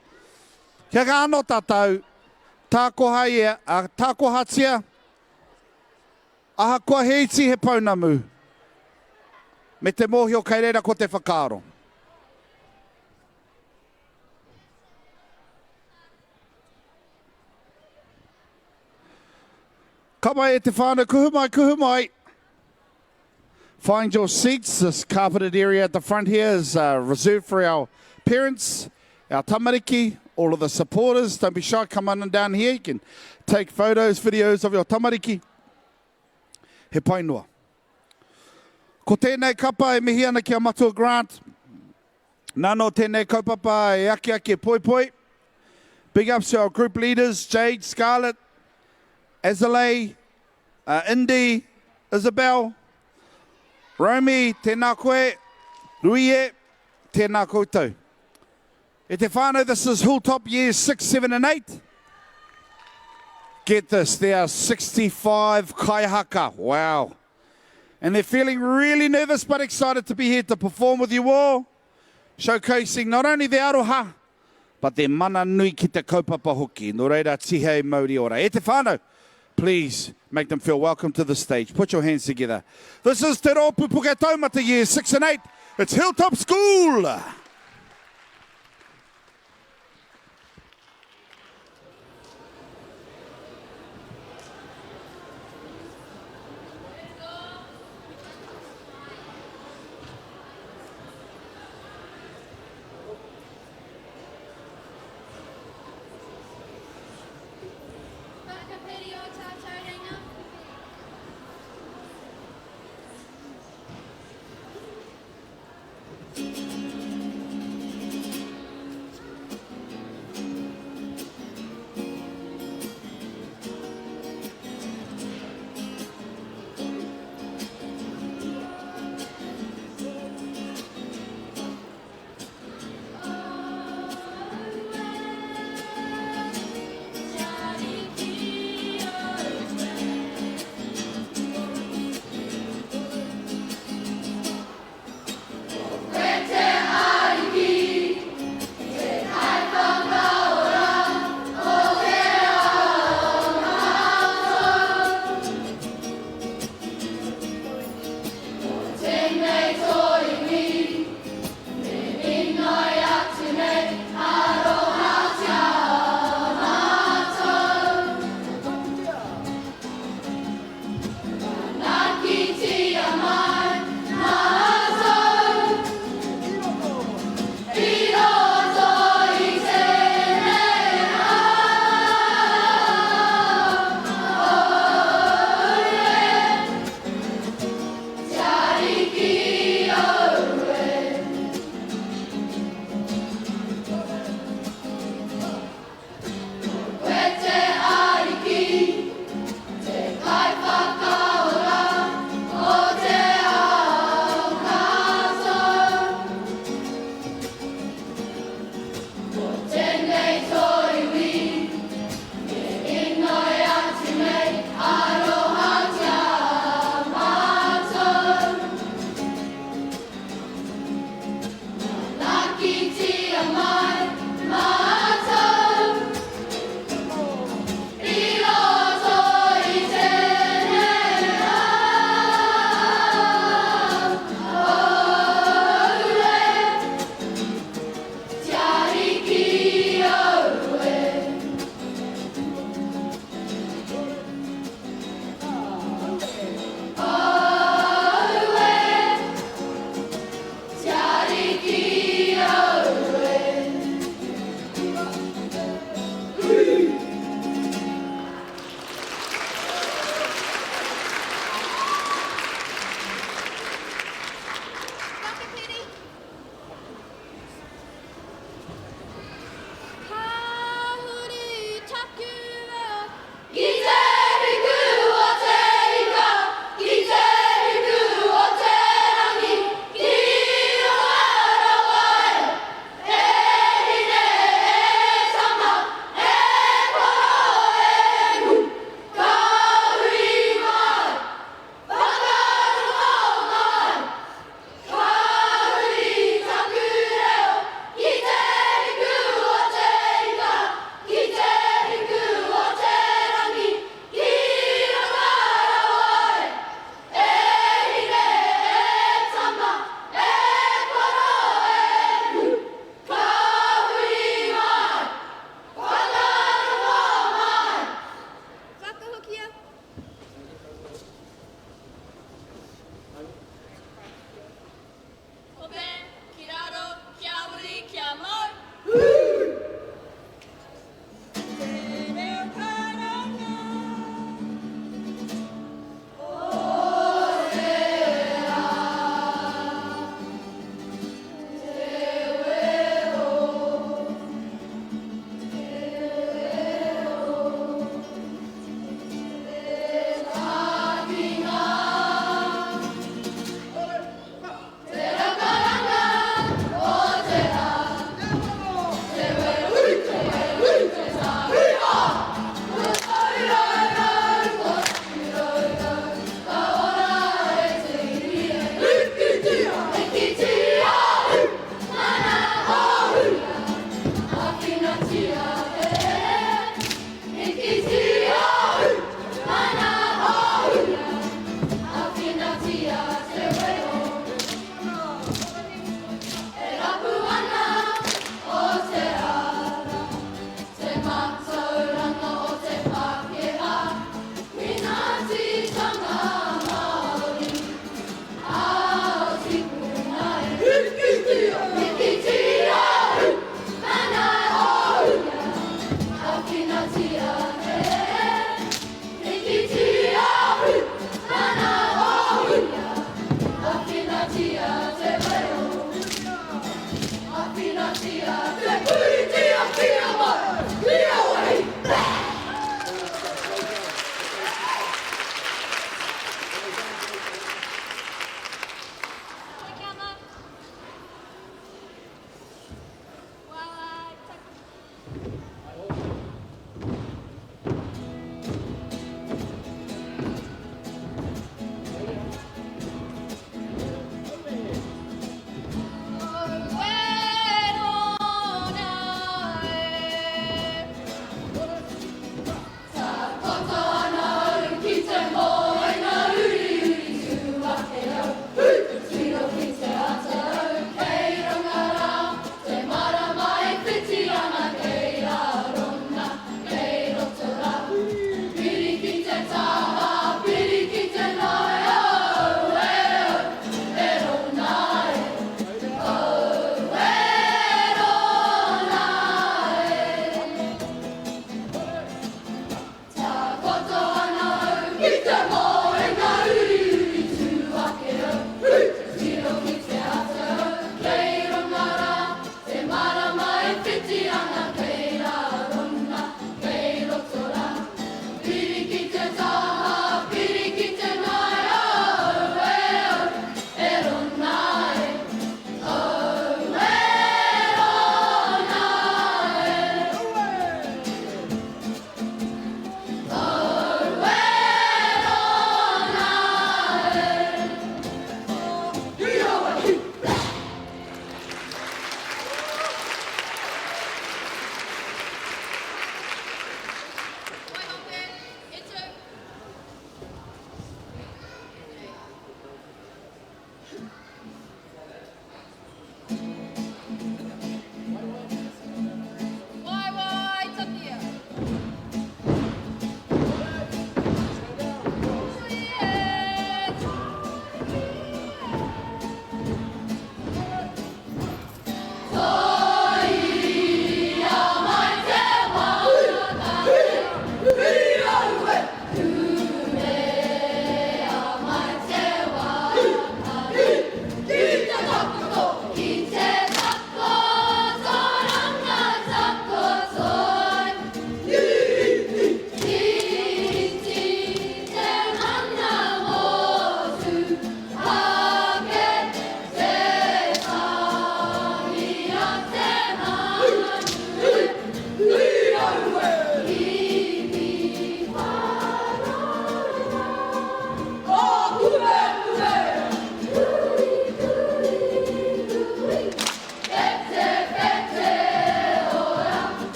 Kia ka anō tātou, tā koha ia, tā koha tia, aha kua heiti he paunamu, me te mōhio kei reira ko te whakaaro. Ka mai e te whānau, kuhu mai, kuhu mai. Find your seats. This carpeted area at the front here is reserved for our parents, our tamariki, all of the supporters. Don't be shy, come on and down here. You can take photos, videos of your tamariki. He pai noa. Ko tēnei kapa e mihi ana ki a matua grant. Nano tēnei kaupapa e ake poi poi. Big ups to our group leaders, Jade, Scarlett, Azalea, Indy, Isabel, Romy, tēnā koe, Ruie, tēnā koutou. E te whānau, this is Hilltop years 6, 7 and 8. Get this, there are 65 kai haka, wow. And they're feeling really nervous but excited to be here to perform with you all, showcasing not only their aroha, but their mana nui ki te kaupapa hoki. Nō reira tihei mauri ora. E te whānau, please make them feel welcome to the stage. Put your hands together. This is Te Ropu Puke Taumata years 6 and 8. It's Hilltop School.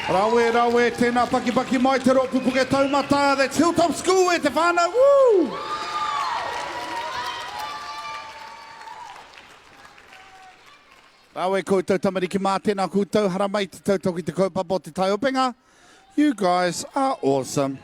Rawe, tēnā paki mai te Ropu Puke Taumata. That's Hilltop School e te whānau. Woo! Rawe koutou tamariki mā tēnā koutou haramai te tautoki te kaupapa o te Taiopenga. You guys are awesome.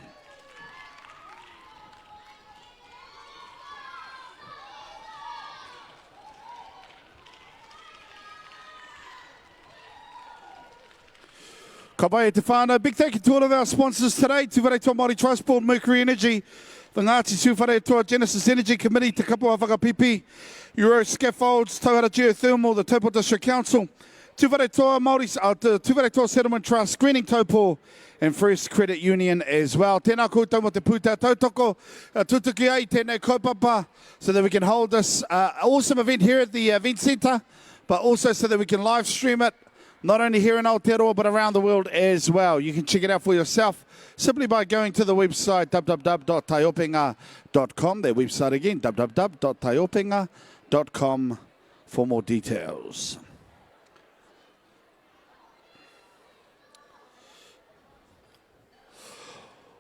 Kapa e te whānau. Big thank you to all of our sponsors today. Tuwharetoa Māori Transport, Mercury Energy, the Ngati Tuwharetoa Genesis Energy Committee, Te Kapa Haka PP, Euro Scaffolds, Tauhara Geothermal, the Taupo District Council, Tuwharetoa Tuwharetoa Settlement Trust, Screening Taupo, and First Credit Union as well. Tēnā koutou mo te pūtau tautoko, tutuki ai tēnei kaupapa, so that we can hold this awesome event here at the event centre, but also so that we can live stream it, not only here in Aotearoa, but around the world as well. You can check it out for yourself simply by going to the website www.taiopenga.com. Their website again, www.taiopenga.com for more details.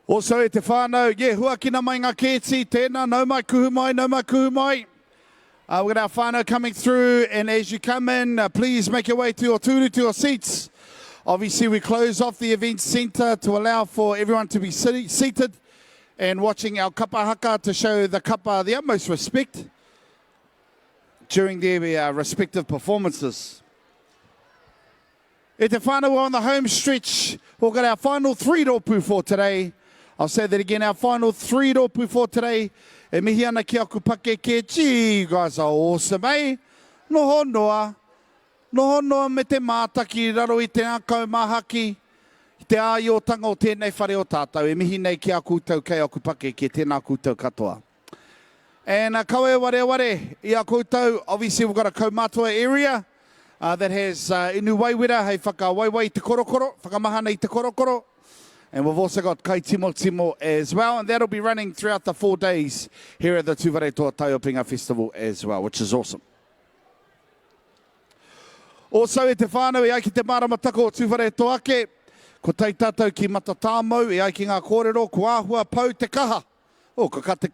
Also e te whānau, hua kina mai ngā kēti, tēnā, nau mai kuhu mai. We've got our whānau coming through, and as you come in, please make your way to your tūru, to your seats. Obviously, we close off the event centre to allow for everyone to be seated and watching our Kapa Haka to show the kapa the utmost respect during their respective performances. E te whānau, we're on the home stretch. We've got our final 3 ropu for today. I'll say that again, our final 3 ropu for today. E mihi ana ki aku pake ke, gee, you guys are awesome, eh? Noho noa me te mātaki raro i te akau mahaki, i te āiotanga o tēnei whare o tātou. E mihi nei ki aku tau kei aku pake ke tēnā koutou katoa. And kaue ware, i a koutou, obviously we've got a kaumātua area that has inu waiwera, hei whakawaiwai te korokoro, whakamahana i te korokoro. And we've also got kai timo as well, and that'll be running throughout the 4 days here at the Tuwharetoa Taiopenga Festival as well, which is awesome. Also, e te whānau, e ai ki te maramatako o Tuwharetoa ake, ko tei tātou ki matatāmau, e ai ki ngā kōrero, ko āhua pau te kaha.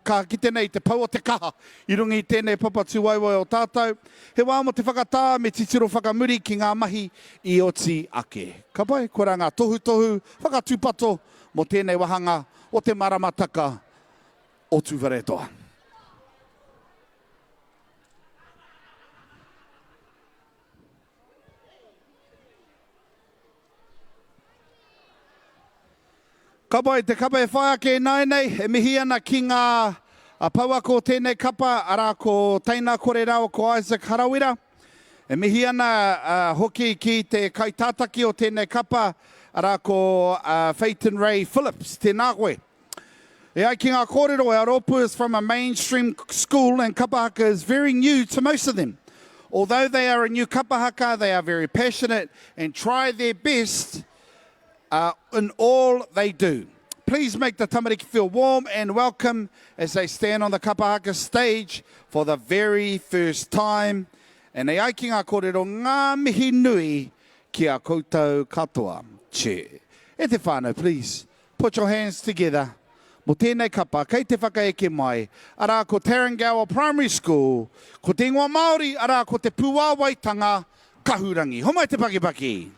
Ka ki tenei te pau o te kaha, i rungi i tēnei papatu waiwai o tātou. He wā mo te whakatā me titiro whakamuri ki ngā mahi i oti ake. Ka pai, kora ngā tohu, whakatupato mo tēnei wahanga o te maramataka o Tuwharetoa. Kapa te kapa e whaia ke nei, e mihi ana ki ngā pauako tēnei kapa, ara ko Teina kore rao ko Isaac Harawira. E mihi ana hoki ki te kaitātaki o tēnei kapa, ara ko Phaeton Ray Phillips, tēnā koe. E ai ki ngā kōrero, our Ropu is from a mainstream school, and Kapa Haka is very new to most of them. Although they are a new Kapa Haka, they are very passionate and try their best in all they do. Please make the tamariki feel warm and welcome as they stand on the Kapa Haka stage for the very first time. And e ai ki ngā kōrero, ngā mihi nui ki a koutou katoa. Che. E te whānau, please, put your hands together. Mo tēnei kapa, kei te whakaeke mai, ara ko Teran Gawa Primary School, ko te ingoa Māori, ara ko te Puawaitanga Kahurangi. Homai te paki.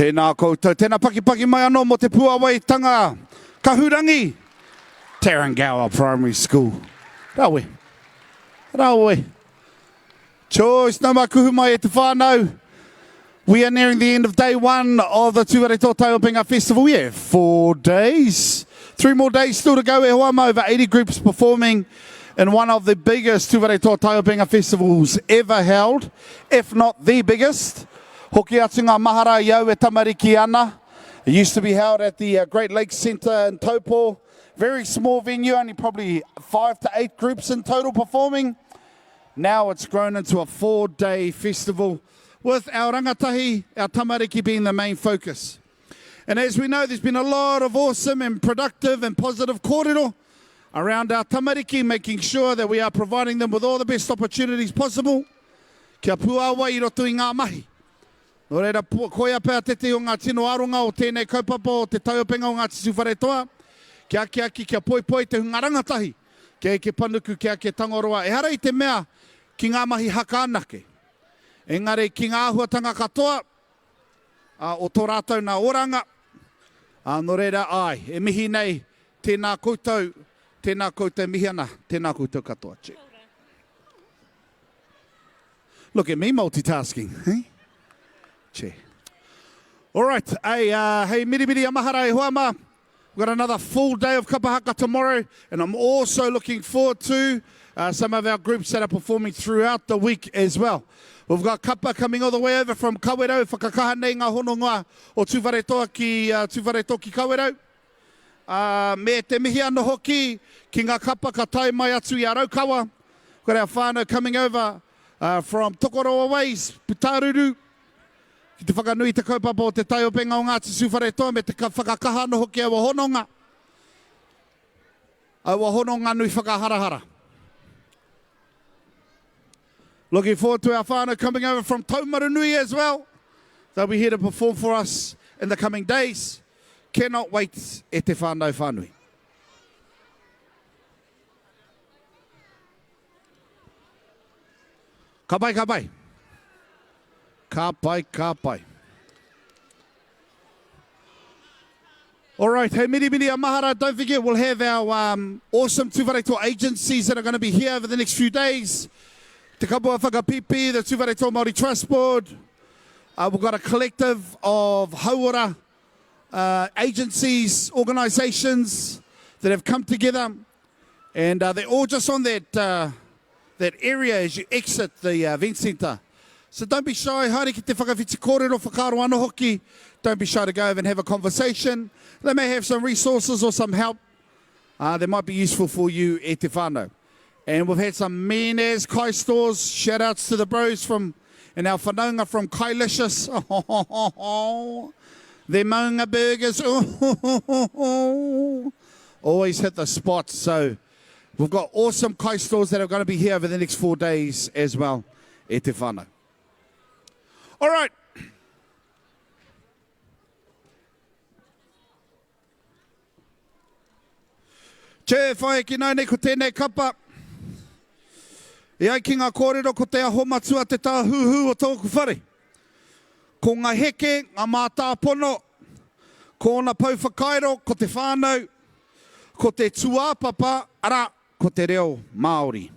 Tēnā koutou, tēnā paki mai anō mo te Puawaitanga Kahurangi, Teran Gawa Primary School. Rawe. Choice, no makuhu mai e te whānau. We are nearing the end of day one of the Tuwharetoa Taiopenga Festival. We have 4 days. 3 more days still to go. E hoama, over 80 groups performing in one of the biggest Tuwharetoa Taiopenga festivals ever held, if not the biggest. Hoki atu ngā mahara iau e tamariki ana. It used to be held at the Great Lakes Centre in Taupo. Very small venue, only probably 5 to 8 groups in total performing. Now it's grown into a 4-day festival with our rangatahi, our tamariki being the main focus. And as we know, there's been a lot of awesome and productive and positive kōrero around our tamariki, making sure that we are providing them with all the best opportunities possible. Kia puawa I roto I ngā mahi. Nō reira, koia pēr tete o ngā tino aronga o tēnei kaupapa o te Taiopenga o Ngati Tuwharetoa. Kia kia poi te hunga rangatahi. Kia ke panuku, kia ke tangoroa. E hara I te mea ki ngā mahi haka anake. Engari ki ngā ahuatanga katoa, o tō rātou nā oranga. Nō reira, ai, e mihi nei, tēnā koutou mihi ana, tēnā koutou katoa. Che. Look at me multitasking, hey? Che. All right, hey, miribiri amahara e hoama. We've got another full day of Kapa Haka tomorrow, and I'm also looking forward to some of our groups that are performing throughout the week as well. We've got Kapa coming all the way over from Kawerau, whakakaha nei ngā hononga o Tuwharetoa ki Kawerau. Me te mihi ana hoki ki ngā Kapa ka tai mai atu I Araukawa. We've got our whānau coming over from Tokoroa ways, Putaruru. Ki te whakanui te kaupapa o te Taiopenga o Ngati Tuwharetoa me te whakakaha ana hoki awa hononga. Awa hononga nui whakaharahara. Looking forward to our whānau coming over from Taumaranui as well. They'll be here to perform for us in the coming days. Cannot wait e te whānau whānui. Ka pai. Ka pai. All right, hey, miri amahara, don't forget we'll have our awesome Tuwharetoa agencies that are going to be here over the next few days. Te Kapua Whakapipi, the Tuwharetoa Māori Trust Board. We've got a collective of hauora agencies, organisations that have come together, and they're all just on that area as you exit the event centre. So don't be shy, haere ki te whakawhiti kōrero whakaro ana hoki. Don't be shy to go over and have a conversation. They may have some resources or some help that might be useful for you e te whānau. And we've had some mean-as Kai stores. Shout-outs to the bros and our whanaunga from Kailicious. Their Maunga burgers. Always hit the spot. So we've got awesome Kai stores that are going to be here over the next 4 days as well. E te whānau. All right. Che whae ki nau nei ko tēnei kapa. E ai ki ngā kōrero ko te aho matua te tāhuhu o tōku whare. Ko ngā heke, ngā mātā pono, ko ngā pauwhakairo, ko te whānau, ko te tuāpapa, ara, ko te reo Māori.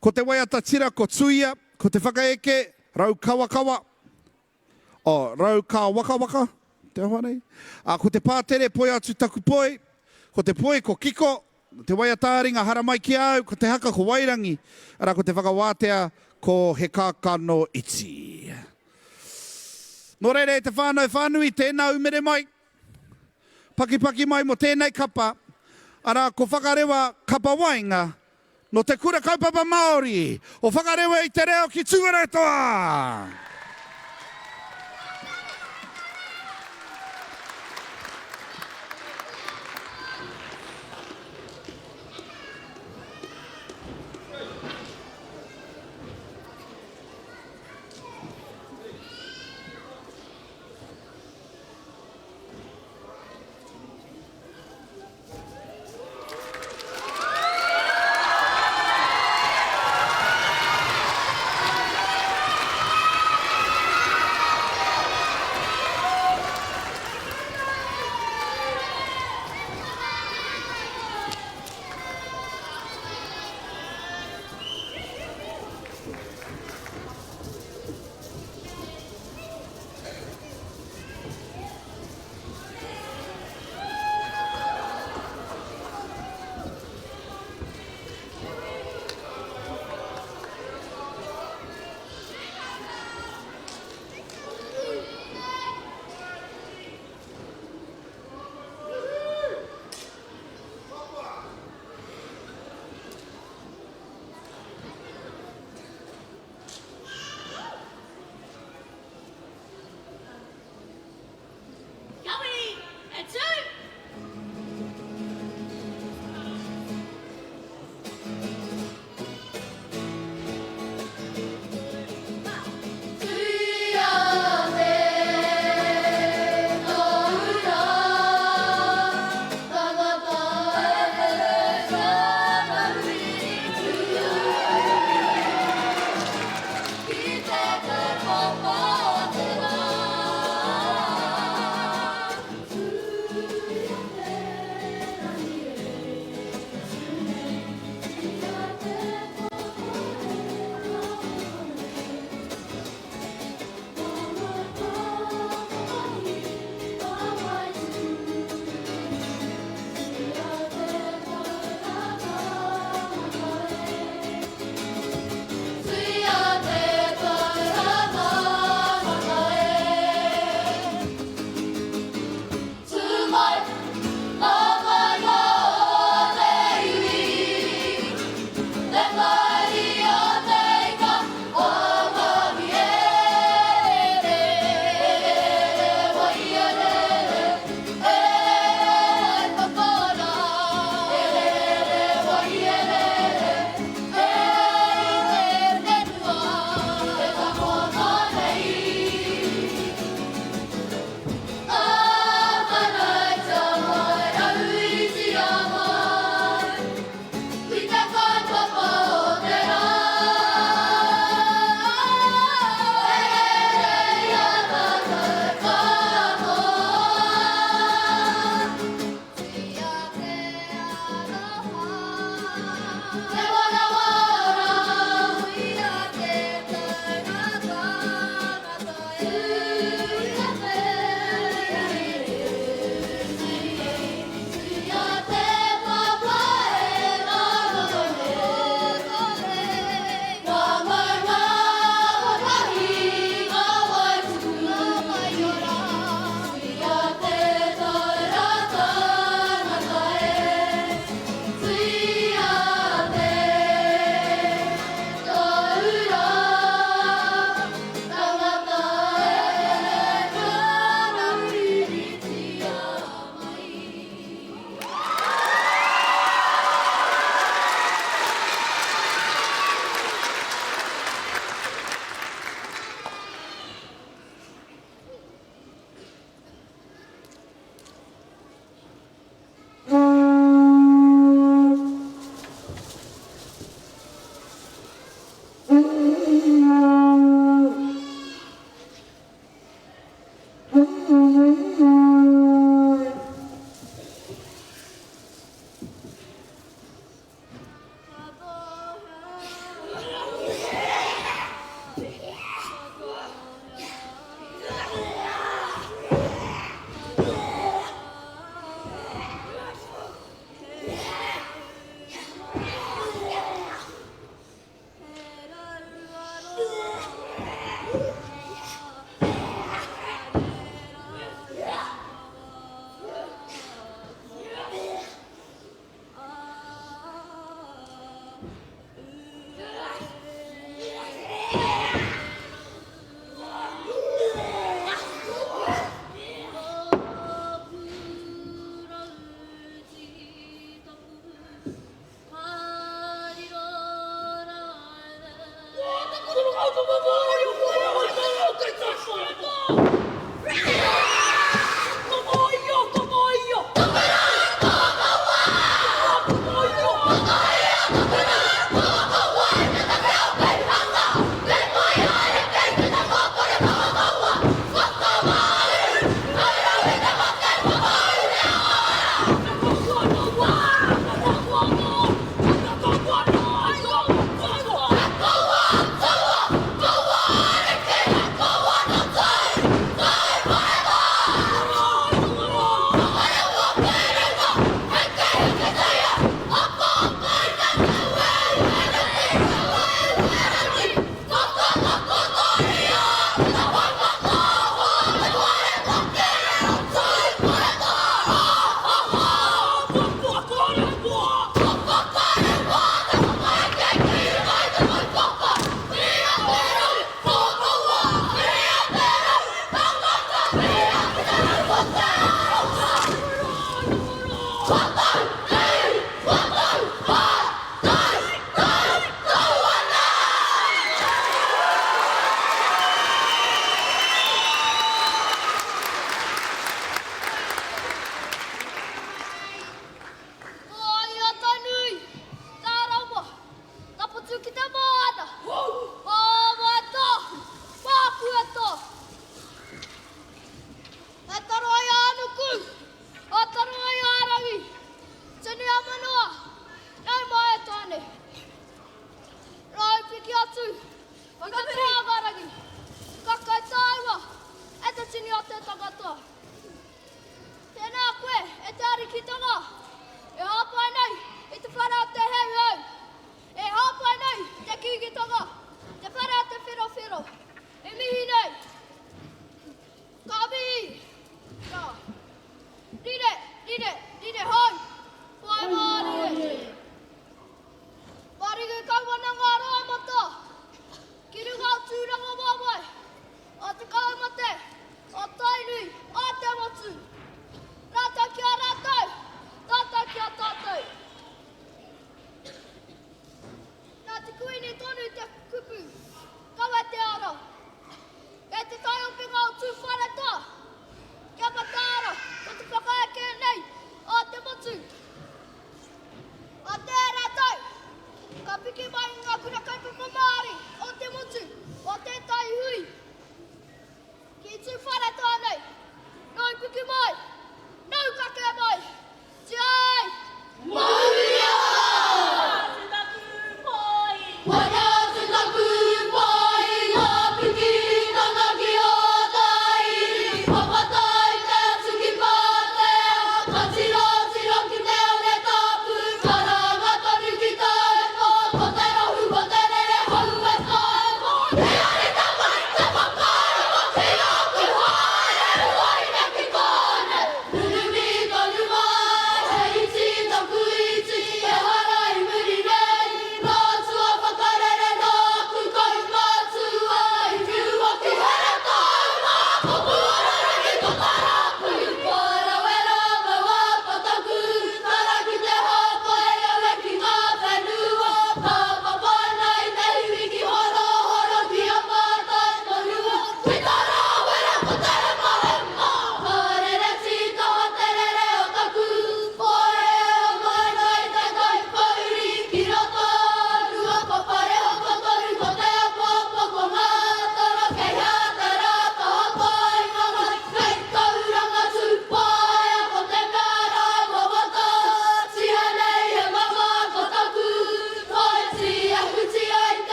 Ko te waiata tira, ko tuia, ko te whakaeke, rau kawakawa, rau ka waka, te haware. Ko te pātere, poi atu taku poi, ko te poi, ko kiko, te waiatāri ngā hara mai ki au, ko te haka ko wairangi, ara ko te whakawātea ko he kāka no iti. Nō reire te whānau whānui, tēnā umere mai, paki mai mo tēnei kapa, ara ko whakarewa kapa wainga, no te kura kaupapa Māori, o whakarewa I te reo ki Tuwharetoa.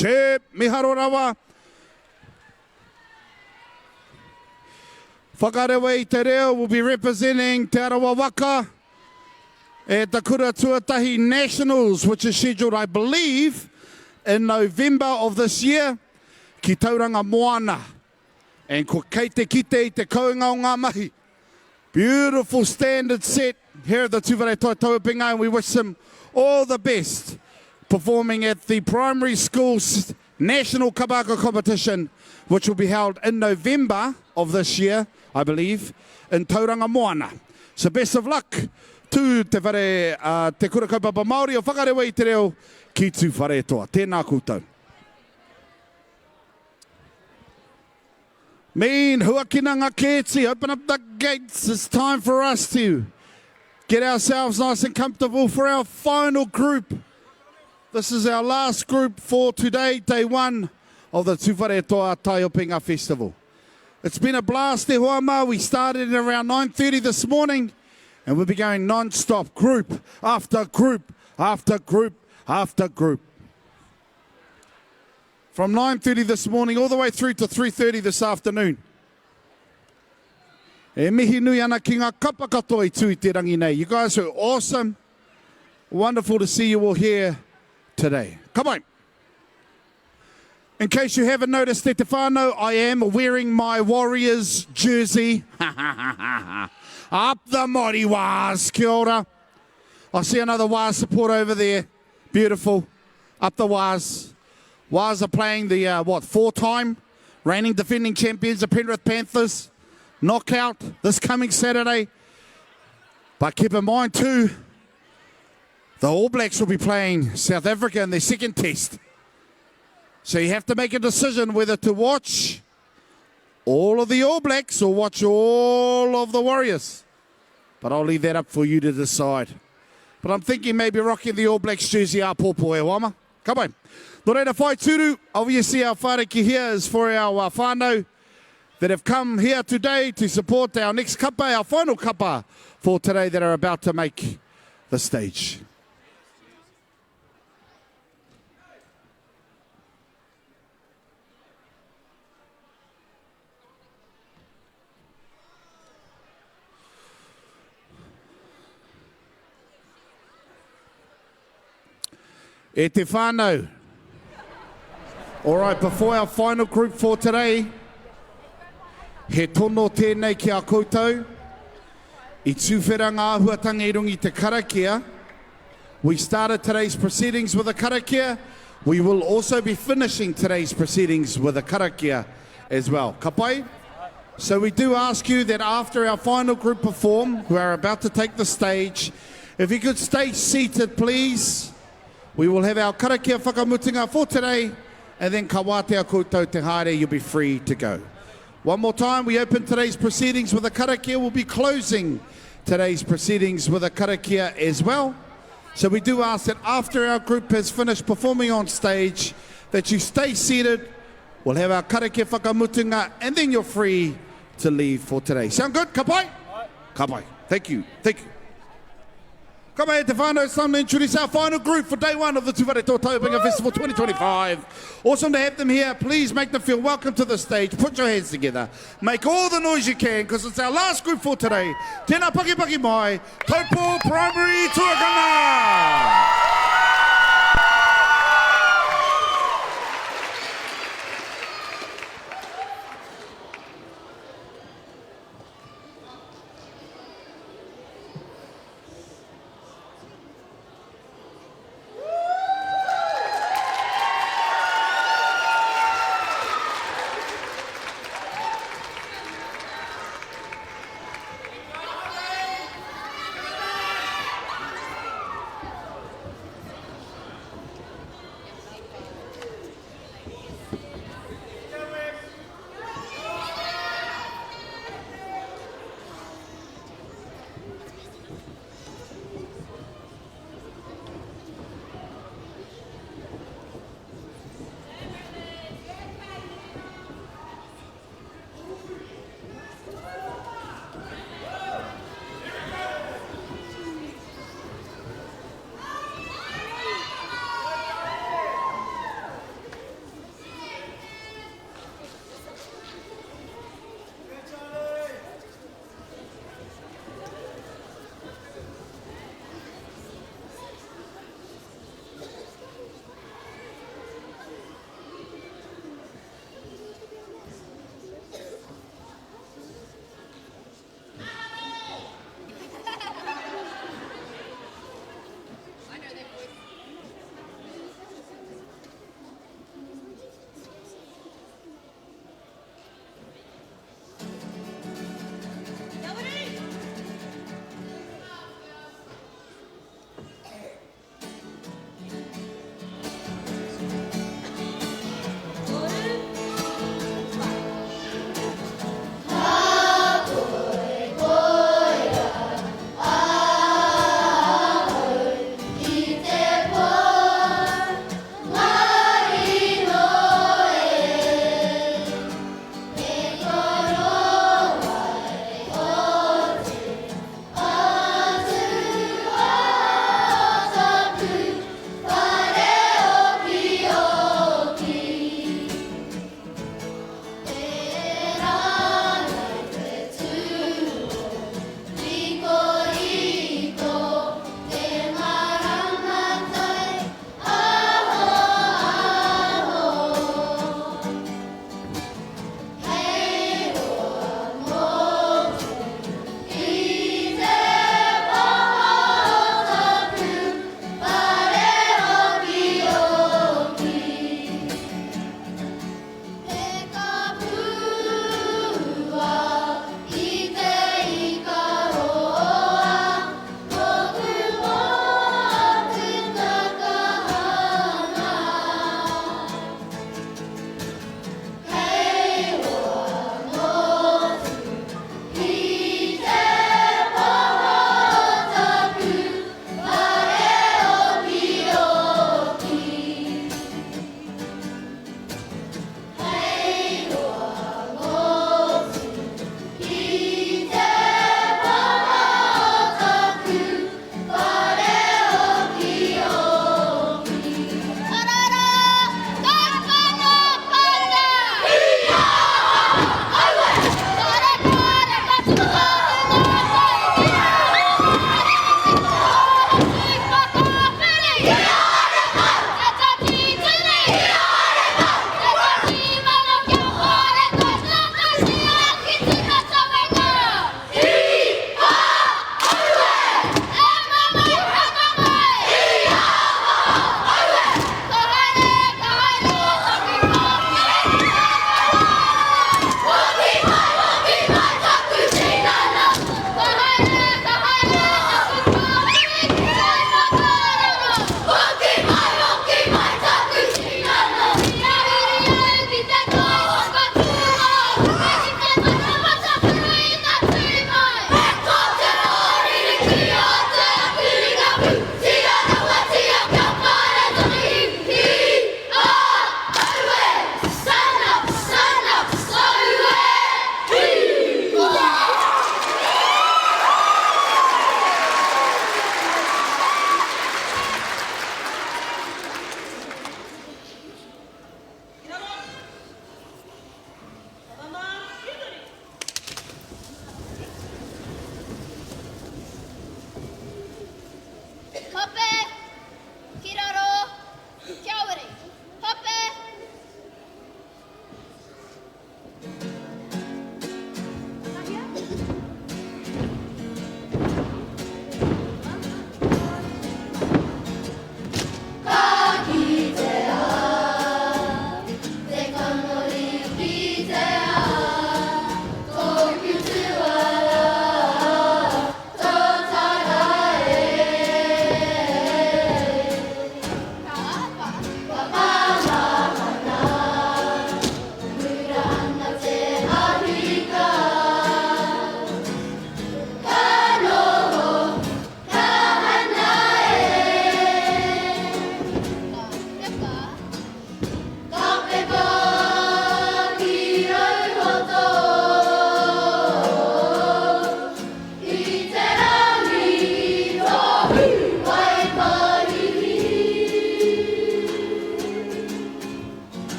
Che miharo rawa. Whakarewa I te reo will be representing Te Arawa Waka at the Kuratau Nationals, which is scheduled, I believe, in November of this year, ki Tauranga Moana. And ko kei te kite I te kounga o ngā mahi. Beautiful standard set here at the Tuwharetoa Taiopenga, and we wish them all the best performing at the primary school's national Kapa Haka competition, which will be held in November of this year, I believe, in Tauranga Moana. So best of luck to te whare te kura kaupapa Māori o whakarewa I te reo ki Tuwharetoa. Tēnā koutou. Mean huakina ngā kēti, open up the gates. It's time for us to get ourselves nice and comfortable for our final group. This is our last group for today, day one of the Tuwharetoa Taiopenga Festival. It's been a blast te hoama. We started at around 9:30 this morning, and we'll be going non-stop, group after group after group after group. From 9:30 this morning all the way through to 3:30 this afternoon. E mihi nui ana ki ngā kapa katoa I tui te rangi nei. You guys are awesome. Wonderful to see you all here today. Come on. In case you haven't noticed, Te Whānau, I am wearing my Warriors jersey. Up the Māori Wās, kia ora. I see another Wās support over there. Beautiful. Up the Wās. Wās are playing the, four-time reigning defending champions, the Penrith Panthers. Knockout this coming Saturday. But keep in mind too, the All Blacks will be playing South Africa in their second test. So you have to make a decision whether to watch all of the All Blacks or watch all of the Warriors. But I'll leave that up for you to decide. But I'm thinking maybe rocking the All Blacks jersey a pōpō e wama. Come on. No reira whai turu. Obviously our whāriki here is for our whānau that have come here today to support our next kapa, our final kapa for today that are about to make the stage. E te whānau. All right, before our final group for today, he tono tēnei ki a koutou, I tūwhera ngā huatanga I rungi te karakia. We started today's proceedings with a karakia. We will also be finishing today's proceedings with a karakia as well. Ka pai? So we do ask you that after our final group perform, who are about to take the stage, if you could stay seated, please. We will have our karakia whakamutinga for today, and then ka wātea koutou te haere, you'll be free to go. One more time, we open today's proceedings with a karakia. We'll be closing today's proceedings with a karakia as well. So we do ask that after our group has finished performing on stage, that you stay seated. We'll have our karakia whakamutinga, and then you're free to leave for today. Sound good? Ka pai? Ka pai. Thank you. Thank you. Come on, te whānau, it's time to introduce our final group for day one of the Tuwharetoa Taiopenga Festival 2025. Awesome to have them here. Please make them feel welcome to the stage. Put your hands together. Make all the noise you can, because it's our last group for today. Tēnā paki paki mai, Taupo Primary Tuakana!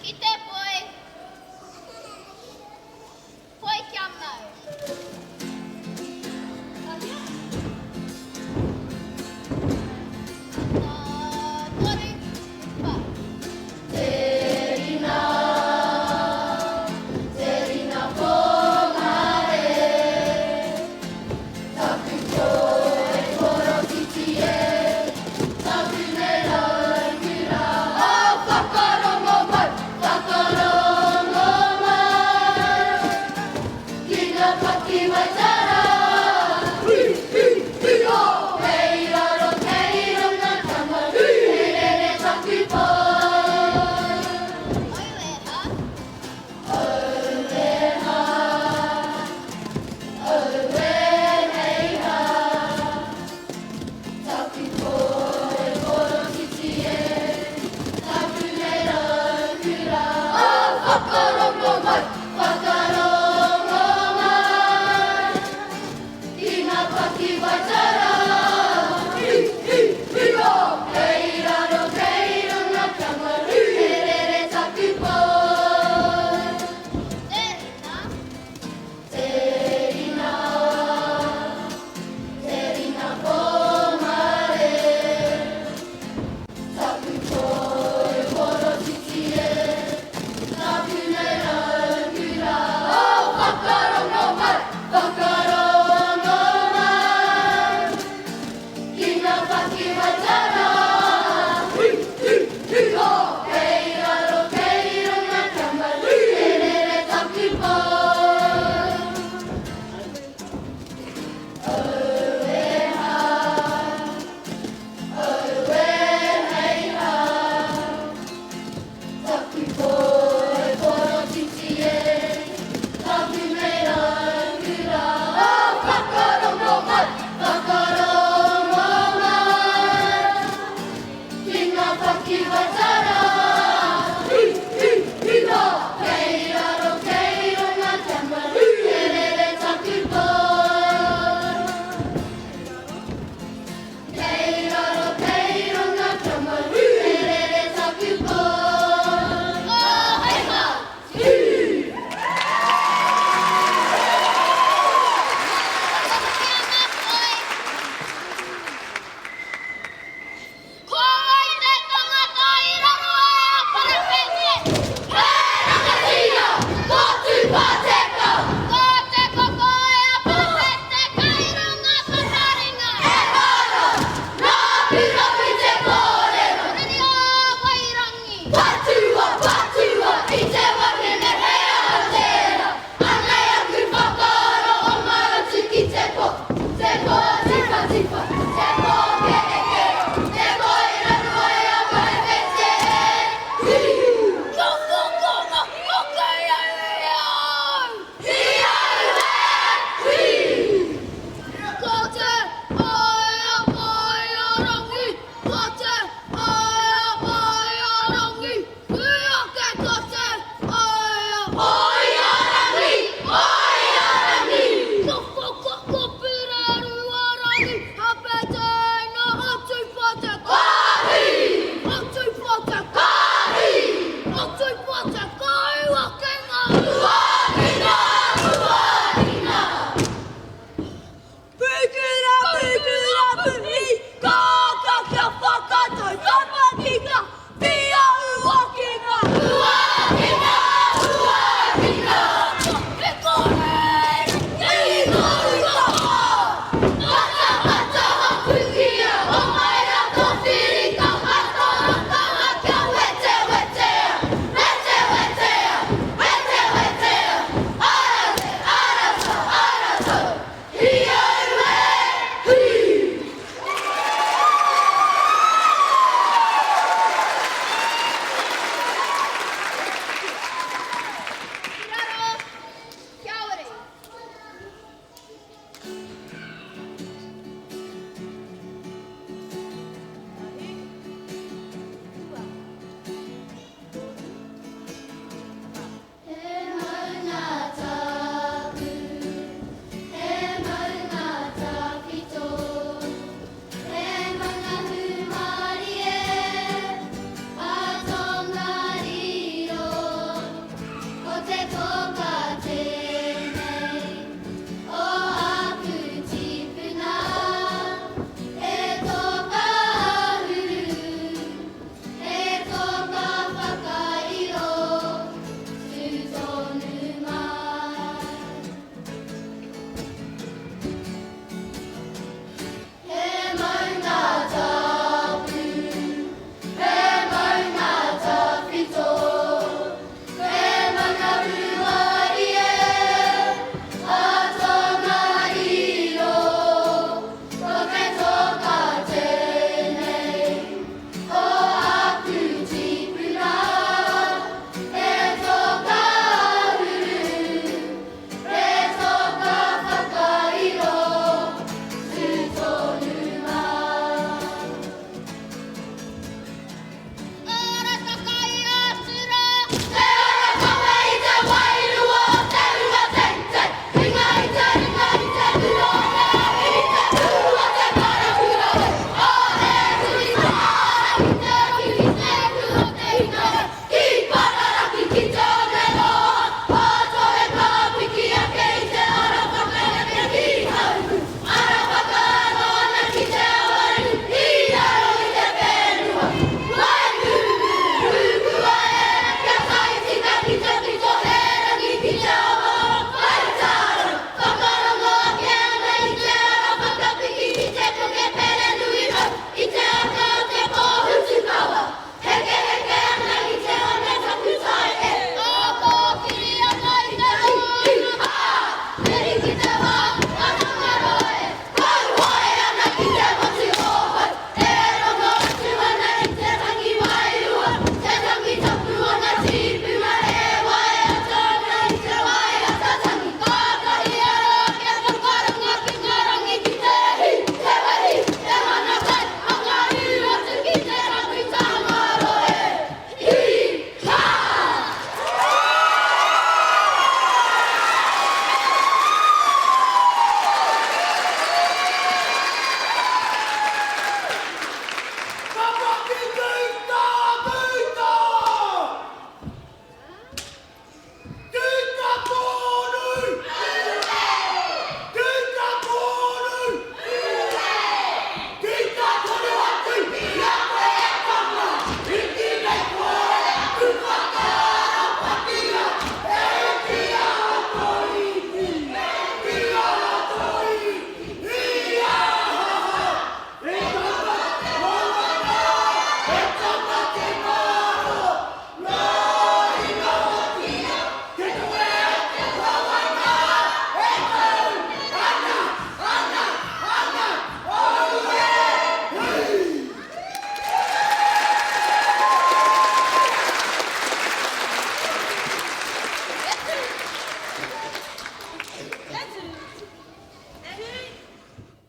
Ki te poi. Poi kia mau. Tori, pa. Whakarongo mai, whakarongo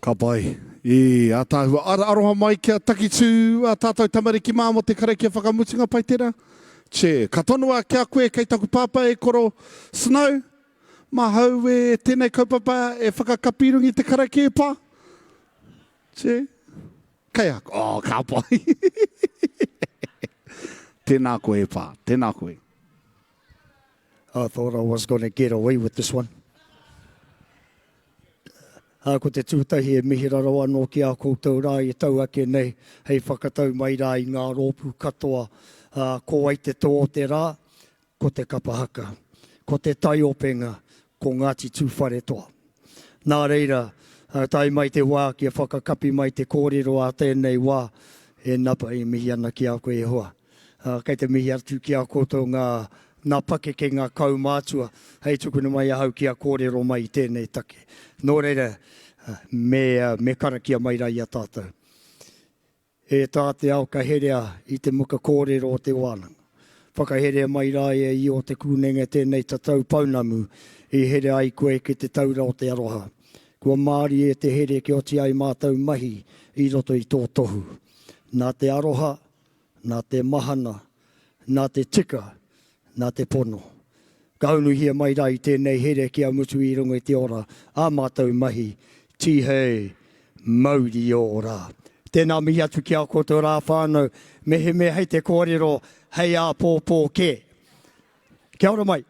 Ka pai. A tāhua aroha mai kia takitū a tātou tamariki mā mo te karakia whakamutinga pai tērā. Che, ka tonua kia koe kei taku pāpa e koro Snow. Mā hau e tēnei kaupapa e whakakapirungi te karakia pā. Che, kei ako. Oh, ka pai. Tēnā koe pā, tēnā koe. I thought I was going to get away with this one. Ko te tūtahi e mihi raro anō ki a koutou rā i tau ake nei, hei whakatau mai rā i ngā rōpu katoa, ko Waitaitoa o te rā, ko te Kapa Haka, ko te Taiopenga, ko Ngati Tuwharetoa. Nā reira, tai mai te wā ki a whakakapi mai te kōrero a tēnei wā, e napa i mihi ana ki a koe e hoa. Kei te mihi atu ki a koutou ngā pake ke ngā kaumātua, hei tukuna mai ahau ki a kōrero mai i tēnei take. Nō reira, me karakia mai rai a tātou. E tāte au ka herea i te muka kōrero o te wānanga. Whakaherea mai rai e i o te kūnenga tēnei tatau paunamu, i herea ai koe ki te taura o te aroha. Kua māri e te here ki oti ai mātou mahi i roto i tō tohu. Nā te aroha, nā te mahana, nā te tika, nā te pono. Ka haunuhia mai rai tēnei here ki a mutu i runga i te ora, a mātou mahi, tihei, mauri o ora. Tēnā mihi atu ki a koutou rā whānau, mehe me hei te kōrero, hei a pōpō ke. Kia ora mai.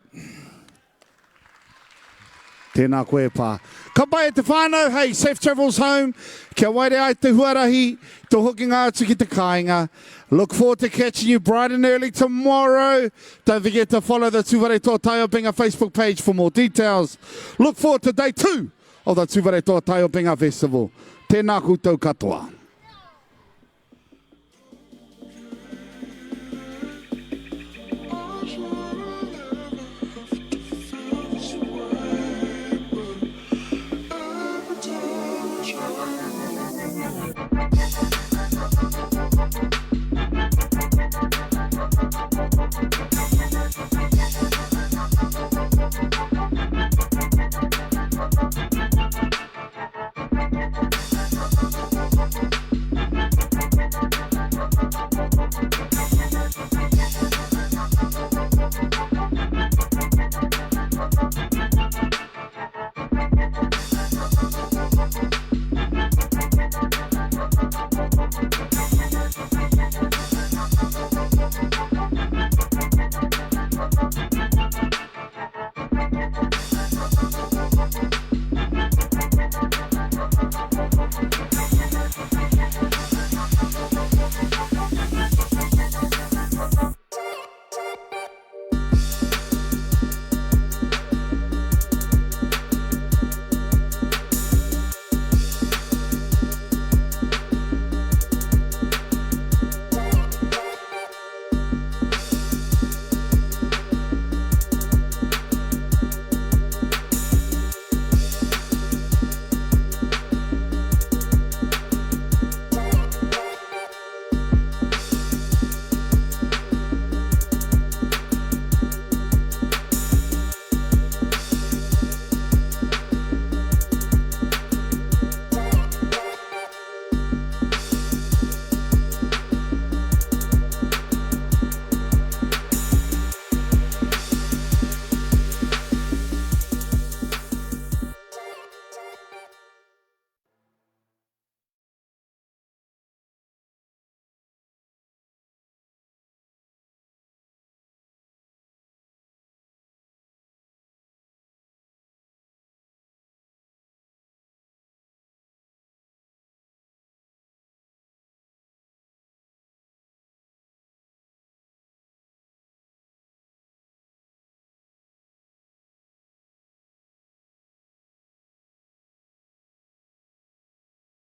Tēnā koe pā. Ka pai e te whānau, hei, safe travels home. Kia waire ai te huarahi, te hoki ngā atu ki te kāinga. Look forward to catching you bright and early tomorrow. Don't forget to follow the Tuwharetoa Taiopenga Facebook page for more details. Look forward to day 2 of the Tuwharetoa Taiopenga Festival. Tēnā koutou katoa.